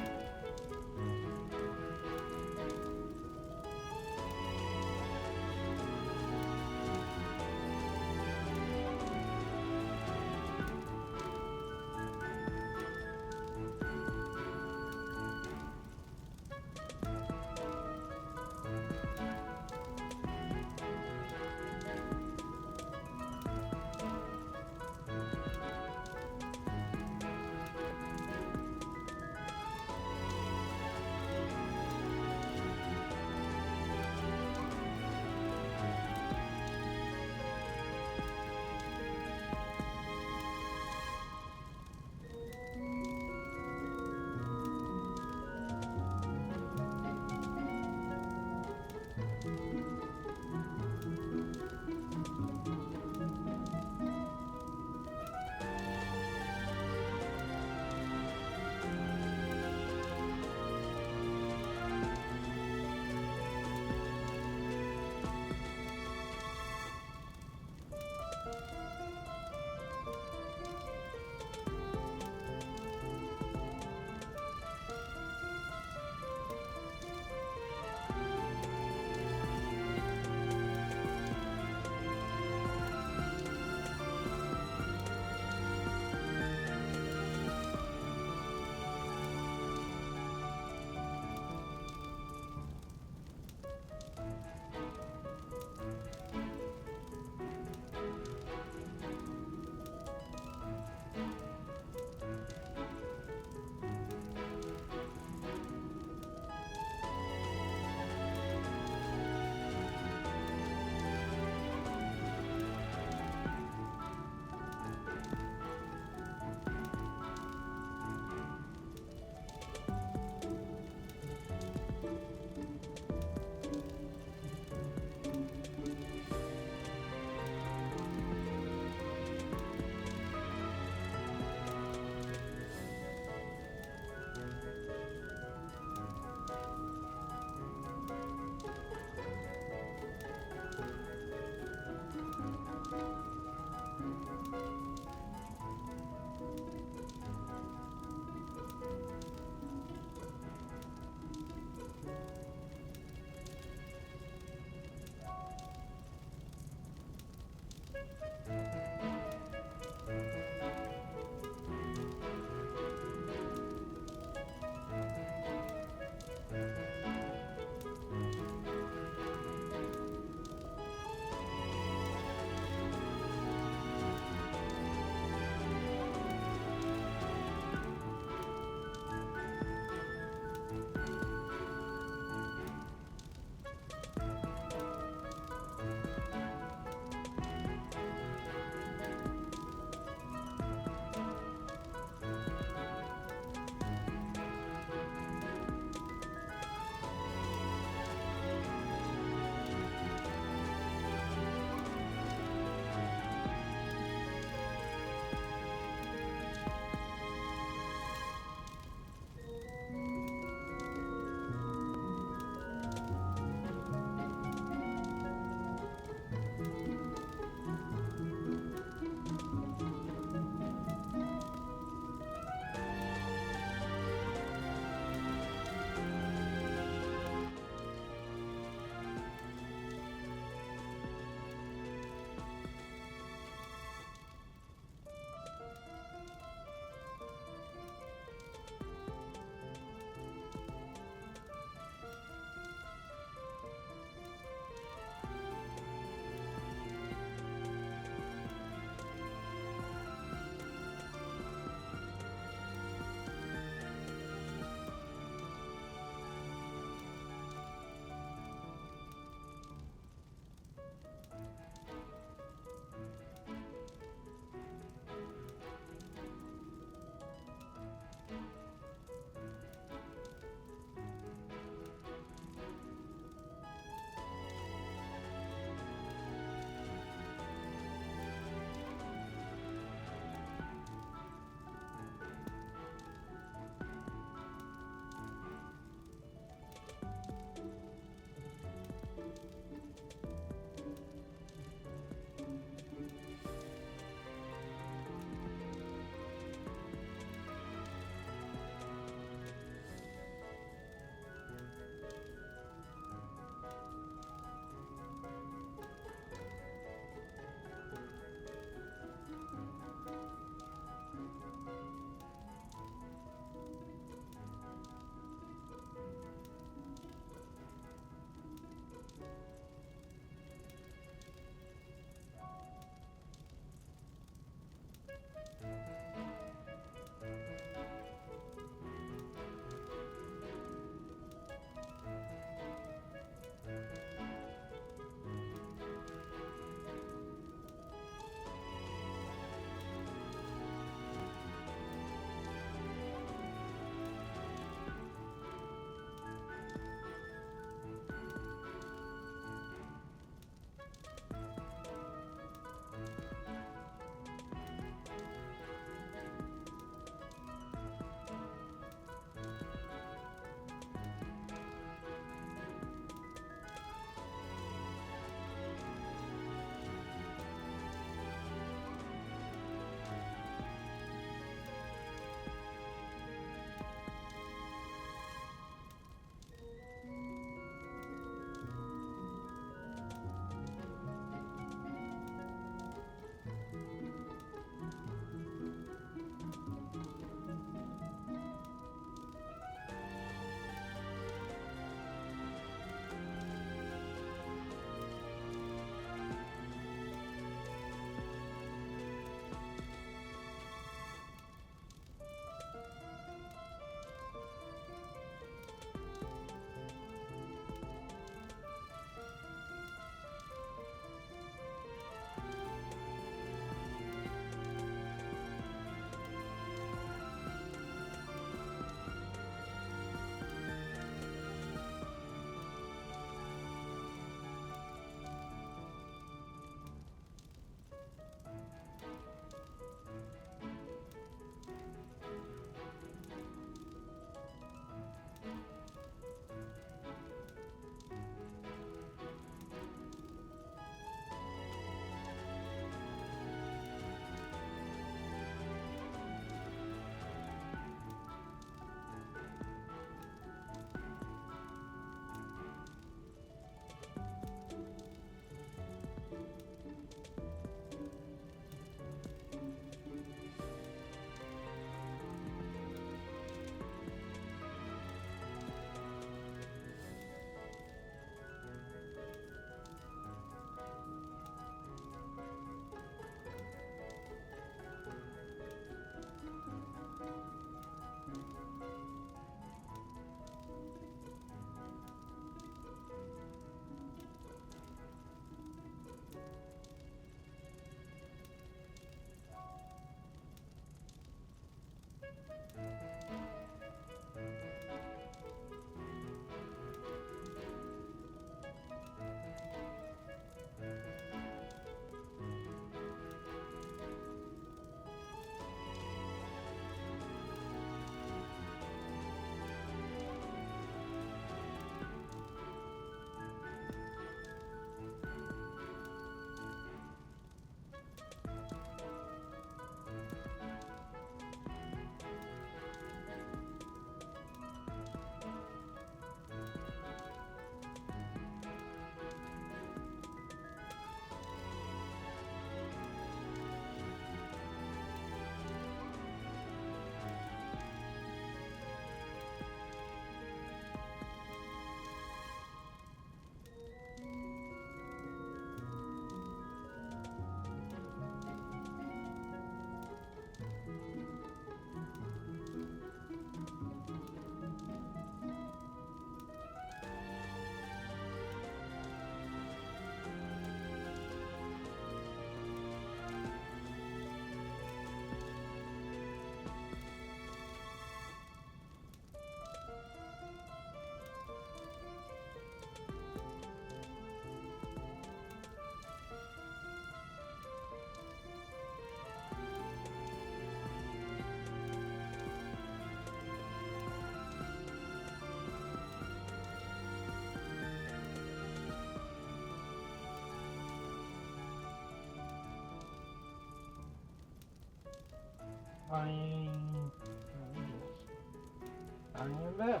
[SPEAKER 1] I am back.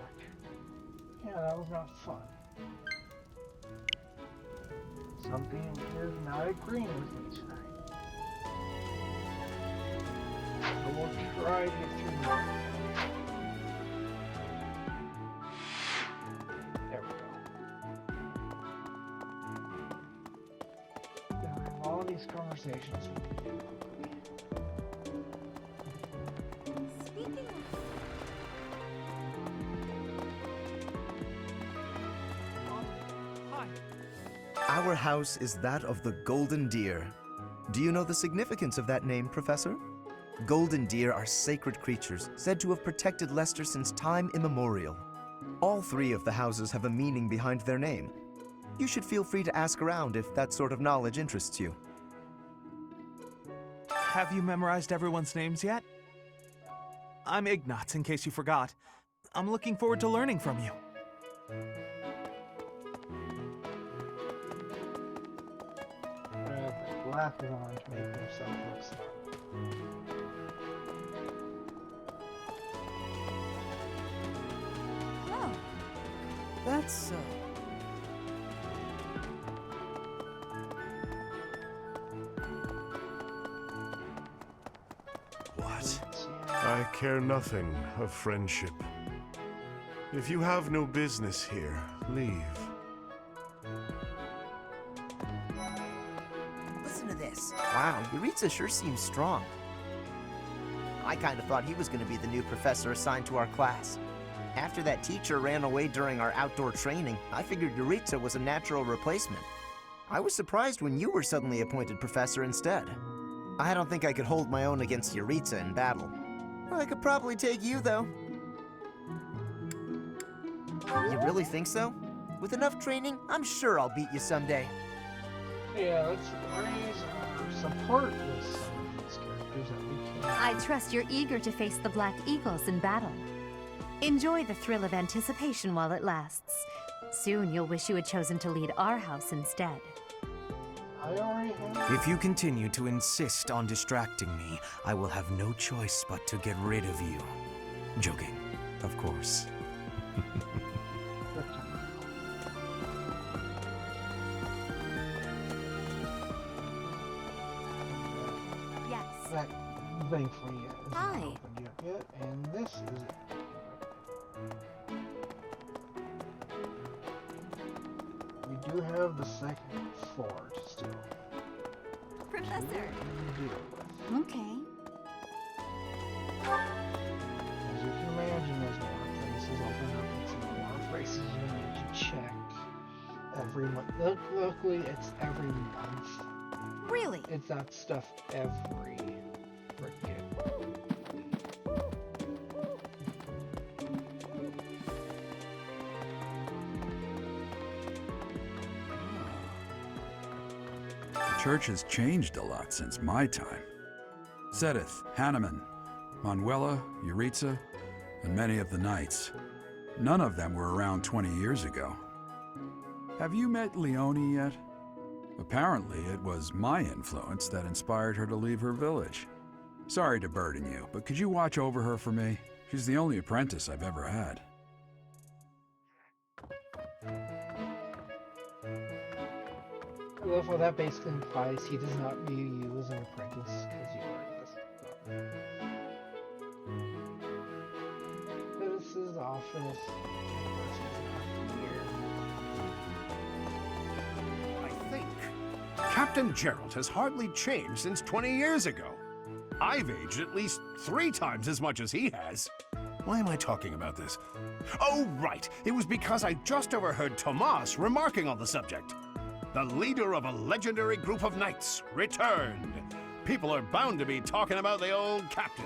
[SPEAKER 1] Yeah, that was not fun. Something is not agreeing with me tonight. So we'll try to get through that. There we go. Now I have all these conversations we need to do.
[SPEAKER 6] Our house is that of the Golden Deer. Do you know the significance of that name, Professor? Golden deer are sacred creatures said to have protected Leicester since time immemorial. All three of the houses have a meaning behind their name. You should feel free to ask around if that sort of knowledge interests you.
[SPEAKER 9] Have you memorized everyone's names yet? I'm Ignatz, in case you forgot. I'm looking forward to learning from you.
[SPEAKER 1] Glasses on to make himself look smart.
[SPEAKER 16] Oh.
[SPEAKER 7] That's so.
[SPEAKER 14] What? I care nothing of friendship. If you have no business here, leave.
[SPEAKER 12] Listen to this. Wow, Yuritsa sure seems strong. I kind of thought he was going to be the new professor assigned to our class. After that teacher ran away during our outdoor training, I figured Yuritsa was a natural replacement. I was surprised when you were suddenly appointed professor instead. I don't think I could hold my own against Yuritsa in battle. I could probably take you, though. You really think so? With enough training, I'm sure I'll beat you someday.
[SPEAKER 1] Yeah, let's raise our support with some of these characters that we can.
[SPEAKER 3] I trust you're eager to face the Black Eagles in battle. Enjoy the thrill of anticipation while it lasts. Soon you'll wish you had chosen to lead our house instead.
[SPEAKER 1] I already have.
[SPEAKER 23] If you continue to insist on distracting me, I will have no choice but to get rid of you. Joking, of course.
[SPEAKER 16] Yes.
[SPEAKER 1] That thankfully isn't
[SPEAKER 16] Hi.
[SPEAKER 1] opened yet, and this is it. We do have the second floor still.
[SPEAKER 16] Professor.
[SPEAKER 2] Okay.
[SPEAKER 1] As you can imagine, there's more places open up and some more places you need to check every month. Luckily, it's every month.
[SPEAKER 16] Really?
[SPEAKER 1] It's that stuff every freaking week.
[SPEAKER 8] church has changed a lot since my time. Sedith, Hanneman, Manuela, Euritza, and many of the knights. None of them were around 20 years ago. Have you met Leonie yet? Apparently, it was my influence that inspired her to leave her village. Sorry to burden you, but could you watch over her for me? She's the only apprentice I've ever had.
[SPEAKER 1] I love how that basically implies he does not view you as an apprentice because you are this. This is office.
[SPEAKER 15] I think Captain Gerald has hardly changed since 20 years ago. I've aged at least 3 times as much as he has. Why am I talking about this? Oh, right. It was because I just overheard Tomas remarking on the subject. The leader of a legendary group of knights returned. People are bound to be talking about the old captain.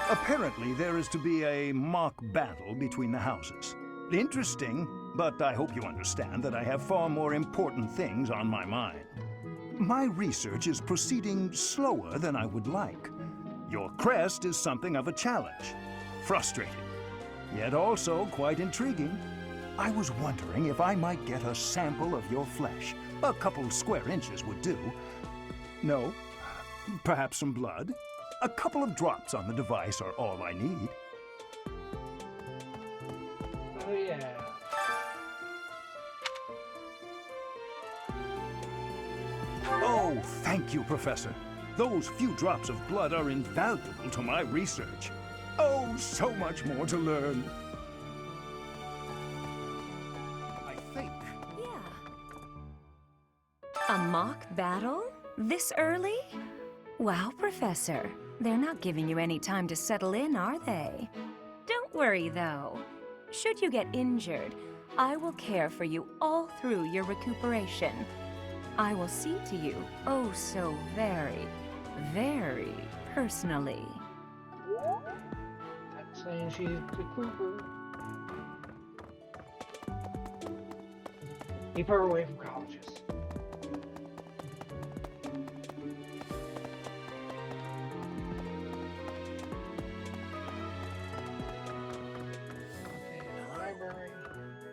[SPEAKER 17] Apparently, there is to be a mock battle between the houses. Interesting, but I hope you understand that I have far more important things on my mind. My research is proceeding slower than I would like. Your crest is something of a challenge. Frustrating, yet also quite intriguing. I was wondering if I might get a sample of your flesh. A couple square inches would do. No? Perhaps some blood? A couple of drops on the device are all I need.
[SPEAKER 1] Oh yeah.
[SPEAKER 17] Oh, thank you, Professor. Those few drops of blood are invaluable to my research. Oh, so much more to learn.
[SPEAKER 12] I think. Yeah. A mock battle? This early? Wow, Professor. They're not giving you any time to settle in, are they? Don't worry, though. Should you get injured, I will care for you all through your recuperation. I will see to you, oh so very, very personally.
[SPEAKER 1] That's saying she's the Cooper. Keep her away from colleges.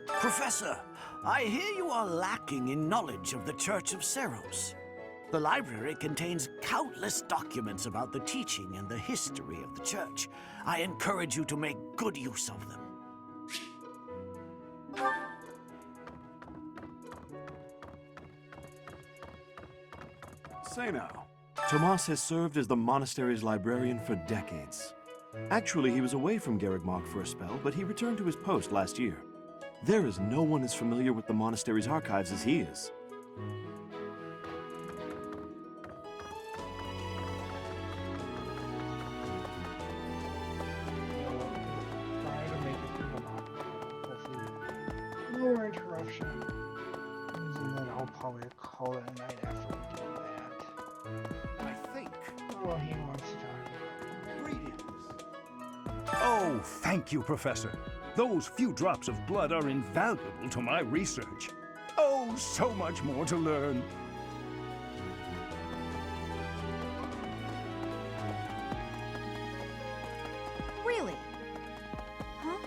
[SPEAKER 18] Professor, I hear you are lacking in knowledge of the Church of Seros. The library contains countless documents about the teaching and the history of the Church. I encourage you to make good use of them.
[SPEAKER 24] Say now, Tomas has served as the monastery's librarian for decades. Actually, he was away from Garrigmog for a spell, but he returned to his post last year. There is no one as familiar with the monastery's archives as he is.
[SPEAKER 1] No more interruption. And then I'll probably call it a night after we do that.
[SPEAKER 15] I think.
[SPEAKER 1] Oh, he wants to talk.
[SPEAKER 15] Greetings.
[SPEAKER 17] Oh, thank you, Professor. Those few drops of blood are invaluable to my research. Oh, so much more to learn.
[SPEAKER 5] Really? Huh?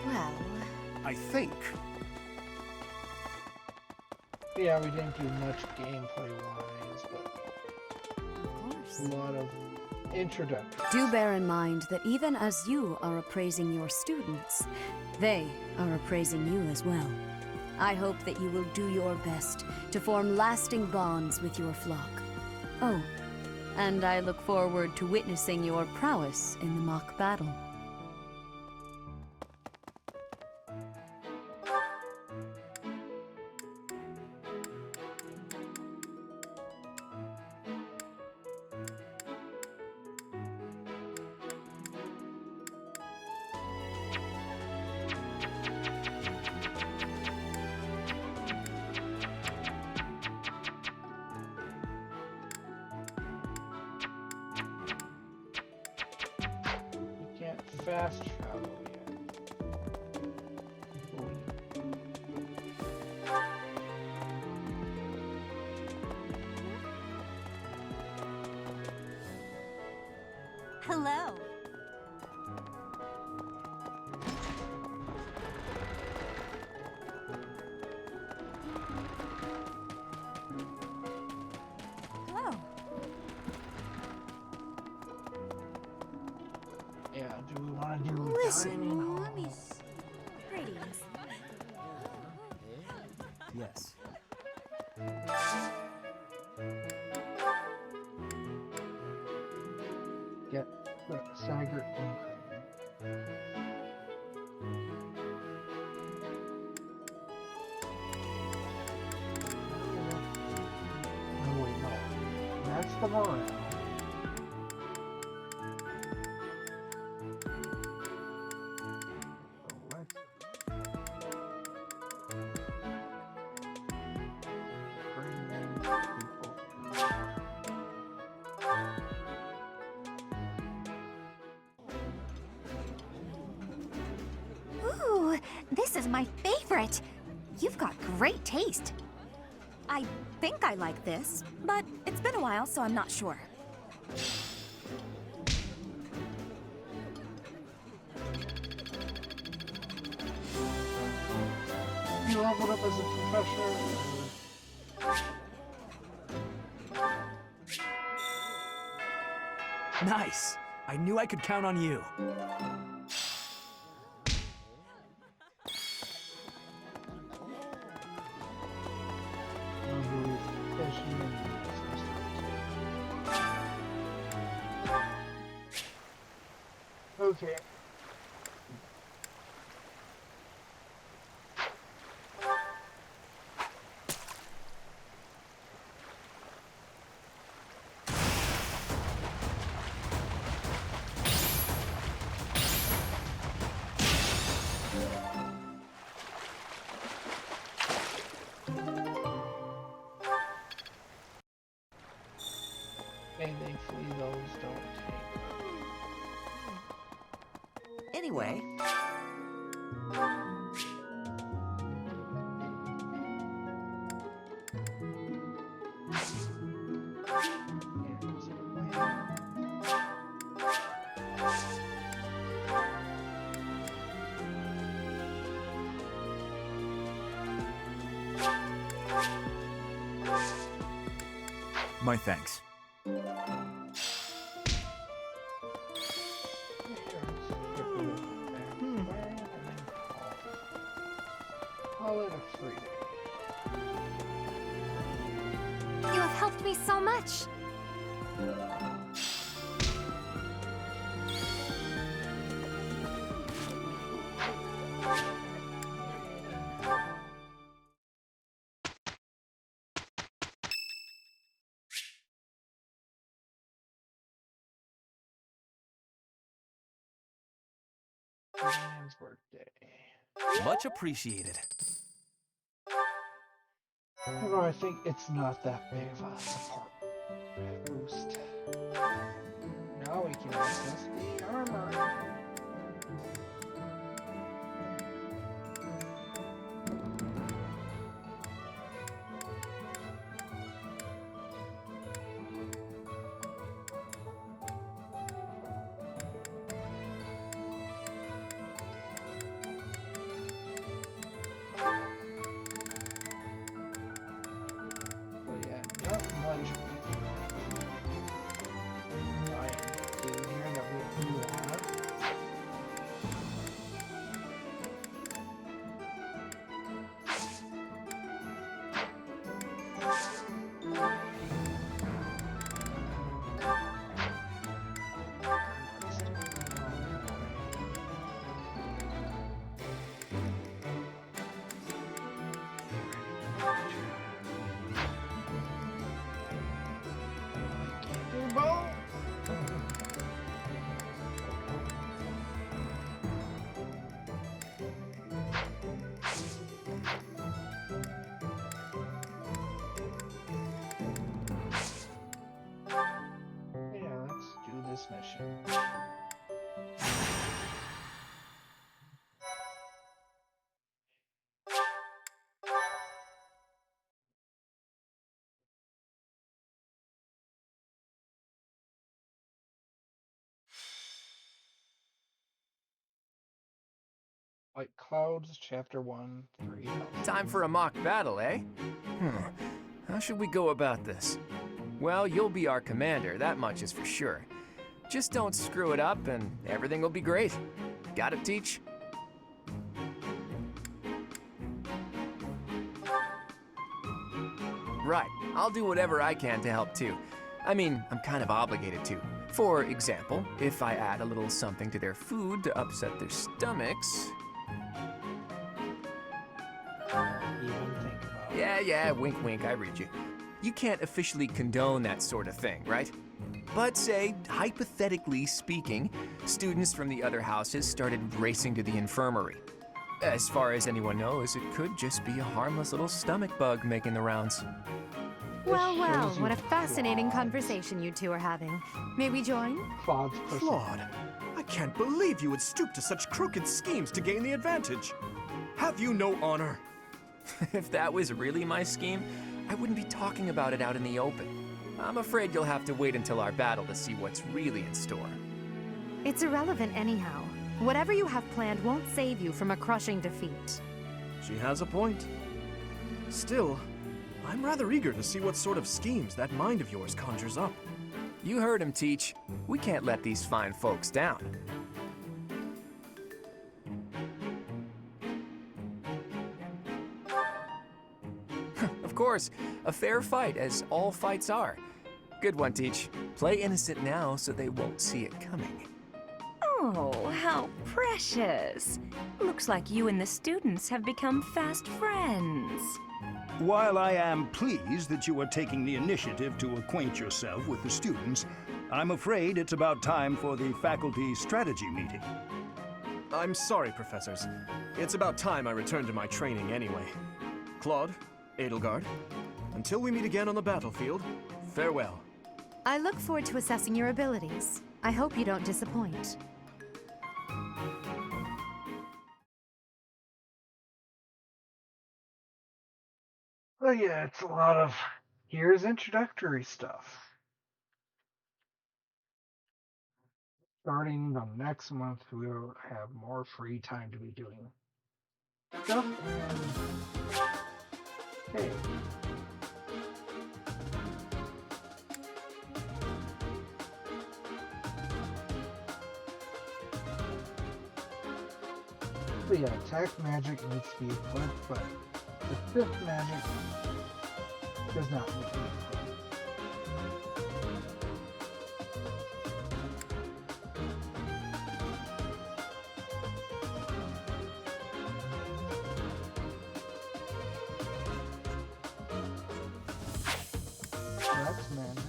[SPEAKER 18] Well,
[SPEAKER 15] I think.
[SPEAKER 1] Yeah, we didn't do much gameplay-wise, but a lot of introduction.
[SPEAKER 3] Do bear in mind that even as you are appraising your students, they are appraising you as well. I hope that you will do your best to form lasting bonds with your flock. Oh, and I look forward to witnessing your prowess in the mock battle.
[SPEAKER 1] fast travel yet.
[SPEAKER 5] Hello.
[SPEAKER 16] Hello.
[SPEAKER 1] Yeah, do we want to do
[SPEAKER 16] Listen,
[SPEAKER 1] dining
[SPEAKER 16] let me
[SPEAKER 1] hall?
[SPEAKER 16] Greetings.
[SPEAKER 7] Yes.
[SPEAKER 1] Get the Saggart Increment. Oh wait, no. That's the morale.
[SPEAKER 5] Ooh, this is my favorite. You've got great taste.
[SPEAKER 16] I think I like this, but it's been a while, so I'm not sure.
[SPEAKER 1] You leveled up as a professor.
[SPEAKER 13] Nice! I knew I could count on you.
[SPEAKER 1] Okay. And thankfully those don't take.
[SPEAKER 13] Anyway.
[SPEAKER 4] My thanks.
[SPEAKER 1] Call it a free day.
[SPEAKER 5] You have helped me so much.
[SPEAKER 1] Ryan's birthday.
[SPEAKER 13] Much appreciated.
[SPEAKER 1] You know, I think it's not that big of a support boost. Now we can access the armor. But yeah, not much. I do here that we do have. Do both. Yeah, let's do this mission. White Clouds, Chapter 1, 3.
[SPEAKER 11] Time for a mock battle, eh? How should we go about this? Well, you'll be our commander, that much is for sure. Just don't screw it up and everything will be great. Got it, Teach? Right, I'll do whatever I can to help too. I mean, I'm kind of obligated to. For example, if I add a little something to their food to upset their stomachs... Yeah, wink wink, I read you. You can't officially condone that sort of thing, right? But say, hypothetically speaking, students from the other houses started racing to the infirmary. As far as anyone knows, it could just be a harmless little stomach bug making the rounds.
[SPEAKER 19] Well, well, what a fascinating conversation you two are having. May we join?
[SPEAKER 20] Claude, I can't believe you would stoop to such crooked schemes to gain the advantage. Have you no honor?
[SPEAKER 11] If that was really my scheme, I wouldn't be talking about it out in the open. I'm afraid you'll have to wait until our battle to see what's really in store.
[SPEAKER 19] It's irrelevant anyhow. Whatever you have planned won't save you from a crushing defeat.
[SPEAKER 20] She has a point. Still, I'm rather eager to see what sort of schemes that mind of yours conjures up.
[SPEAKER 11] You heard him, Teach. We can't let these fine folks down. Of course, a fair fight, as all fights are. Good one, Teach. Play innocent now so they won't see it coming.
[SPEAKER 21] Oh, how precious. Looks like you and the students have become fast friends.
[SPEAKER 17] While I am pleased that you are taking the initiative to acquaint yourself with the students, I'm afraid it's about time for the faculty strategy meeting.
[SPEAKER 20] I'm sorry, professors. It's about time I returned to my training anyway. Claude, Edelgard, until we meet again on the battlefield, farewell.
[SPEAKER 19] I look forward to assessing your abilities. I hope you don't disappoint.
[SPEAKER 1] Well, yeah, it's a lot of here's introductory stuff. Starting the next month, we'll have more free time to be doing stuff. And hey. So yeah, attack magic needs to be equipped, but the fifth magic does not need to be equipped. That's magic.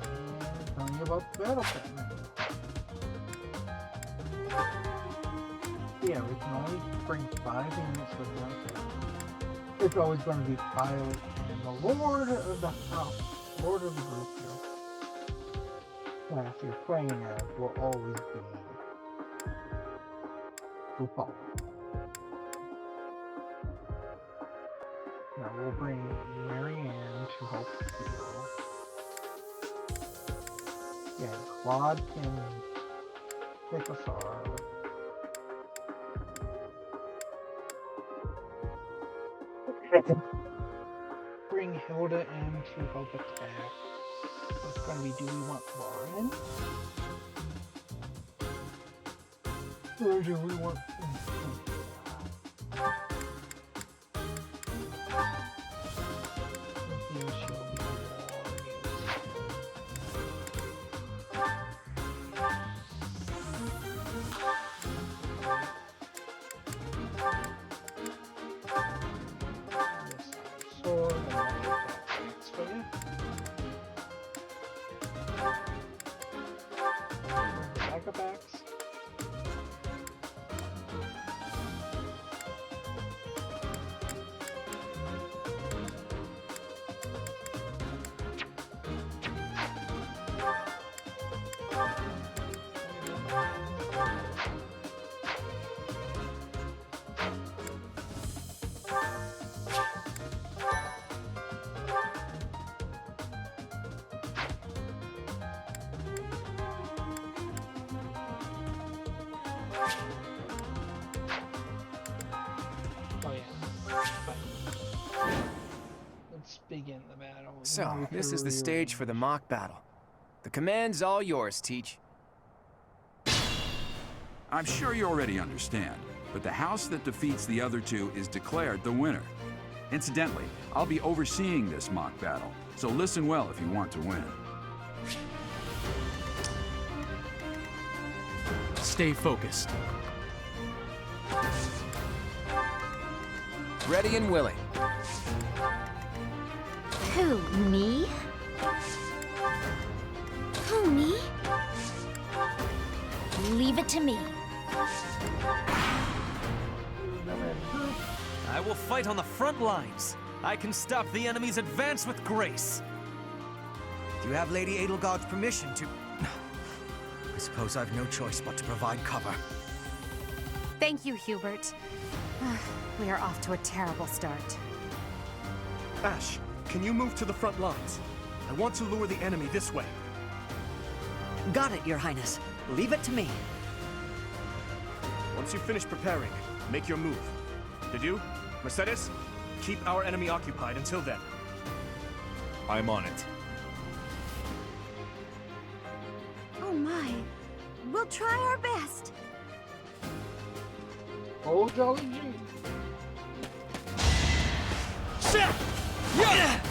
[SPEAKER 1] And tell me about the battle pet magic. Yeah, we can only bring 5 units with one character. It's always going to be Violet and the Lord of the House, Lord of the group here. And if you're playing as, will always be RuPaul. Now we'll bring Marianne to help heal. Yeah, Claude can take us off. Bring Hilda in to help attack. What's gonna be, do we want Lauren? Or do we want... begin the battle.
[SPEAKER 11] So, this is the stage for the mock battle. The command's all yours, Teach.
[SPEAKER 8] I'm sure you already understand, but the house that defeats the other two is declared the winner. Incidentally, I'll be overseeing this mock battle, so listen well if you want to win.
[SPEAKER 6] Stay focused.
[SPEAKER 11] Ready and willing.
[SPEAKER 5] Who, me?
[SPEAKER 2] Who, me? Leave it to me.
[SPEAKER 13] I will fight on the front lines. I can stop the enemy's advance with grace.
[SPEAKER 9] Do you have Lady Edelgard's permission to... I suppose I've no choice but to provide cover.
[SPEAKER 19] Thank you, Hubert. We are off to a terrible start.
[SPEAKER 20] Ash, can you move to the front lines? I want to lure the enemy this way.
[SPEAKER 9] Got it, Your Highness. Leave it to me.
[SPEAKER 20] Once you finish preparing, make your move. Did you? Mercedes? Keep our enemy occupied until then.
[SPEAKER 4] I'm on it.
[SPEAKER 5] Oh my. We'll try our best.
[SPEAKER 1] Oh, Jolly G.
[SPEAKER 13] Yeah!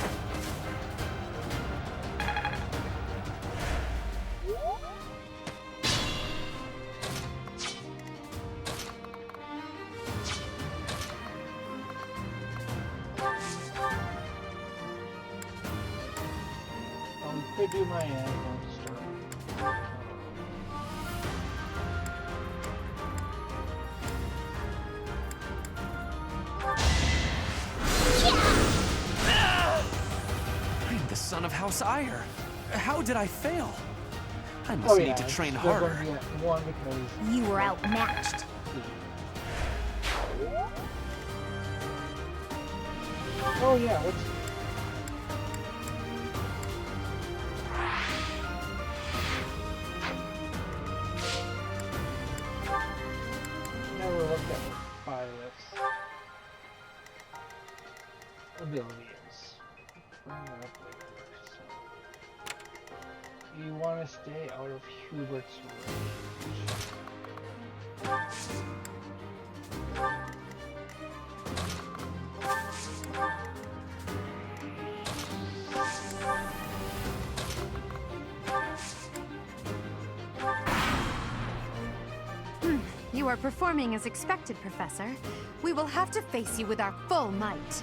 [SPEAKER 1] Could do my end. I'll start.
[SPEAKER 13] I'm the son of House Ire. How did I fail? I must need to train harder.
[SPEAKER 1] One because
[SPEAKER 2] you were outmatched.
[SPEAKER 1] Oh yeah, let's. Never looked at Violet's abilities. Bring that up later. So, you want to stay out of Hubert's range.
[SPEAKER 19] You are performing as expected, Professor. We will have to face you with our full might.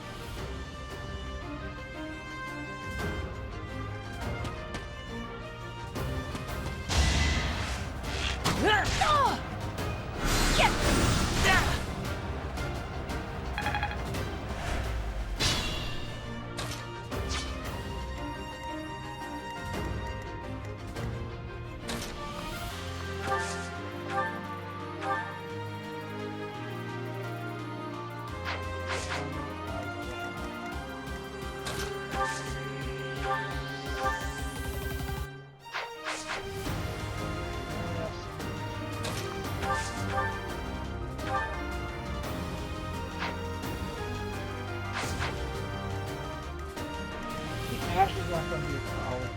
[SPEAKER 1] Ash is not going to be a problem.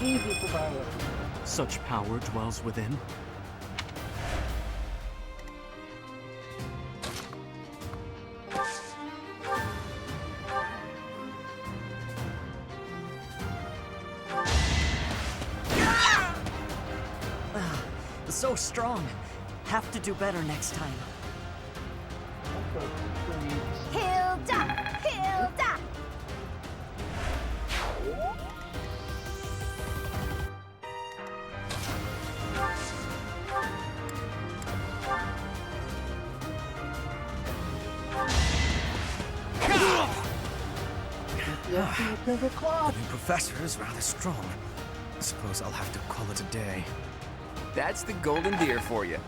[SPEAKER 1] Easy for Violet.
[SPEAKER 6] Such power dwells within.
[SPEAKER 9] So strong. Have to do better next time.
[SPEAKER 5] Hilda! Hilda!
[SPEAKER 9] The new professor is rather strong. I suppose I'll have to call it a day.
[SPEAKER 11] That's the golden deer for you.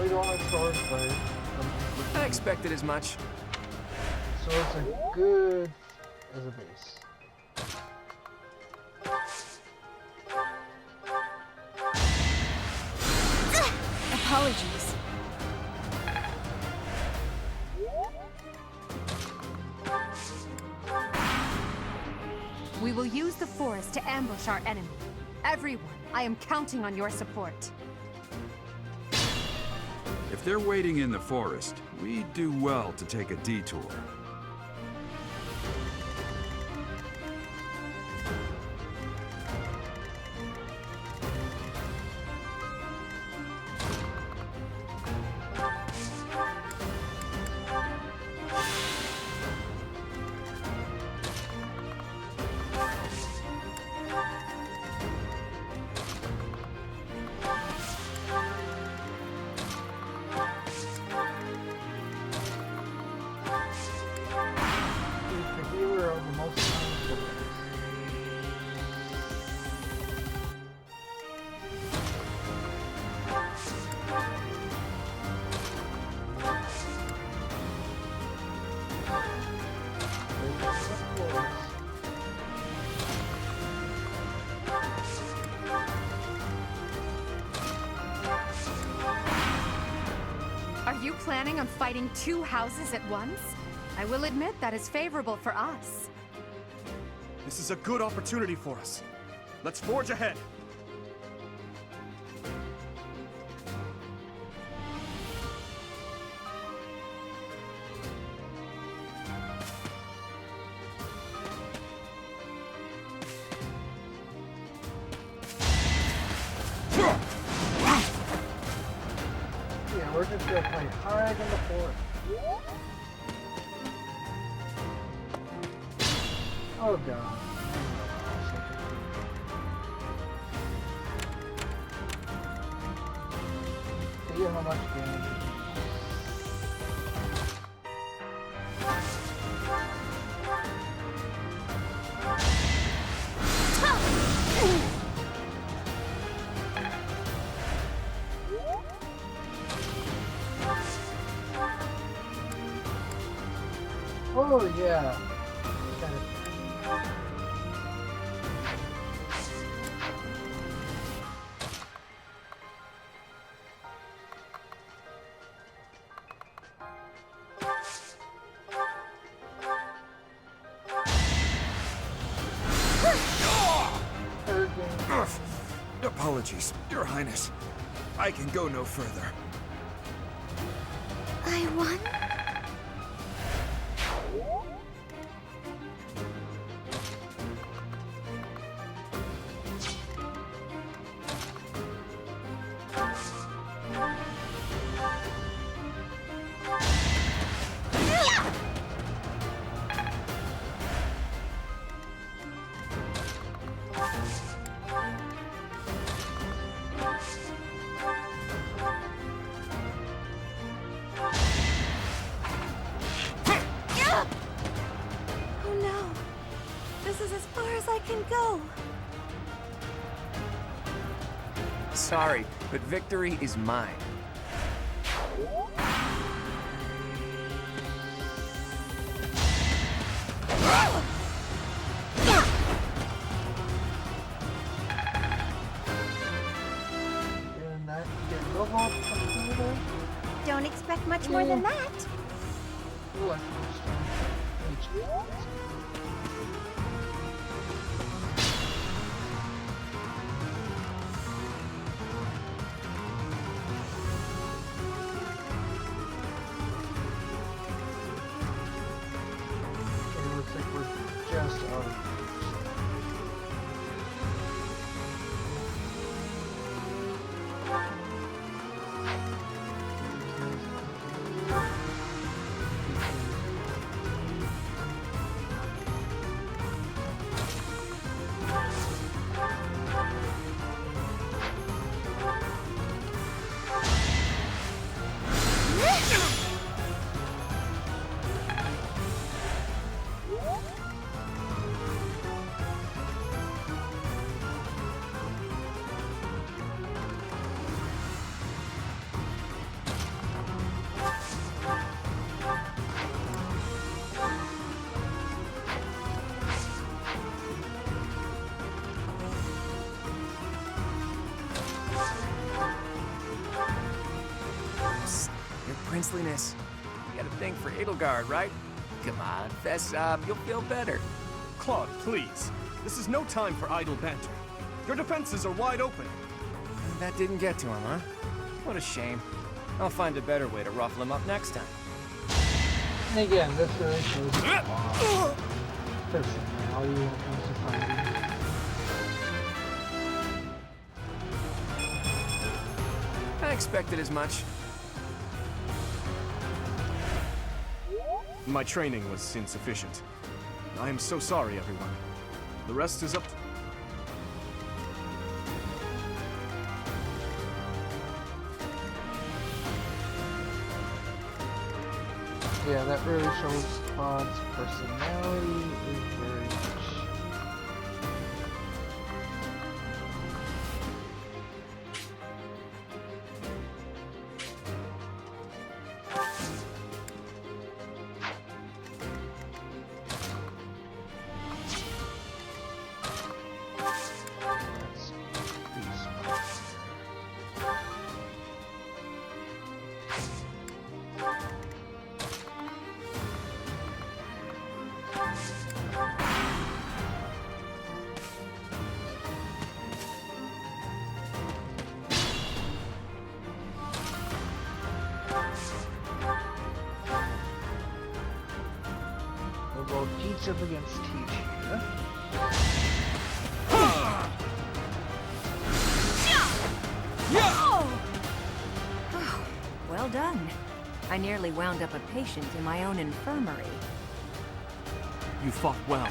[SPEAKER 1] We don't like swords, but
[SPEAKER 11] I expected as much.
[SPEAKER 1] swords are good as a base.
[SPEAKER 2] Apologies.
[SPEAKER 19] We will use the forest to ambush our enemy. Everyone, I am counting on your support.
[SPEAKER 8] If they're waiting in the forest, we'd do well to take a detour.
[SPEAKER 19] Are you planning on fighting two houses at once? I will admit that is favorable for us.
[SPEAKER 20] This is a good opportunity for us. Let's forge ahead.
[SPEAKER 1] Yeah, we're just gonna play hard in the forest. Oh god. See how much damage. Oh yeah.
[SPEAKER 8] Apologies, Your Highness. I can go no further.
[SPEAKER 2] I won? Oh no. This is as far as I can go.
[SPEAKER 11] Sorry, but victory is mine.
[SPEAKER 5] Don't expect much more than that.
[SPEAKER 1] It looks like we're just out of
[SPEAKER 11] thing for Edelgard, right? Come on, fess up, you'll feel better.
[SPEAKER 20] Claude, please. This is no time for idle banter. Your defenses are wide open.
[SPEAKER 11] That didn't get to him, huh? What a shame. I'll find a better way to ruffle him up next time.
[SPEAKER 1] And again, this really shows personality when it comes to fighting.
[SPEAKER 11] I expected as much.
[SPEAKER 20] My training was insufficient. I am so sorry, everyone. The rest is up to...
[SPEAKER 1] Yeah, that really shows Claude's personality is very much. We'll go teach up against teach here.
[SPEAKER 21] Oh, well done. I nearly wound up a patient in my own infirmary.
[SPEAKER 6] You fought well.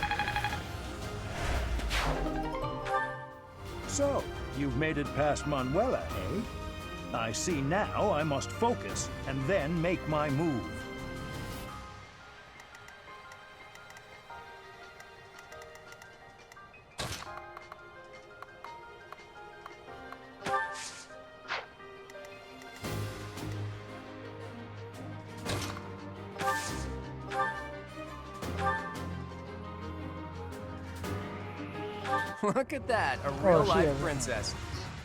[SPEAKER 17] So, you've made it past Manuela, eh? I see now I must focus and then make my move.
[SPEAKER 11] Look at that, a real-life princess.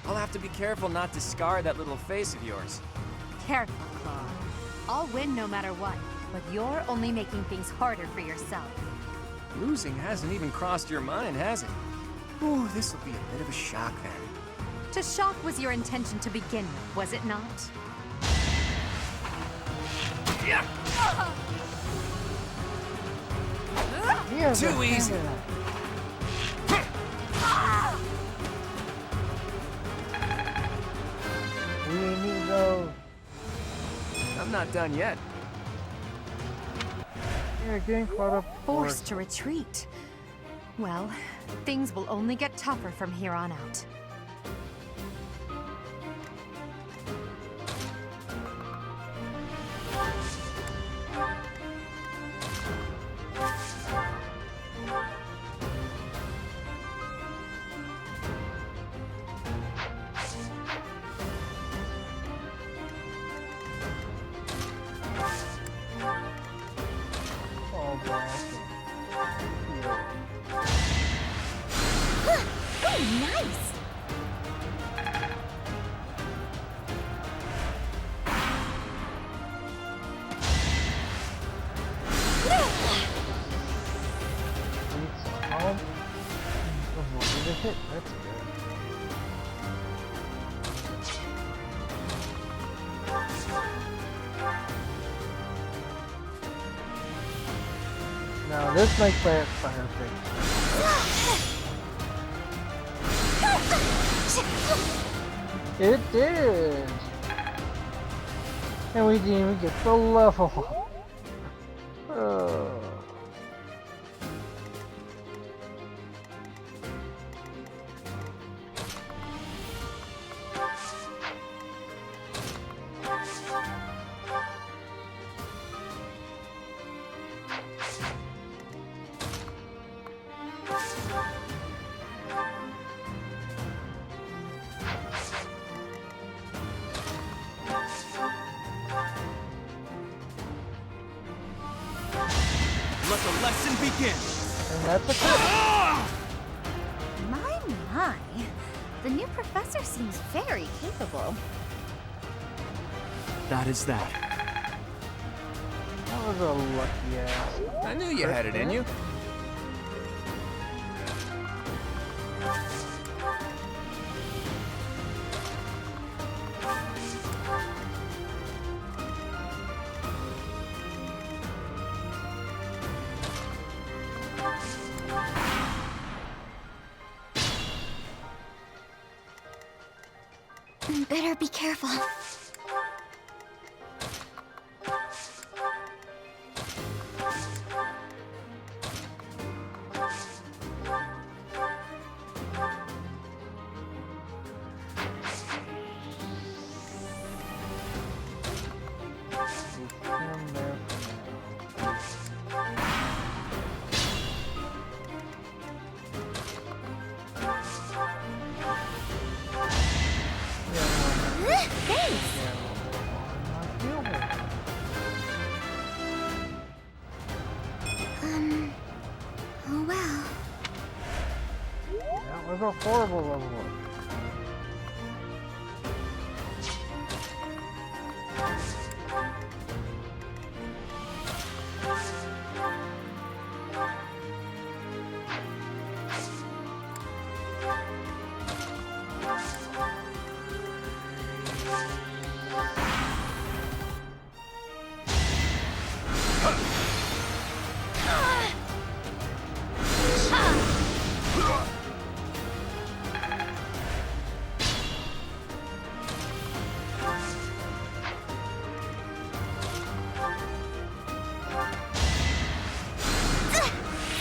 [SPEAKER 11] I'll have to be careful not to scar that little face of yours.
[SPEAKER 19] Careful, Claude. I'll win no matter what, but you're only making things harder for yourself.
[SPEAKER 11] Losing hasn't even crossed your mind, has it? Ooh, this will be a bit of a shock then.
[SPEAKER 19] To shock was your intention to begin with, was it not?
[SPEAKER 11] Yeah. Too easy.
[SPEAKER 1] We need those.
[SPEAKER 11] I'm not done yet.
[SPEAKER 1] Yeah, getting caught up.
[SPEAKER 19] Forced to retreat. Well, things will only get tougher from here on out.
[SPEAKER 5] Nice!
[SPEAKER 1] Avoided a hit, that's good. Now this might play at fire thing. It did! And we didn't even get the level.
[SPEAKER 6] Let the lesson begin!
[SPEAKER 1] And that's a cut.
[SPEAKER 2] My. The new professor seems very capable.
[SPEAKER 6] That is that.
[SPEAKER 1] Oh, was a lucky ass.
[SPEAKER 11] I knew you had it in you.
[SPEAKER 2] Better be careful. Oh well.
[SPEAKER 1] That was a horrible level up.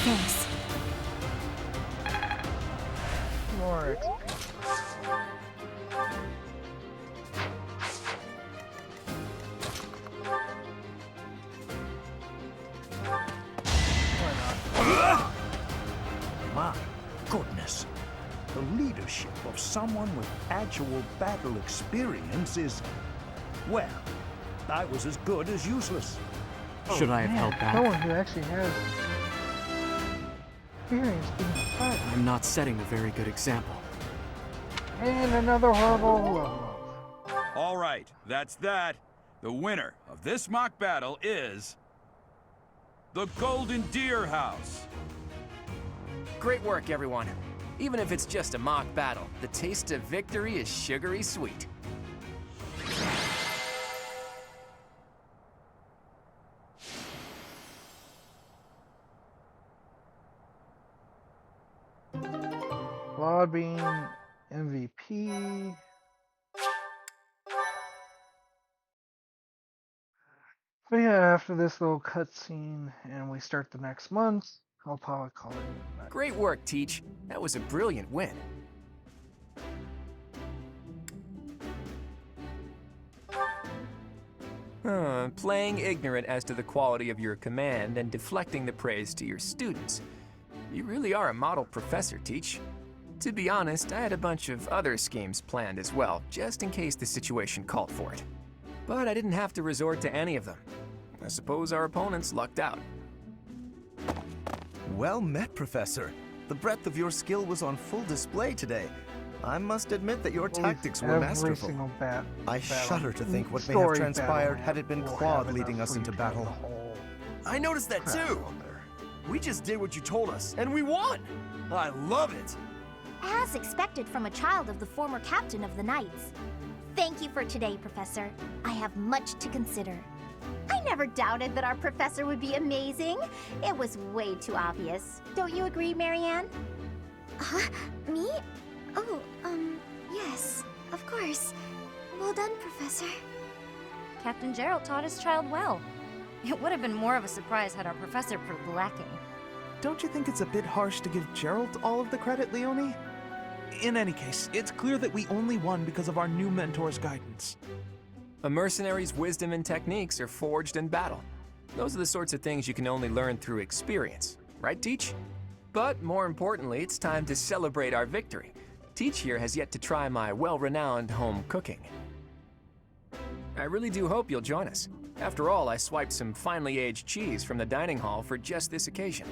[SPEAKER 2] Thanks.
[SPEAKER 1] More
[SPEAKER 17] My goodness. The leadership of someone with actual battle experience is, well, I was as good as useless.
[SPEAKER 13] Should I have held back?
[SPEAKER 1] Someone who actually has experience being fighting.
[SPEAKER 13] I'm not setting a very good example.
[SPEAKER 1] And another horrible level up.
[SPEAKER 8] All right, that's that. The winner of this mock battle is the Golden Deer House.
[SPEAKER 11] Great work, everyone. Even if it's just a mock battle, the taste of victory is sugary sweet.
[SPEAKER 1] Claude being MVP. So yeah, after this little cutscene and we start the next month, I'll probably call it a night.
[SPEAKER 11] Great work, Teach. That was a brilliant win. Playing ignorant as to the quality of your command and deflecting the praise to your students. You really are a model professor, Teach. To be honest, I had a bunch of other schemes planned as well, just in case the situation called for it. But I didn't have to resort to any of them. I suppose our opponents lucked out.
[SPEAKER 9] Well met, Professor. The breadth of your skill was on full display today. I must admit that your tactics were masterful. I shudder to think what may have transpired had it been Claude leading us into battle.
[SPEAKER 20] I noticed that too! We just did what you told us, and we won! I love it!
[SPEAKER 5] As expected from a child of the former captain of the Knights. Thank you for today, Professor. I have much to consider. I never doubted that our professor would be amazing. It was way too obvious. Don't you agree, Marianne?
[SPEAKER 2] Huh? Me? Oh, yes, of course. Well done, Professor.
[SPEAKER 10] Captain Gerald taught his child well. It would have been more of a surprise had our professor proved lacking.
[SPEAKER 14] Don't you think it's a bit harsh to give Gerald all of the credit, Leonie? In any case, it's clear that we only won because of our new mentor's guidance.
[SPEAKER 11] A mercenary's wisdom and techniques are forged in battle. Those are the sorts of things you can only learn through experience. Right, Teach? But more importantly, it's time to celebrate our victory. Teach here has yet to try my well-renowned home cooking. I really do hope you'll join us. After all, I swiped some finely aged cheese from the dining hall for just this occasion.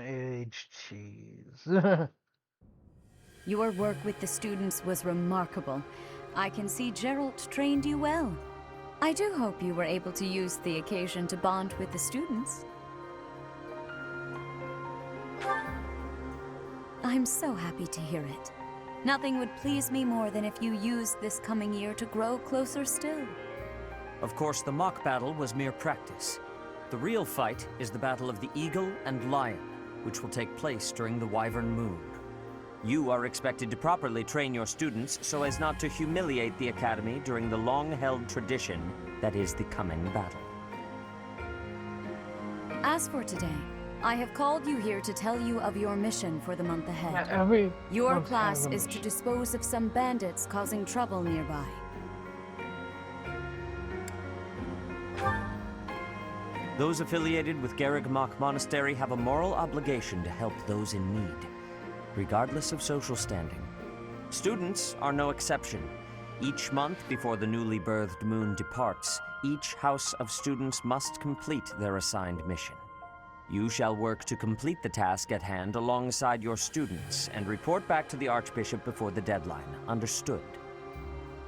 [SPEAKER 1] Aged cheese.
[SPEAKER 3] Your work with the students was remarkable. I can see Geralt trained you well. I do hope you were able to use the occasion to bond with the students. I'm so happy to hear it. Nothing would please me more than if you used this coming year to grow closer still.
[SPEAKER 12] Of course, the mock battle was mere practice. The real fight is the battle of the Eagle and Lion, which will take place during the Wyvern Moon. You are expected to properly train your students so as not to humiliate the Academy during the long-held tradition that is the coming battle.
[SPEAKER 3] As for today, I have called you here to tell you of your mission for the month ahead. Your class is to dispose of some bandits causing trouble nearby.
[SPEAKER 12] Those affiliated with Garreg-Mach Monastery have a moral obligation to help those in need, regardless of social standing. Students are no exception. Each month before the newly birthed moon departs, each house of students must complete their assigned mission. You shall work to complete the task at hand alongside your students and report back to the Archbishop before the deadline. Understood?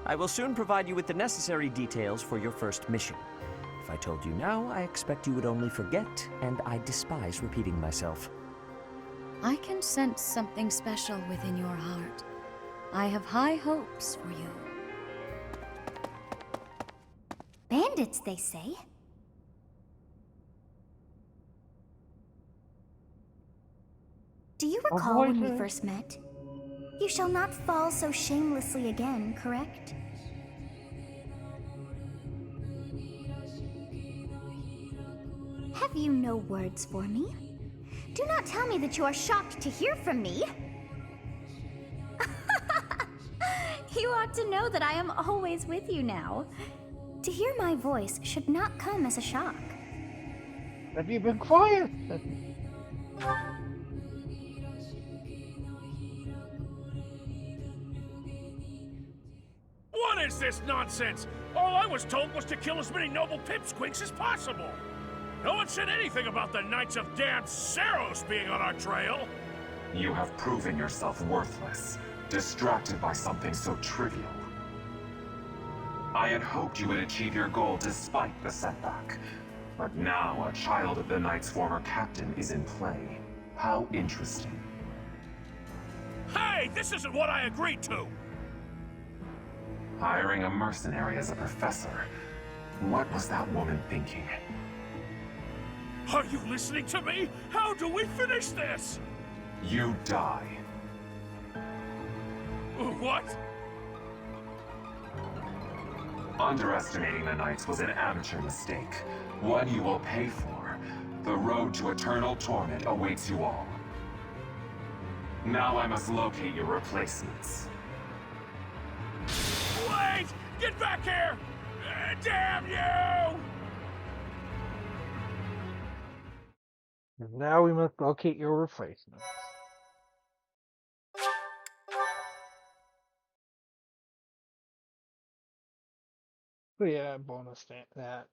[SPEAKER 12] I will soon provide you with the necessary details for your first mission. If I told you now, I expect you would only forget, and I despise repeating myself.
[SPEAKER 3] I can sense something special within your heart. I have high hopes for you.
[SPEAKER 2] Bandits, they say? Do you recall when we first met? You shall not fall so shamelessly again, correct? Have you no words for me? Do not tell me that you are shocked to hear from me. You ought to know that I am always with you now. To hear my voice should not come as a shock.
[SPEAKER 1] Have you been quiet?
[SPEAKER 15] What is this nonsense? All I was told was to kill as many noble pipsqueaks as possible. No one said anything about the Knights of Damned Seros being on our trail.
[SPEAKER 22] You have proven yourself worthless, distracted by something so trivial. I had hoped you would achieve your goal despite the setback. But now a child of the Knight's former captain is in play. How interesting.
[SPEAKER 15] Hey, this isn't what I agreed to!
[SPEAKER 22] Hiring a mercenary as a professor. What was that woman thinking?
[SPEAKER 15] Are you listening to me? How do we finish this?
[SPEAKER 22] You die.
[SPEAKER 15] What?
[SPEAKER 22] Underestimating the Knights was an amateur mistake. One you will pay for. The road to eternal torment awaits you all. Now I must locate your replacements.
[SPEAKER 15] Wait! Get back here! Damn you!
[SPEAKER 1] Now we must locate your replacements. So yeah, bonus that.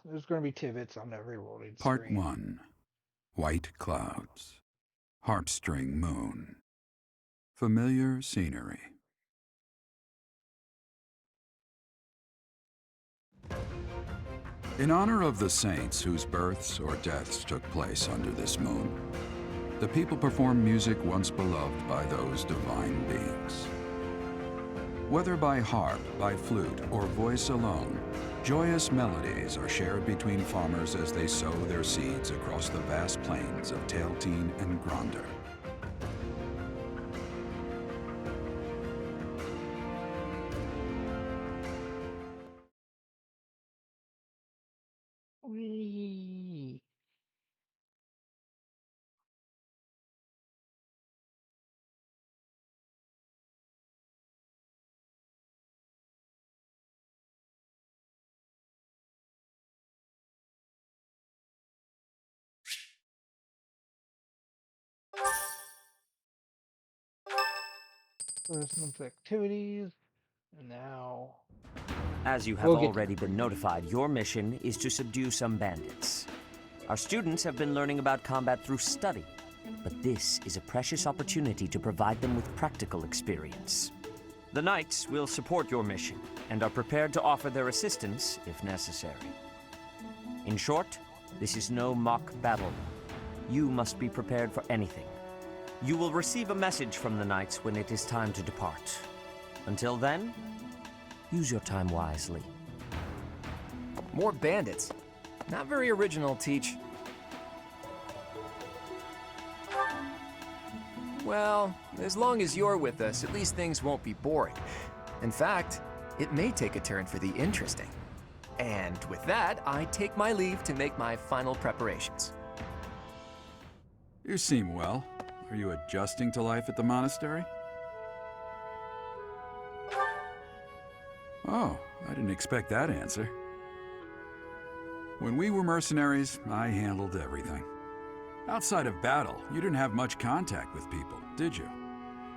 [SPEAKER 1] There's going to be tidbits on every loading
[SPEAKER 8] Part
[SPEAKER 1] screen.
[SPEAKER 8] 1. White Clouds. Harpstring Moon. Familiar scenery. In honor of the saints whose births or deaths took place under this moon, the people perform music once beloved by those divine beings. Whether by harp, by flute, or voice alone, joyous melodies are shared between farmers as they sow their seeds across the vast plains of Tailteen and Gronder.
[SPEAKER 1] Whee! Christmas activities, and now...
[SPEAKER 12] As you have already been notified, your mission is to subdue some bandits. Our students have been learning about combat through study, but this is a precious opportunity to provide them with practical experience. The Knights will support your mission and are prepared to offer their assistance if necessary. In short, this is no mock battle. You must be prepared for anything. You will receive a message from the Knights when it is time to depart. Until then, use your time wisely.
[SPEAKER 11] More bandits. Not very original, Teach. Well, as long as you're with us, at least things won't be boring. In fact, it may take a turn for the interesting. And with that, I take my leave to make my final preparations.
[SPEAKER 8] You seem well. Are you adjusting to life at the monastery? Oh, I didn't expect that answer. When we were mercenaries, I handled everything. Outside of battle, you didn't have much contact with people, did you?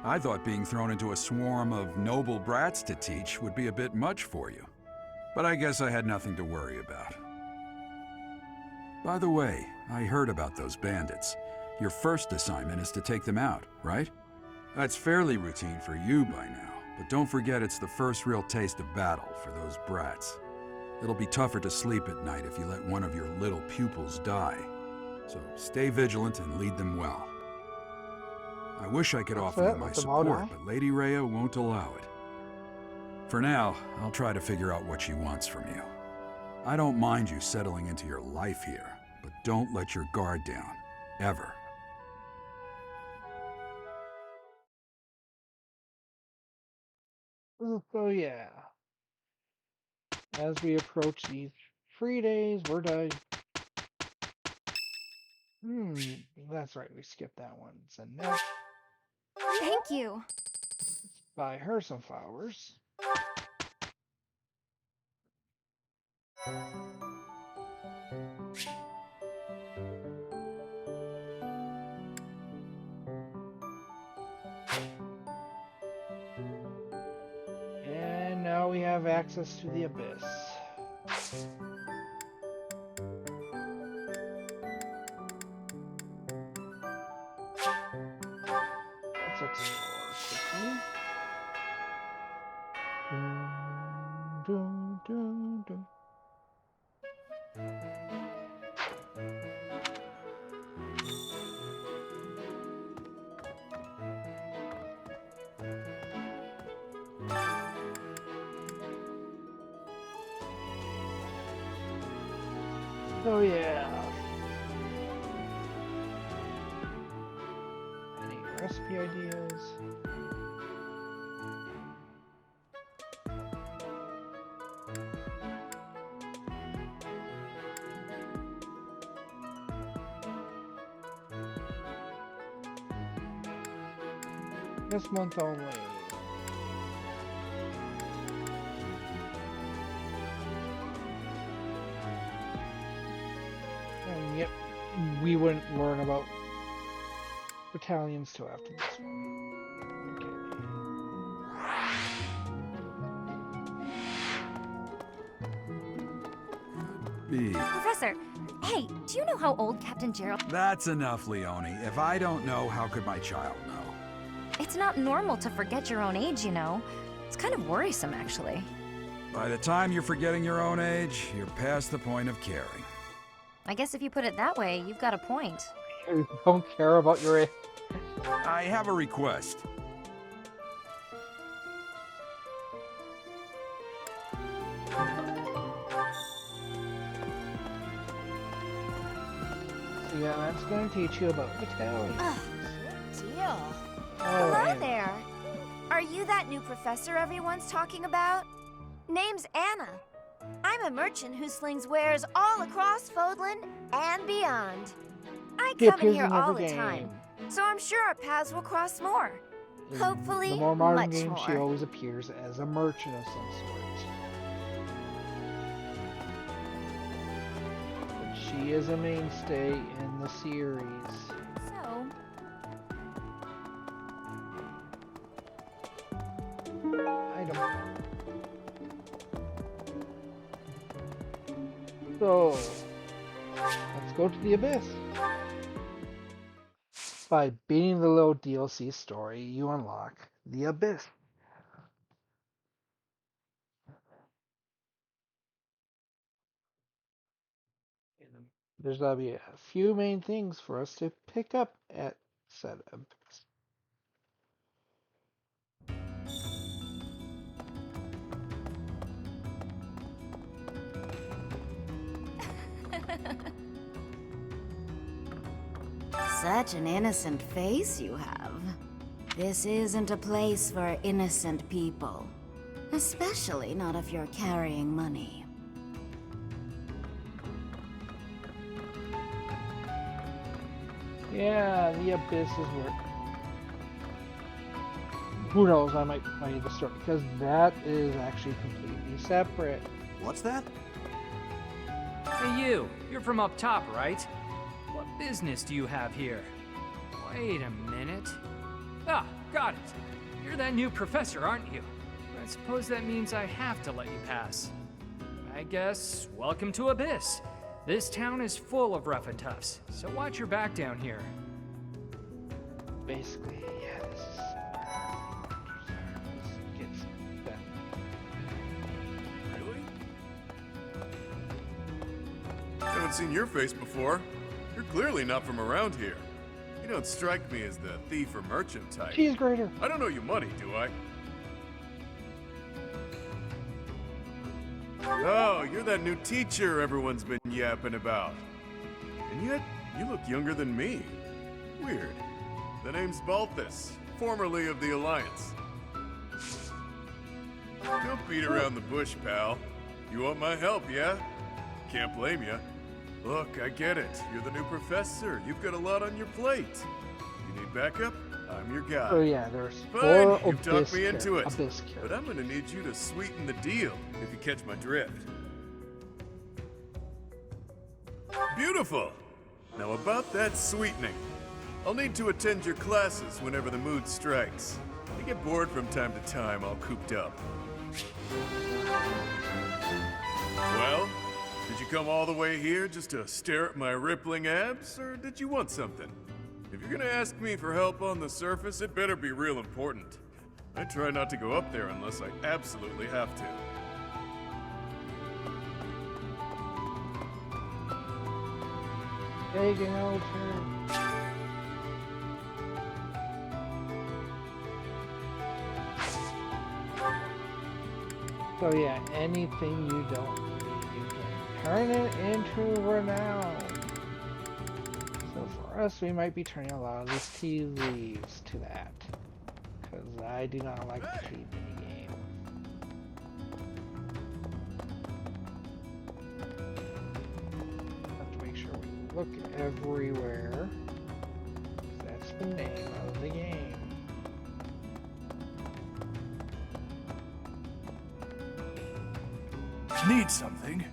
[SPEAKER 8] I thought being thrown into a swarm of noble brats to teach would be a bit much for you. But I guess I had nothing to worry about. By the way, I heard about those bandits. Your first assignment is to take them out, right? That's fairly routine for you by now, but don't forget it's the first real taste of battle for those brats. It'll be tougher to sleep at night if you let one of your little pupils die. So stay vigilant and lead them well. I wish I could offer you my support, but Lady Rhea won't allow it. For now, I'll try to figure out what she wants from you. I don't mind you settling into your life here, but don't let your guard down, ever.
[SPEAKER 1] So yeah, as we approach these free days, we're done. That's right, we skipped that one. So next,
[SPEAKER 2] Thank you.
[SPEAKER 1] let's buy her some flowers. And now we have access to the abyss. Let's explore quickly. Dun, dun, dun, dun. Oh yeah. Any recipe ideas? This month only. And yep, we wouldn't learn about battalions till after this one.
[SPEAKER 8] B.
[SPEAKER 10] Professor, hey, do you know how old Captain Gerald...
[SPEAKER 8] That's enough, Leone. If I don't know, how could my child know?
[SPEAKER 10] It's not normal to forget your own age, you know. It's kind of worrisome, actually.
[SPEAKER 8] By the time you're forgetting your own age, you're past the point of caring.
[SPEAKER 10] I guess if you put it that way, you've got a point.
[SPEAKER 1] You don't care about your age.
[SPEAKER 8] I have a request.
[SPEAKER 1] So yeah, that's going to teach you about battalions.
[SPEAKER 5] Deal.
[SPEAKER 1] Oh,
[SPEAKER 5] Hello
[SPEAKER 1] and
[SPEAKER 5] there. Are you that new professor everyone's talking about? Name's Anna. I'm a merchant who slings wares all across Fodlan and beyond. I
[SPEAKER 1] He
[SPEAKER 5] come in
[SPEAKER 1] appears
[SPEAKER 5] here
[SPEAKER 1] in
[SPEAKER 5] all
[SPEAKER 1] every
[SPEAKER 5] the time,
[SPEAKER 1] game.
[SPEAKER 5] so I'm sure our paths will cross more.
[SPEAKER 1] In
[SPEAKER 5] Hopefully,
[SPEAKER 1] the more modern
[SPEAKER 5] much
[SPEAKER 1] games,
[SPEAKER 5] more.
[SPEAKER 1] she always appears as a merchant of some sort. But she is a mainstay in the series.
[SPEAKER 10] So,
[SPEAKER 1] Item. So, let's go to the Abyss. By beating the little DLC story, you unlock the Abyss. There's gotta be a few main things for us to pick up at said abyss.
[SPEAKER 2] Such an innocent face you have. This isn't a place for innocent people. Especially not if you're carrying money.
[SPEAKER 1] Yeah, the abyss is where... Who knows, I might play the story, because that is actually completely separate.
[SPEAKER 7] What's that?
[SPEAKER 18] Hey you, you're from up top, right? What business do you have here? Wait a minute. Ah, got it. You're that new professor, aren't you? I suppose that means I have to let you pass. I guess, welcome to Abyss. This town is full of rough and toughs, so watch your back down here.
[SPEAKER 1] Basically, yeah, this is gets better.
[SPEAKER 23] Really? Haven't seen your face before. You're clearly not from around here. You don't strike me as the thief or merchant type.
[SPEAKER 1] Cheese grater.
[SPEAKER 23] I don't owe you money, do I? Oh, you're that new teacher everyone's been yapping about. And yet, you look younger than me. Weird. The name's Balthus, formerly of the Alliance. Don't beat around the bush, pal. You want my help, yeah? Can't blame you. Look, I get it. You're the new professor. You've got a lot on your plate. You need backup? I'm your guy.
[SPEAKER 1] Oh yeah, there's
[SPEAKER 23] Fine,
[SPEAKER 1] 4
[SPEAKER 23] you've talked me into it.
[SPEAKER 1] abyss
[SPEAKER 23] But I'm gonna need you to sweeten the deal, if you catch my drift. Beautiful! Now about that sweetening. I'll need to attend your classes whenever the mood strikes. I get bored from time to time, all cooped up. Well, did you come all the way here just to stare at my rippling abs, or did you want something? If you're gonna ask me for help on the surface, it better be real important. I try not to go up there unless I absolutely have to.
[SPEAKER 1] Taking no turn. So yeah, anything you don't need, you can turn it into renown. So for us, we might be turning a lot of these tea leaves to that. Because I do not like the tea minigame. Have to make sure we look everywhere. That's the name of the game.
[SPEAKER 15] Need something?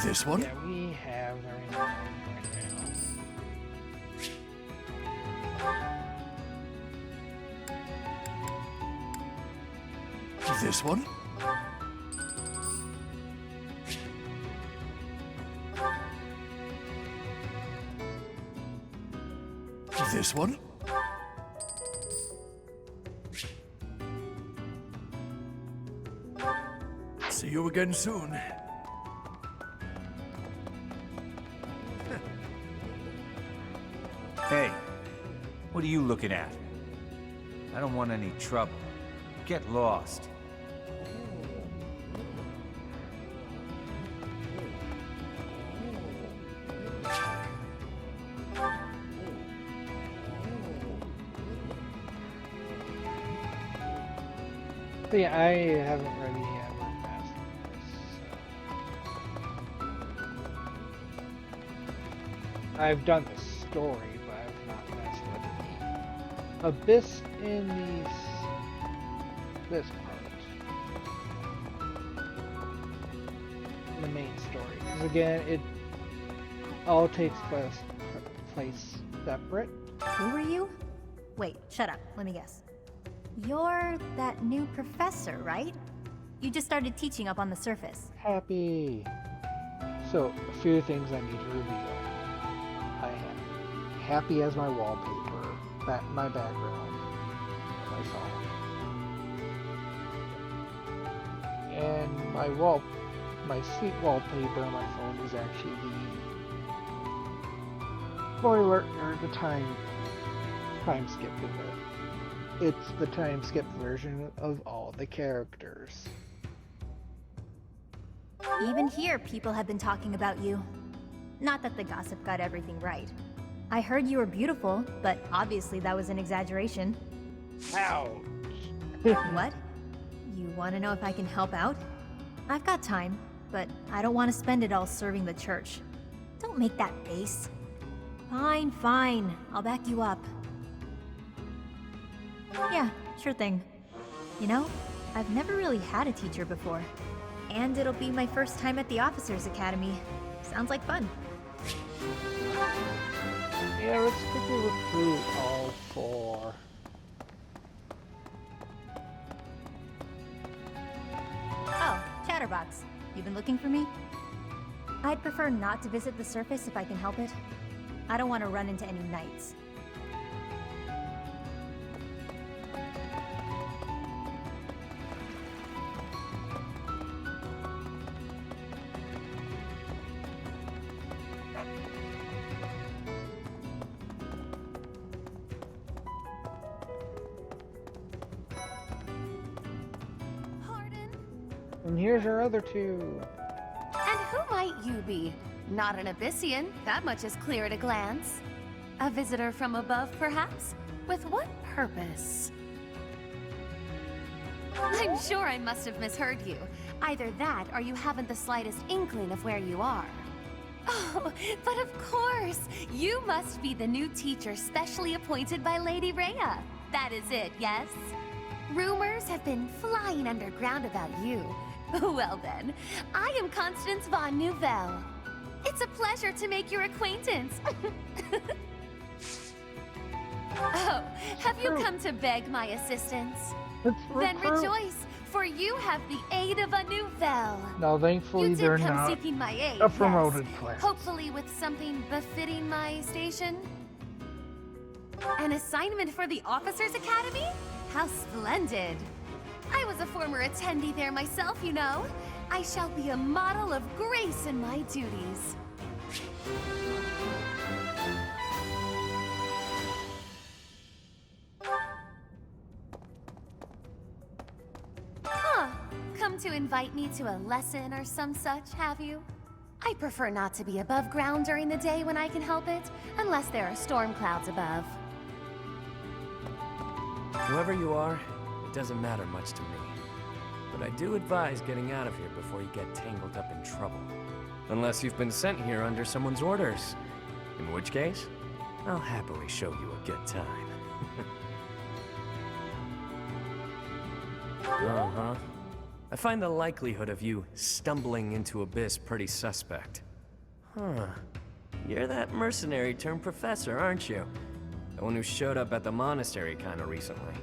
[SPEAKER 15] This one?
[SPEAKER 1] Yeah, we have the renown right now.
[SPEAKER 15] This one? This one? See you again soon.
[SPEAKER 24] Hey, what are you looking at? I don't want any trouble. Get lost.
[SPEAKER 1] But yeah, I haven't really ever passed this. I've done the story, but I've not messed with the abyss in this part. The main story. Because again, it all takes place separate.
[SPEAKER 25] Who were you? Wait, shut up. Let me guess. You're that new professor, right? You just started teaching up on the surface.
[SPEAKER 1] Happy. So, a few things I need to reveal. I have Happy as my wallpaper. my background, my phone, and my seat wallpaper on my phone is actually the spoiler or the time skip event. It's the time skip version of all the characters.
[SPEAKER 25] Even here, people have been talking about you. Not that the gossip got everything right. I heard you were beautiful, but obviously that was an exaggeration.
[SPEAKER 1] Ouch.
[SPEAKER 25] What? You want to know if I can help out? I've got time, but I don't want to spend it all serving the church. Don't make that face. Fine, fine. I'll back you up. Yeah, sure thing. You know, I've never really had a teacher before. And it'll be my first time at the Officers Academy. Sounds like fun.
[SPEAKER 1] Yeah, let's quickly recruit all 4.
[SPEAKER 25] Oh, Chatterbox. You've been looking for me? I'd prefer not to visit the surface if I can help it. I don't want to run into any knights.
[SPEAKER 1] And here's our other 2.
[SPEAKER 5] And who might you be? Not an Abyssian, that much is clear at a glance. A visitor from above, perhaps? With what purpose? I'm sure I must have misheard you. Either that, or you haven't the slightest inkling of where you are. Oh, but of course! You must be the new teacher specially appointed by Lady Rhea. That is it, yes? Rumors have been flying underground about you. Well then, I am Constance von Nouvelle. It's a pleasure to make your acquaintance. Oh, have you come to beg my assistance? Then rejoice, for you have the aid of a Nouvelle.
[SPEAKER 1] No, thankfully
[SPEAKER 5] you
[SPEAKER 1] they're
[SPEAKER 5] did come
[SPEAKER 1] not
[SPEAKER 5] seeking my aid,
[SPEAKER 1] a promoted
[SPEAKER 5] yes.
[SPEAKER 1] class.
[SPEAKER 5] Hopefully with something befitting my station. An assignment for the Officers Academy? How splendid! I was a former attendee there myself, you know. I shall be a model of grace in my duties. Huh. Come to invite me to a lesson or some such, have you? I prefer not to be above ground during the day when I can help it, unless there are storm clouds above.
[SPEAKER 11] Whoever you are, it doesn't matter much to me. But I do advise getting out of here before you get tangled up in trouble. Unless you've been sent here under someone's orders. In which case, I'll happily show you a good time. Uh-huh. I find the likelihood of you stumbling into Abyss pretty suspect. Huh. You're that mercenary turned professor, aren't you? The one who showed up at the monastery kinda recently.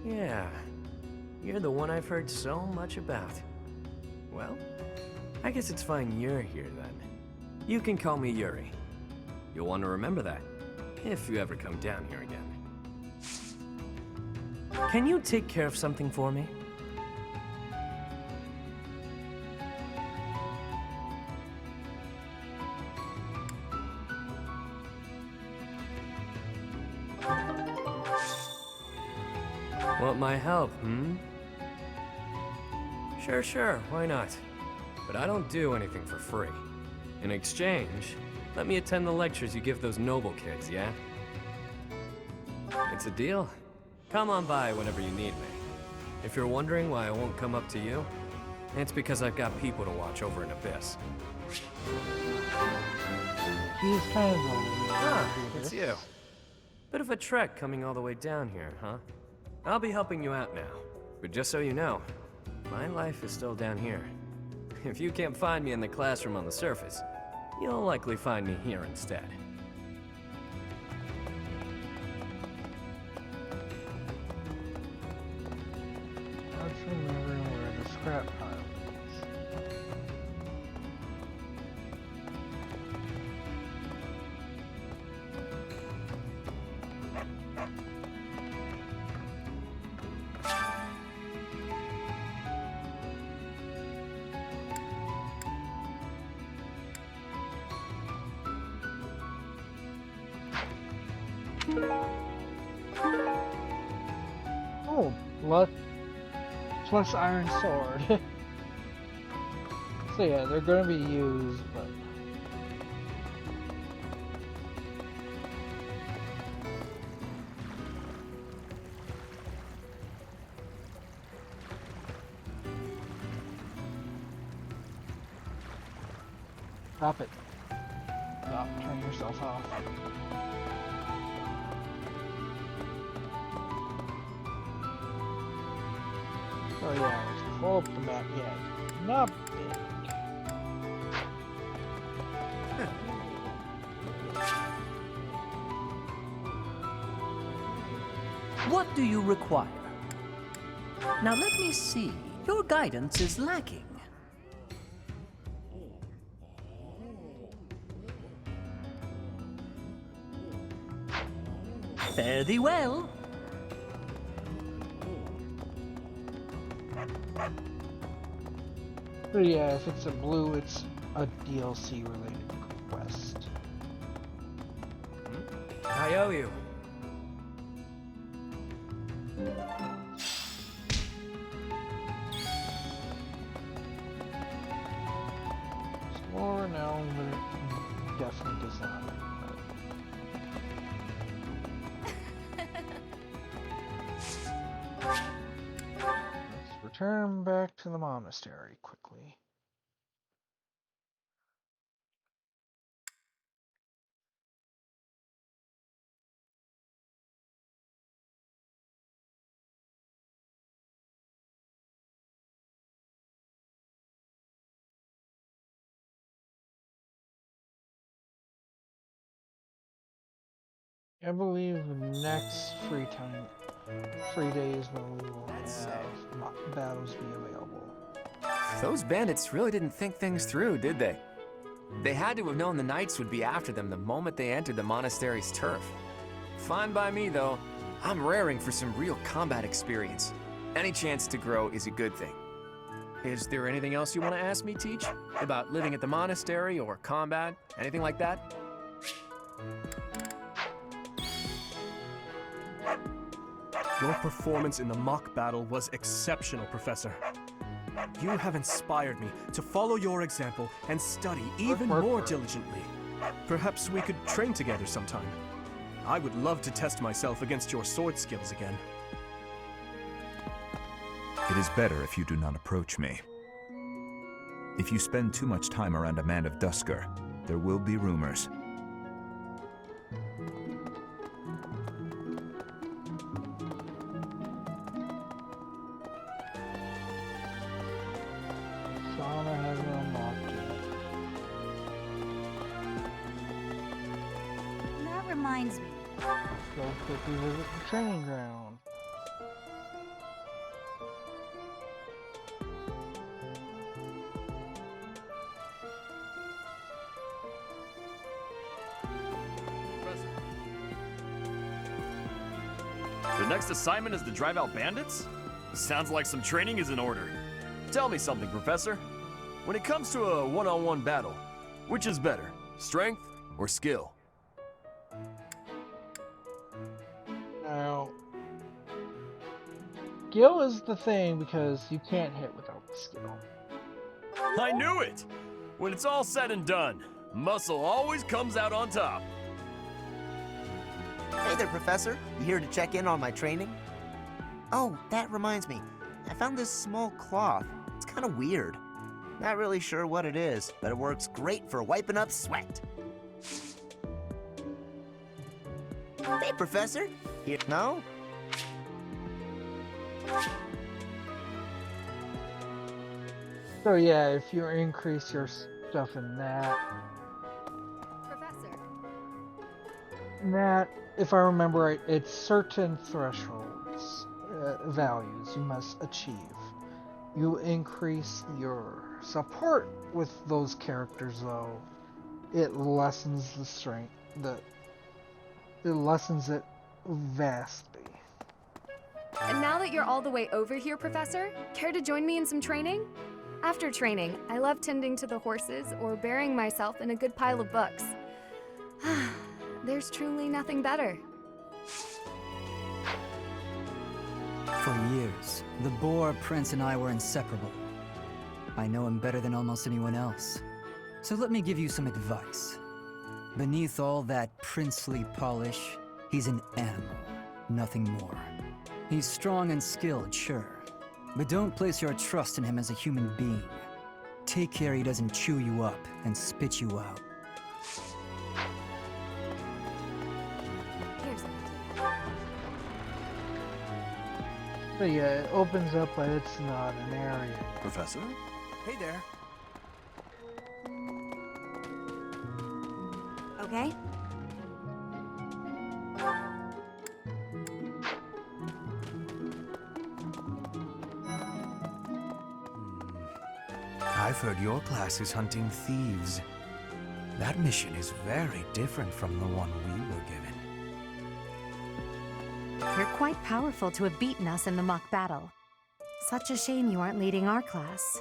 [SPEAKER 11] Yeah. You're the one I've heard so much about. Well, I guess it's fine you're here then. You can call me Yuri. You'll want to remember that, if you ever come down here again. Can you take care of something for me? Want my help, hmm? Sure, why not? But I don't do anything for free. In exchange, let me attend the lectures you give those noble kids, yeah? It's a deal. Come on by whenever you need me. If you're wondering why I won't come up to you, it's because I've got people to watch over in Abyss.
[SPEAKER 1] She's kind of
[SPEAKER 11] it's you. Bit of a trek coming all the way down here, huh? I'll be helping you out now. But just so you know, my life is still down here. If you can't find me in the classroom on the surface, you'll likely find me here instead.
[SPEAKER 1] Let's remember where the scrap pile is. Oh, plus iron sword. So yeah, they're gonna be used, but stop it. Stop, turn yourself off. Oh yeah, let's pull up the map. Yeah, not big.
[SPEAKER 4] What do you require? Now let me see. Your guidance is lacking. Fare thee well.
[SPEAKER 1] So yeah, if it's a blue, it's a DLC related quest.
[SPEAKER 18] I owe you.
[SPEAKER 1] Slower now, but it definitely does not. Let's return back to the monastery quickly. I believe next free days when we will have battles be available.
[SPEAKER 11] Those bandits really didn't think things through, did they? They had to have known the knights would be after them the moment they entered the monastery's turf. Fine by me, though. I'm raring for some real combat experience. Any chance to grow is a good thing. Is there anything else you want to ask me, Teach? About living at the monastery or combat? Anything like that?
[SPEAKER 20] Your performance in the mock battle was exceptional, Professor. You have inspired me to follow your example and study even more diligently. Perhaps we could train together sometime. I would love to test myself against your sword skills again.
[SPEAKER 7] It is better if you do not approach me. If you spend too much time around a man of Dusker, there will be rumors.
[SPEAKER 1] Shauna hasn't unlocked yet.
[SPEAKER 10] That reminds me.
[SPEAKER 1] Go quickly visit the training ground.
[SPEAKER 16] The next assignment is to drive out bandits? Sounds like some training is in order. Tell me something, Professor. When it comes to a one-on-one battle, which is better, strength or skill?
[SPEAKER 1] Now, skill is the thing because you can't hit without skill.
[SPEAKER 16] I knew it! When it's all said and done, muscle always comes out on top.
[SPEAKER 19] Hey there, Professor. You here to check in on my training? Oh, that reminds me. I found this small cloth. It's kind of weird. Not really sure what it is, but it works great for wiping up sweat. Hey, Professor. Here, no?
[SPEAKER 1] So yeah, if you increase your stuff in that, if I remember right, it's certain thresholds, values you must achieve. You increase your support with those characters though, it lessens the strength, it lessens it vastly.
[SPEAKER 21] And now that you're all the way over here, Professor, care to join me in some training? After training, I love tending to the horses or burying myself in a good pile of books. There's truly nothing better.
[SPEAKER 6] For years, the Boar Prince and I were inseparable. I know him better than almost anyone else. So let me give you some advice. Beneath all that princely polish, he's an animal, nothing more. He's strong and skilled, sure, but don't place your trust in him as a human being. Take care he doesn't chew you up and spit you out.
[SPEAKER 1] But yeah, it opens up, but it's not an area.
[SPEAKER 15] Professor?
[SPEAKER 20] Hey there.
[SPEAKER 10] Okay?
[SPEAKER 9] I've heard your class is hunting thieves. That mission is very different from the one we were given.
[SPEAKER 13] You're quite powerful to have beaten us in the mock battle. Such a shame you aren't leading our class.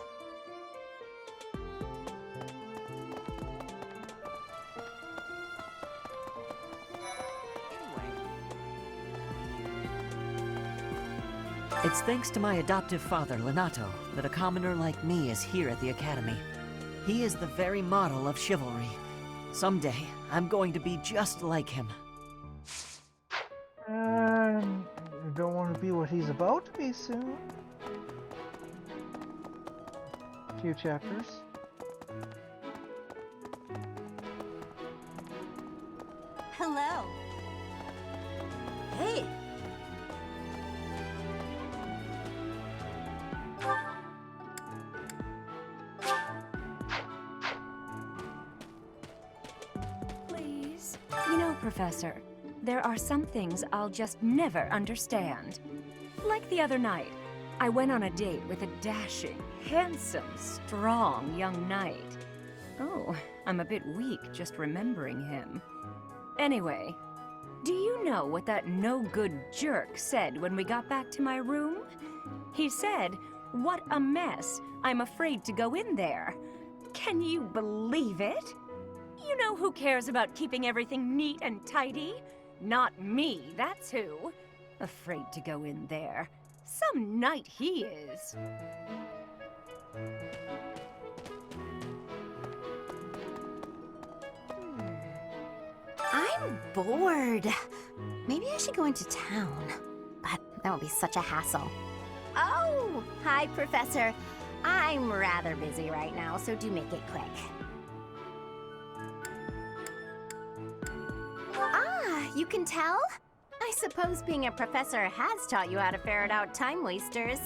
[SPEAKER 14] It's thanks to my adoptive father, Lenato, that a commoner like me is here at the Academy. He is the very model of chivalry. Someday, I'm going to be just like him.
[SPEAKER 1] You don't want to be what he's about to be soon. A few chapters.
[SPEAKER 5] Hello. Hey.
[SPEAKER 3] Please? You know, Professor, there are some things I'll just never understand. Like the other night, I went on a date with a dashing, handsome, strong young knight. Oh, I'm a bit weak just remembering him. Anyway, do you know what that no-good jerk said when we got back to my room? He said, "What a mess. I'm afraid to go in there." Can you believe it? You know who cares about keeping everything neat and tidy? Not me, that's who. Afraid to go in there. Some knight he is.
[SPEAKER 5] I'm bored. Maybe I should go into town. But that would be such a hassle. Oh, hi, Professor. I'm rather busy right now, so do make it quick. Ah, you can tell? I suppose being a professor has taught you how to ferret out time wasters.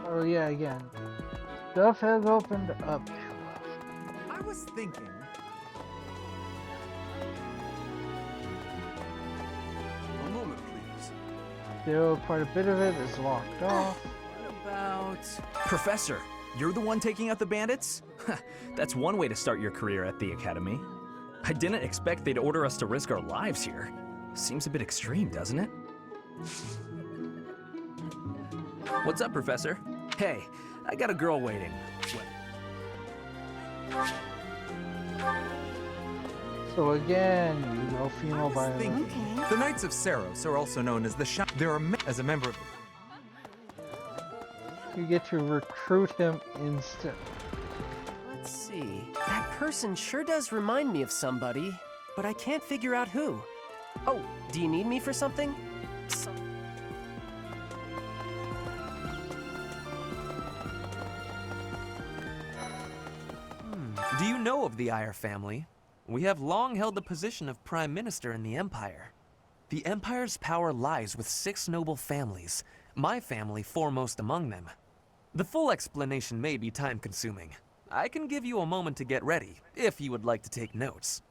[SPEAKER 1] Oh yeah, again. Stuff has opened up.
[SPEAKER 17] I was thinking...
[SPEAKER 23] A moment, please.
[SPEAKER 1] Still, quite a bit of it is locked off.
[SPEAKER 17] What about...
[SPEAKER 26] Professor, you're the one taking out the bandits? That's one way to start your career at the Academy. I didn't expect they'd order us to risk our lives here. Seems a bit extreme, doesn't it? What's up, Professor? Hey, I got a girl waiting.
[SPEAKER 1] So again, you go female by
[SPEAKER 17] The Knights of Saros are also known as the There are as a member of...
[SPEAKER 1] You get to recruit him instantly.
[SPEAKER 27] Let's see. That person sure does remind me of somebody, but I can't figure out who. Oh, do you need me for something?
[SPEAKER 28] Do you know of the Eyre family? We have long held the position of Prime Minister in the Empire. The Empire's power lies with 6 noble families, my family foremost among them. The full explanation may be time-consuming. I can give you a moment to get ready, if you would like to take notes.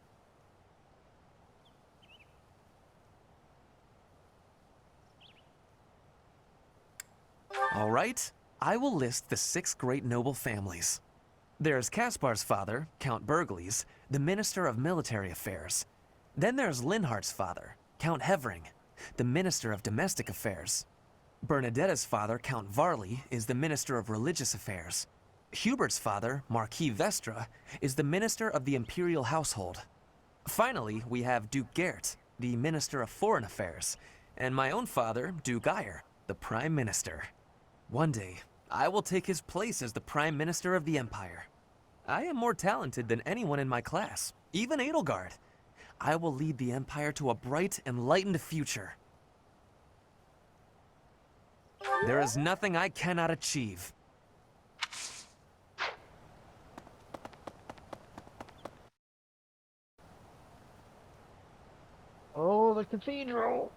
[SPEAKER 28] All right, I will list the 6 great noble families. There's Caspar's father, Count Burgles, the Minister of Military Affairs. Then there's Linhardt's father, Count Hevering, the Minister of Domestic Affairs. Bernadetta's father, Count Varley, is the Minister of Religious Affairs. Hubert's father, Marquis Vestra, is the Minister of the Imperial Household. Finally, we have Duke Gert, the Minister of Foreign Affairs, and my own father, Duke Eyer, the Prime Minister. One day, I will take his place as the Prime Minister of the Empire. I am more talented than anyone in my class, even Edelgard. I will lead the Empire to a bright, enlightened future. There is nothing I cannot achieve.
[SPEAKER 1] Oh, the cathedral!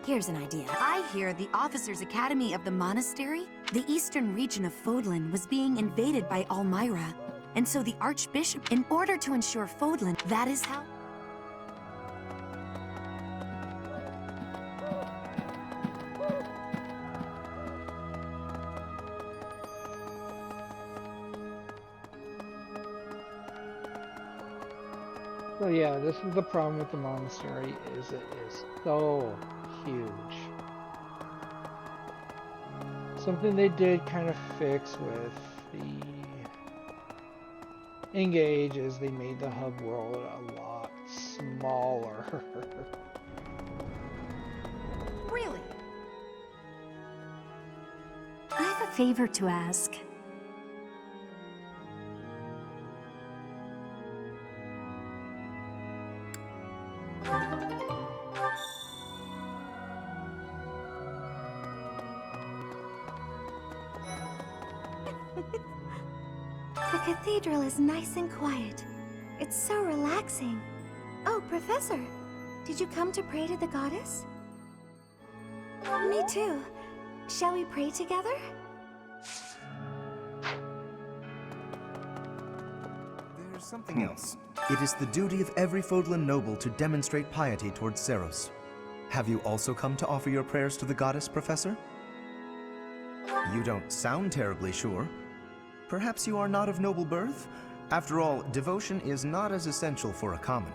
[SPEAKER 3] Here's an idea. I hear the Officers' Academy of the Monastery, the eastern region of Fodlan, was being invaded by Almyra. And so the Archbishop, in order to ensure Fodlan, that is how...
[SPEAKER 1] So yeah, this is the problem with the monastery, is it is so huge. Something they did kind of fix with the Engage is they made the hub world a lot smaller.
[SPEAKER 3] Really? I have a favor to ask.
[SPEAKER 5] The cathedral is nice and quiet. It's so relaxing. Oh, Professor, did you come to pray to the goddess? Me too. Shall we pray together?
[SPEAKER 2] There's something else. It is the duty of every Fodlan noble to demonstrate piety towards Seros. Have you also come to offer your prayers to the goddess, Professor? You don't sound terribly sure. Perhaps you are not of noble birth? After all, devotion is not as essential for a commoner.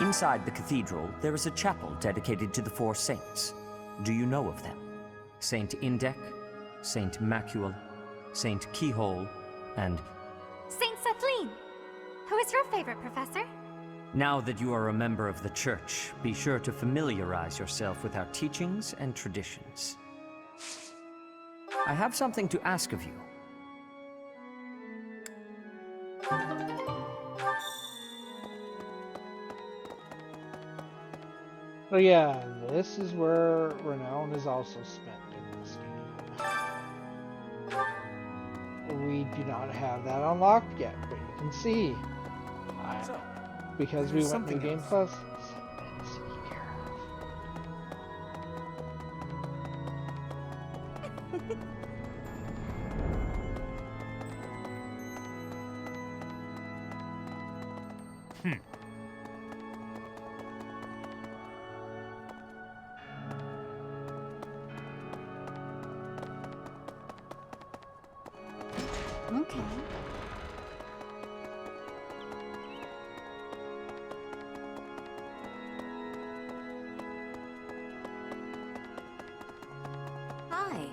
[SPEAKER 4] Inside the cathedral, there is a chapel dedicated to the four saints. Do you know of them? Saint Indek, Saint Macul, Saint Keyhole, and...
[SPEAKER 5] Saint Kathleen! Who is your favorite, Professor?
[SPEAKER 4] Now that you are a member of the Church, be sure to familiarize yourself with our teachings and traditions. I have something to ask of you.
[SPEAKER 1] So yeah, this is where renown is also spent in this game. We do not have that unlocked yet, but you can see. Because we went to Game Plus.
[SPEAKER 3] Okay. Hi.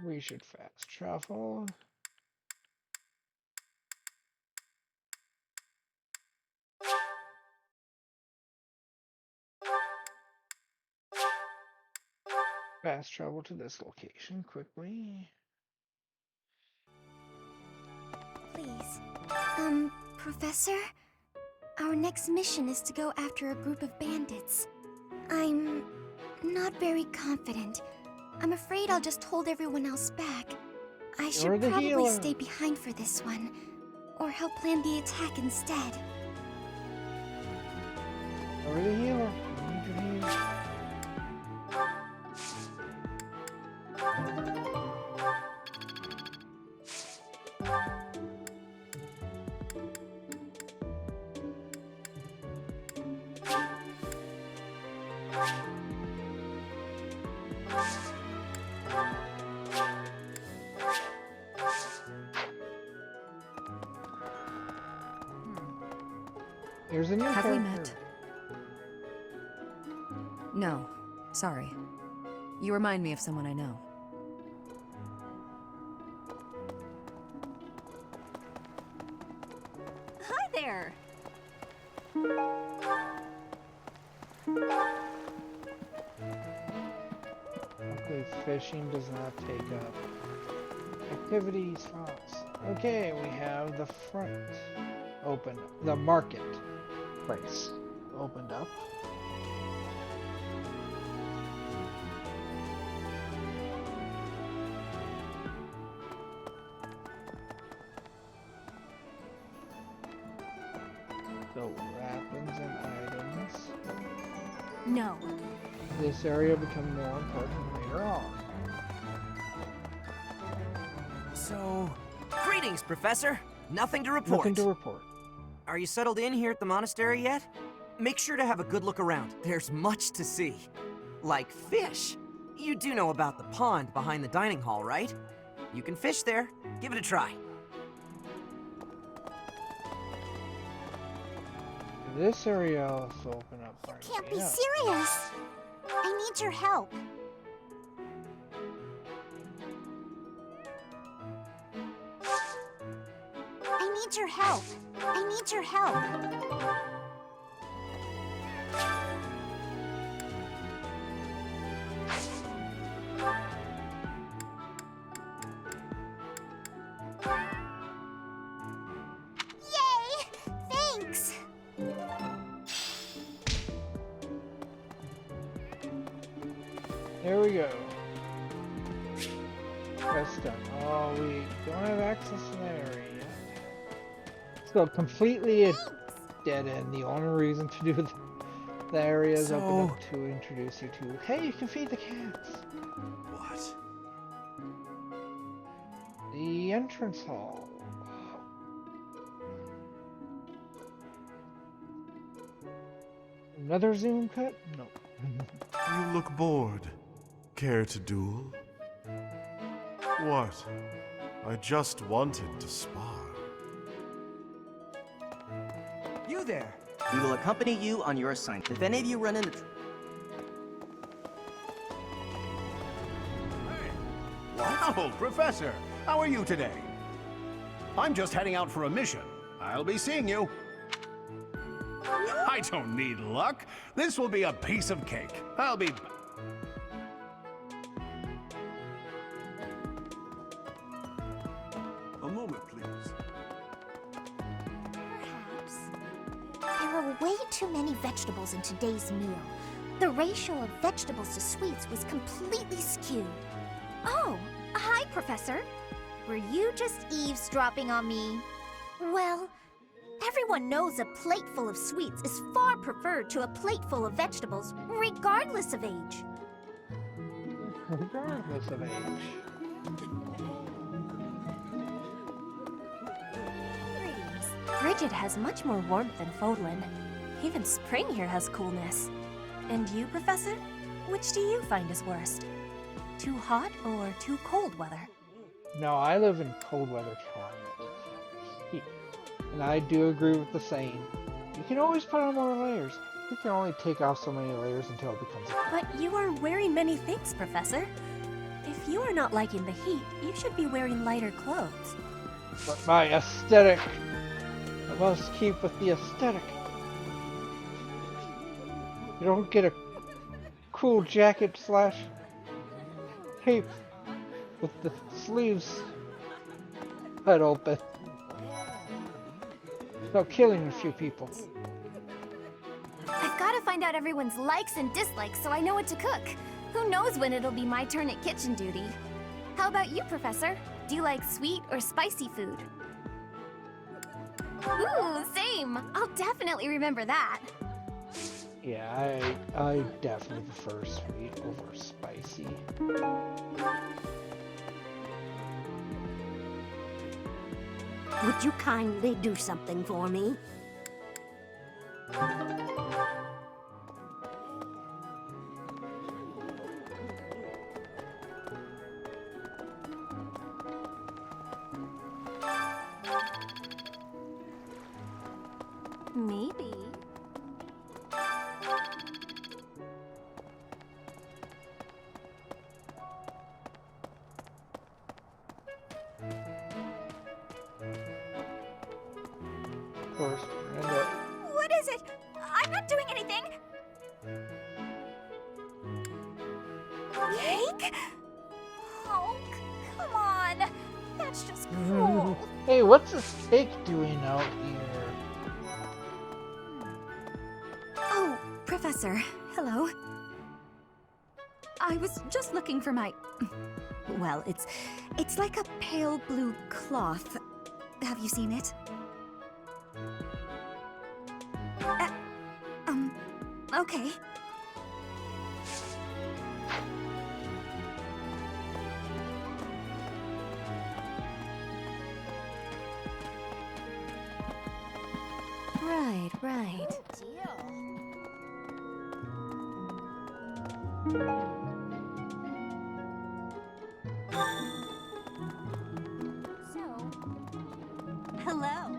[SPEAKER 1] We should fast travel. Fast travel to this location quickly.
[SPEAKER 5] Please. Professor? Our next mission is to go after a group of bandits. I'm not very confident. I'm afraid I'll just hold everyone else back. I should probably
[SPEAKER 1] healer.
[SPEAKER 5] stay behind for this one, or help plan the attack instead.
[SPEAKER 1] You're the healer. I need your healer. Here's a new
[SPEAKER 3] Have we
[SPEAKER 1] character.
[SPEAKER 3] met? No. Sorry. You remind me of someone I know.
[SPEAKER 10] Hi there!
[SPEAKER 1] Okay, fishing does not take up. Activities fonts. Okay, we have the front open. The market place opened up. So weapons and items.
[SPEAKER 10] No.
[SPEAKER 1] This area will become more important later on.
[SPEAKER 7] So, greetings, Professor. Nothing to report.
[SPEAKER 1] Nothing to report.
[SPEAKER 7] Are you settled in here at the monastery yet? Make sure to have a good look around. There's much to see. Like fish. You do know about the pond behind the dining hall, right? You can fish there. Give it a try.
[SPEAKER 1] This area also open up.
[SPEAKER 5] You can't be serious. I need your help. I need your help. I need your help. Yay! Thanks!
[SPEAKER 1] There we go. That's done. Oh, we don't have access to that area yet. So completely a dead end. The only reason to do the area is open up to introduce you to. Hey, you can feed the cats.
[SPEAKER 15] What?
[SPEAKER 1] The entrance hall. Another zoom cut? No.
[SPEAKER 8] You look bored. Care to duel? What? I just wanted to spar.
[SPEAKER 7] You there!
[SPEAKER 11] We will accompany you on your assignment. If any of you run into...
[SPEAKER 15] Wow, Professor! How are you today? I'm just heading out for a mission. I'll be seeing you. I don't need luck. This will be a piece of cake. I'll be...
[SPEAKER 8] A moment, please.
[SPEAKER 5] Perhaps. There were way too many vegetables in today's meal. The ratio of vegetables to sweets was completely skewed.
[SPEAKER 10] Oh, hi, Professor.
[SPEAKER 5] Were you just eavesdropping on me? Well, everyone knows a plate full of sweets is far preferred to a plate full of vegetables, regardless of age.
[SPEAKER 1] Regardless of age.
[SPEAKER 13] Bridget has much more warmth than Fodlan. Even spring here has coolness. And you, Professor? Which do you find is worst? Too hot or too cold weather?
[SPEAKER 1] No, I live in cold weather climate. And I do agree with the saying. You can always put on more layers. You can only take off so many layers until it becomes a...
[SPEAKER 13] But you are wearing many things, Professor. If you are not liking the heat, you should be wearing lighter clothes.
[SPEAKER 1] But my aesthetic. I must keep with the aesthetic. You don't get a cool jacket slash cape with the sleeves cut open. No, killing a few people.
[SPEAKER 10] I've got to find out everyone's likes and dislikes so I know what to cook. Who knows when it'll be my turn at kitchen duty? How about you, Professor? Do you like sweet or spicy food? Ooh, same! I'll definitely remember that.
[SPEAKER 1] Yeah, I definitely prefer sweet over spicy.
[SPEAKER 12] Would you kindly do something for me?
[SPEAKER 10] Maybe. That's just cruel.
[SPEAKER 1] Hey, what's a snake doing out here?
[SPEAKER 3] Oh, Professor. Hello. I was just looking for my... Well, it's like a pale blue cloth. Have you seen it? Okay. Right.
[SPEAKER 10] Hello.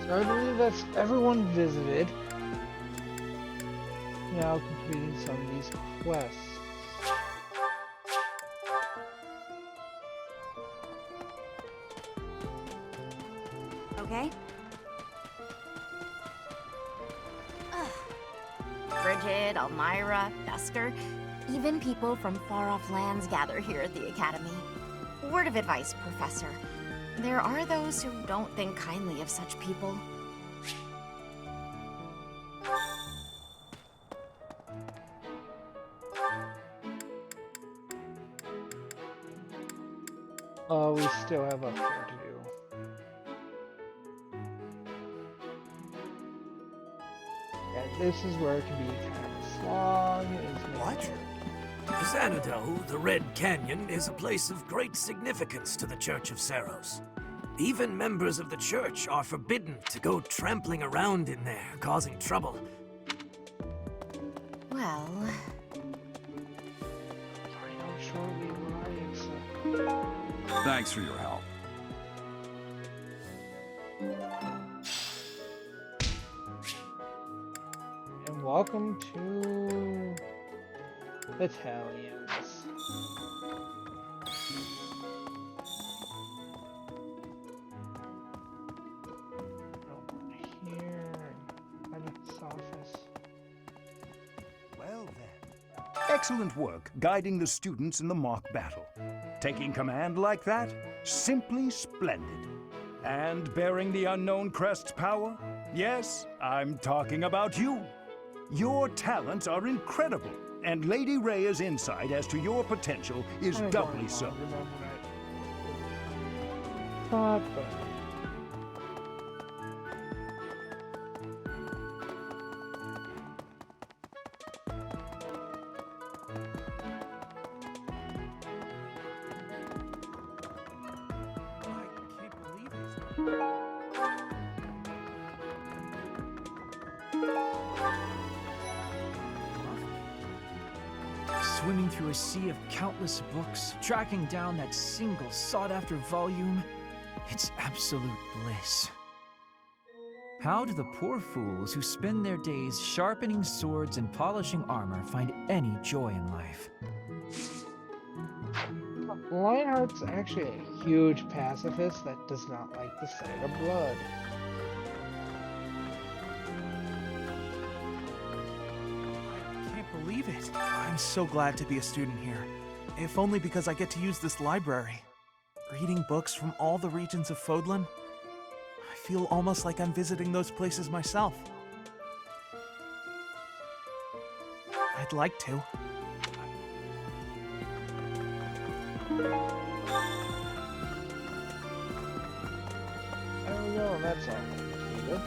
[SPEAKER 1] So I believe that's everyone visited. Now completing some of these quests.
[SPEAKER 5] Okay. Bridget, Elmira, Dusker, even people from far-off lands gather here at the Academy. Word of advice, Professor. There are those who don't think kindly of such people.
[SPEAKER 1] We still have up here to do. Yeah, this is where it can be kind of a slog.
[SPEAKER 6] What? Xanadu, the Red Canyon, is a place of great significance to the Church of Saros. Even members of the church are forbidden to go trampling around in there, causing trouble.
[SPEAKER 5] Well...
[SPEAKER 15] Thanks for your help.
[SPEAKER 1] And welcome to Battalions. Here, Edit's office.
[SPEAKER 16] Well then. Excellent work guiding the students in the mock battle. Taking command like that? Simply splendid. And bearing the unknown crest's power? Yes, I'm talking about you. Your talents are incredible, and Lady Rhea's insight as to your potential is doubly so.
[SPEAKER 1] But
[SPEAKER 26] Swimming through a sea of countless books, tracking down that single sought-after volume, it's absolute bliss. How do the poor fools who spend their days sharpening swords and polishing armor find any joy in life?
[SPEAKER 1] Lionheart's actually a huge pacifist that does not like the sight of blood.
[SPEAKER 20] Believe it. I'm so glad to be a student here, if only because I get to use this library. Reading books from all the regions of Fodlan, I feel almost like I'm visiting those places myself. I'd like to.
[SPEAKER 1] There we go, that's all completed.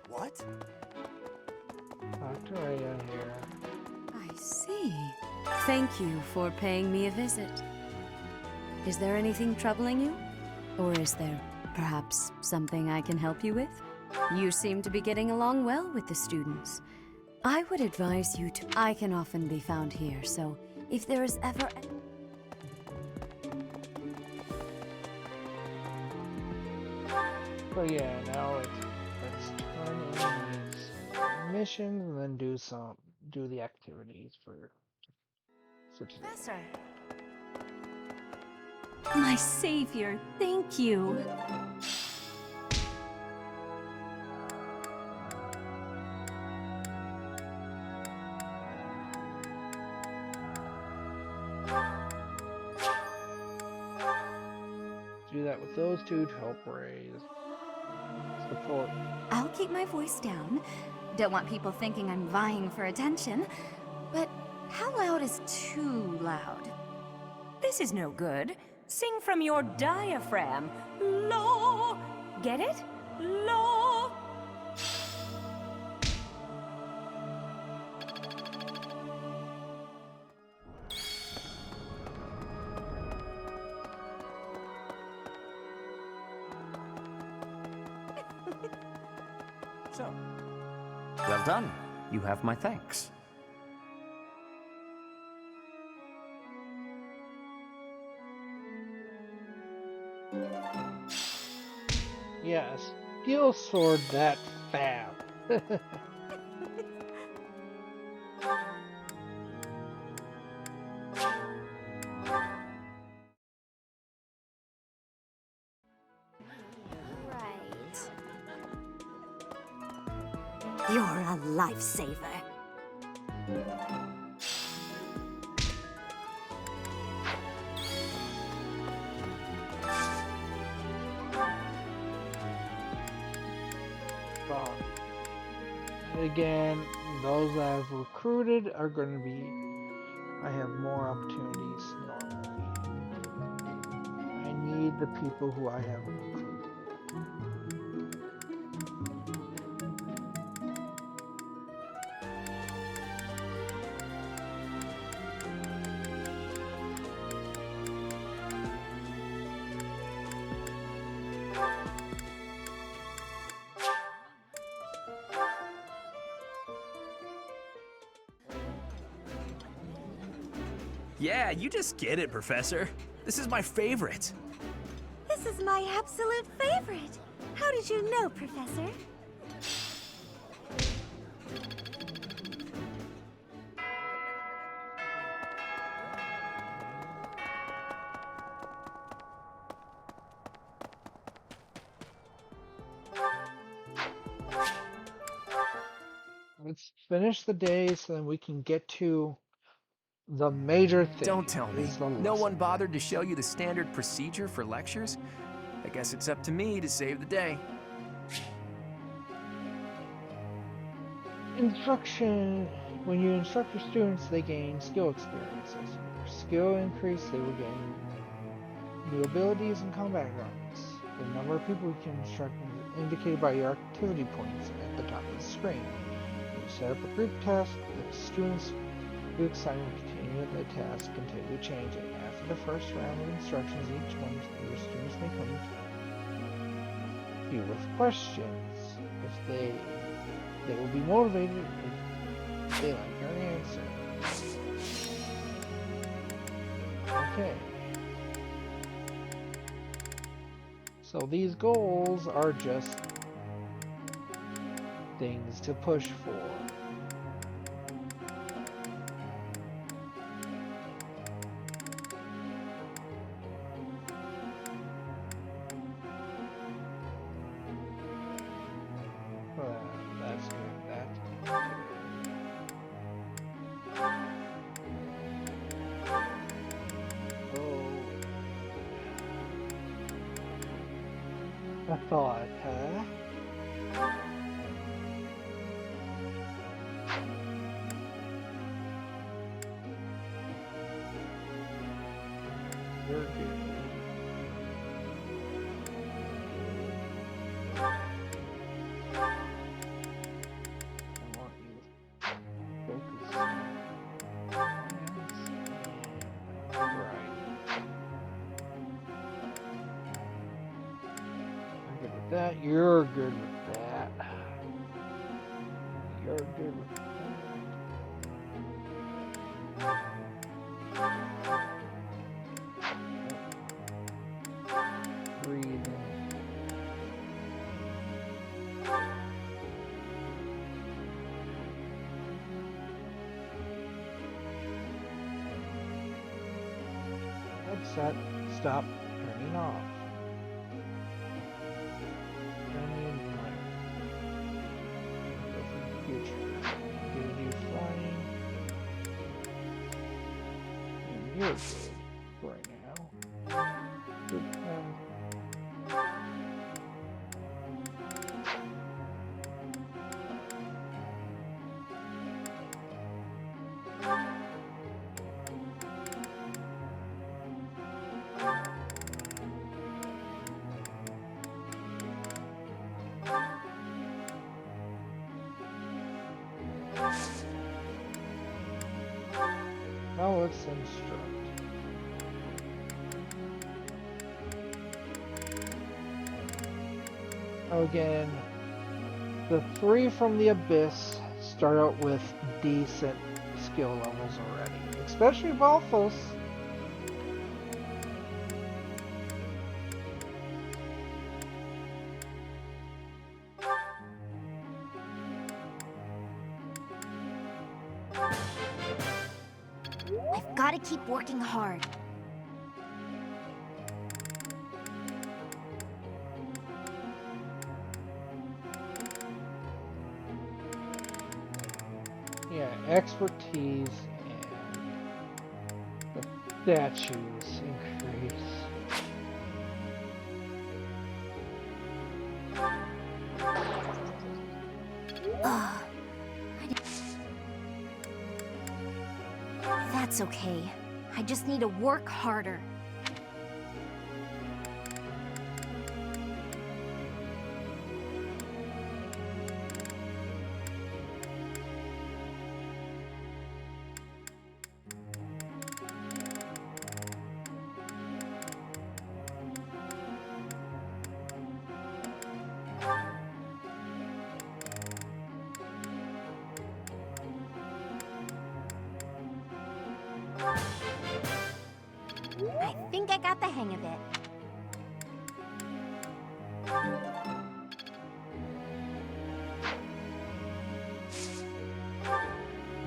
[SPEAKER 6] What?
[SPEAKER 1] Dr. Rhea here.
[SPEAKER 3] I see. Thank you for paying me a visit. Is there anything troubling you? Or is there perhaps something I can help you with? You seem to be getting along well with the students. I would advise you to... I can often be found here, so if there is ever...
[SPEAKER 1] But yeah, now let's turn in these missions and then do the activities for...
[SPEAKER 10] Professor,
[SPEAKER 13] My savior, thank you.
[SPEAKER 1] Do that with those two to help raise support.
[SPEAKER 3] I'll keep my voice down. Don't want people thinking I'm vying for attention. But how loud is too loud?
[SPEAKER 13] This is no good. Sing from your diaphragm. Law. Get it? Law.
[SPEAKER 4] So, well done. You have my thanks.
[SPEAKER 1] Yeah, a steel sword that fab.
[SPEAKER 12] You're a lifesaver.
[SPEAKER 1] Well, again, those I've recruited are going to be. I have more opportunities normally. I need the people who I have recruited.
[SPEAKER 6] Yeah, you just get it, Professor. This is my favorite.
[SPEAKER 10] This is my absolute favorite. How did you know, Professor?
[SPEAKER 1] Let's finish the day so then we can get to the major thing.
[SPEAKER 20] Don't tell me.
[SPEAKER 1] Is the
[SPEAKER 20] No
[SPEAKER 1] lesson.
[SPEAKER 20] one bothered to show you the standard procedure for lectures? I guess it's up to me to save the day.
[SPEAKER 1] Instruction. When you instruct your students, they gain skill experiences. With their skill increase, they will gain new abilities and combat guns. The number of people you can instruct is indicated by your activity points at the top of the screen. When you set up a group task, the students who assign will continue with the task until you change it. After the first round of instructions, each one of your students may come to you with questions. If they will be motivated if they like your answer. Okay. So these goals are just things to push for. That's good. That's good. Oh. I thought, huh? You're good. I want you to focus. Right. I'm good with that. You're good with that. You're good with that. Breathing. Headset Stop turning off. Canyon light. Go for the future. Give you flying. And you're good right now. Good path. Now let's instruct. Again, the 3 from the Abyss start out with decent skill levels already, especially Valthos.
[SPEAKER 10] I've got to keep working hard.
[SPEAKER 1] Yeah, expertise and the statues increase.
[SPEAKER 10] That's okay. I just need to work harder. I think I got the hang of it.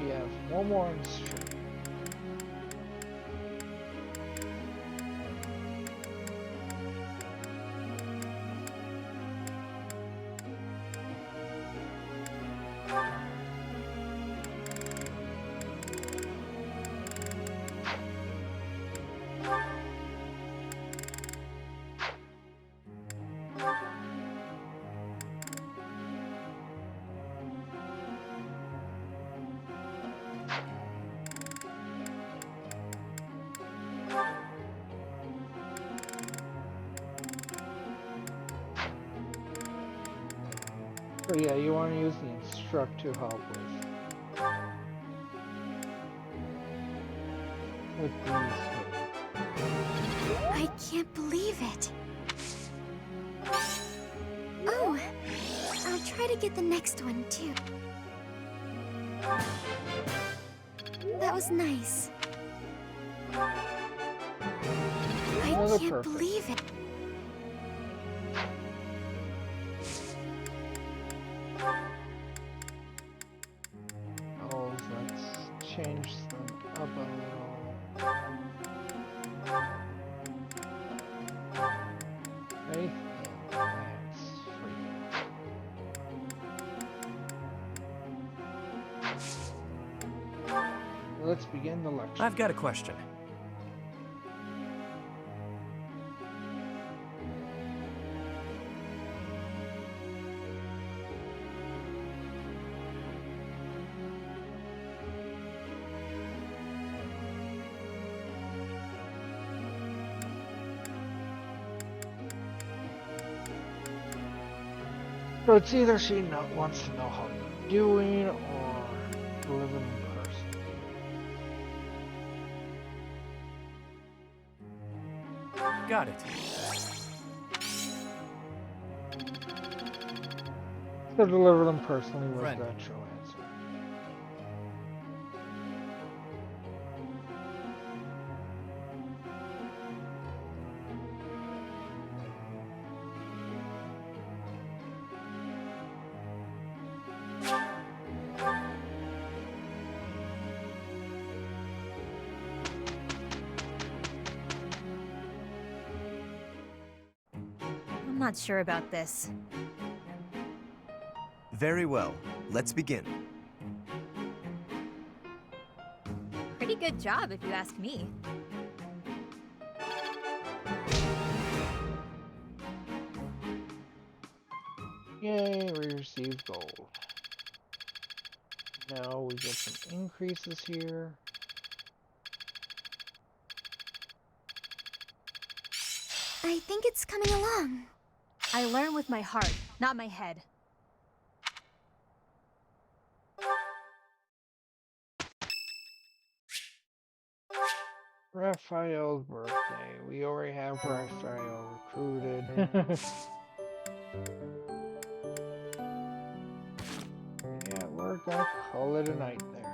[SPEAKER 1] We have one more instrument. So yeah, you want to use the instruct to help with these.
[SPEAKER 10] I can't believe it. Oh, I'll try to get the next one too. That was nice. I
[SPEAKER 1] Another
[SPEAKER 10] can't
[SPEAKER 1] perfect.
[SPEAKER 10] believe it.
[SPEAKER 1] Oh, let's change them up a little. Faith and Lance for you. Let's begin the lecture.
[SPEAKER 20] I've got a question.
[SPEAKER 1] So it's either she wants to know how you're doing or live in person.
[SPEAKER 20] Got it.
[SPEAKER 1] So deliver them personally was
[SPEAKER 20] Friend.
[SPEAKER 1] the true answer.
[SPEAKER 10] I'm not sure about this.
[SPEAKER 2] Very well. Let's begin.
[SPEAKER 10] Pretty good job, if you ask me.
[SPEAKER 1] Yay, we received gold. Now we get some increases here.
[SPEAKER 10] I think it's coming along. I learn with my heart, not my head.
[SPEAKER 1] Raphael's birthday. We already have Raphael recruited. Yeah, we're gonna call it a night there.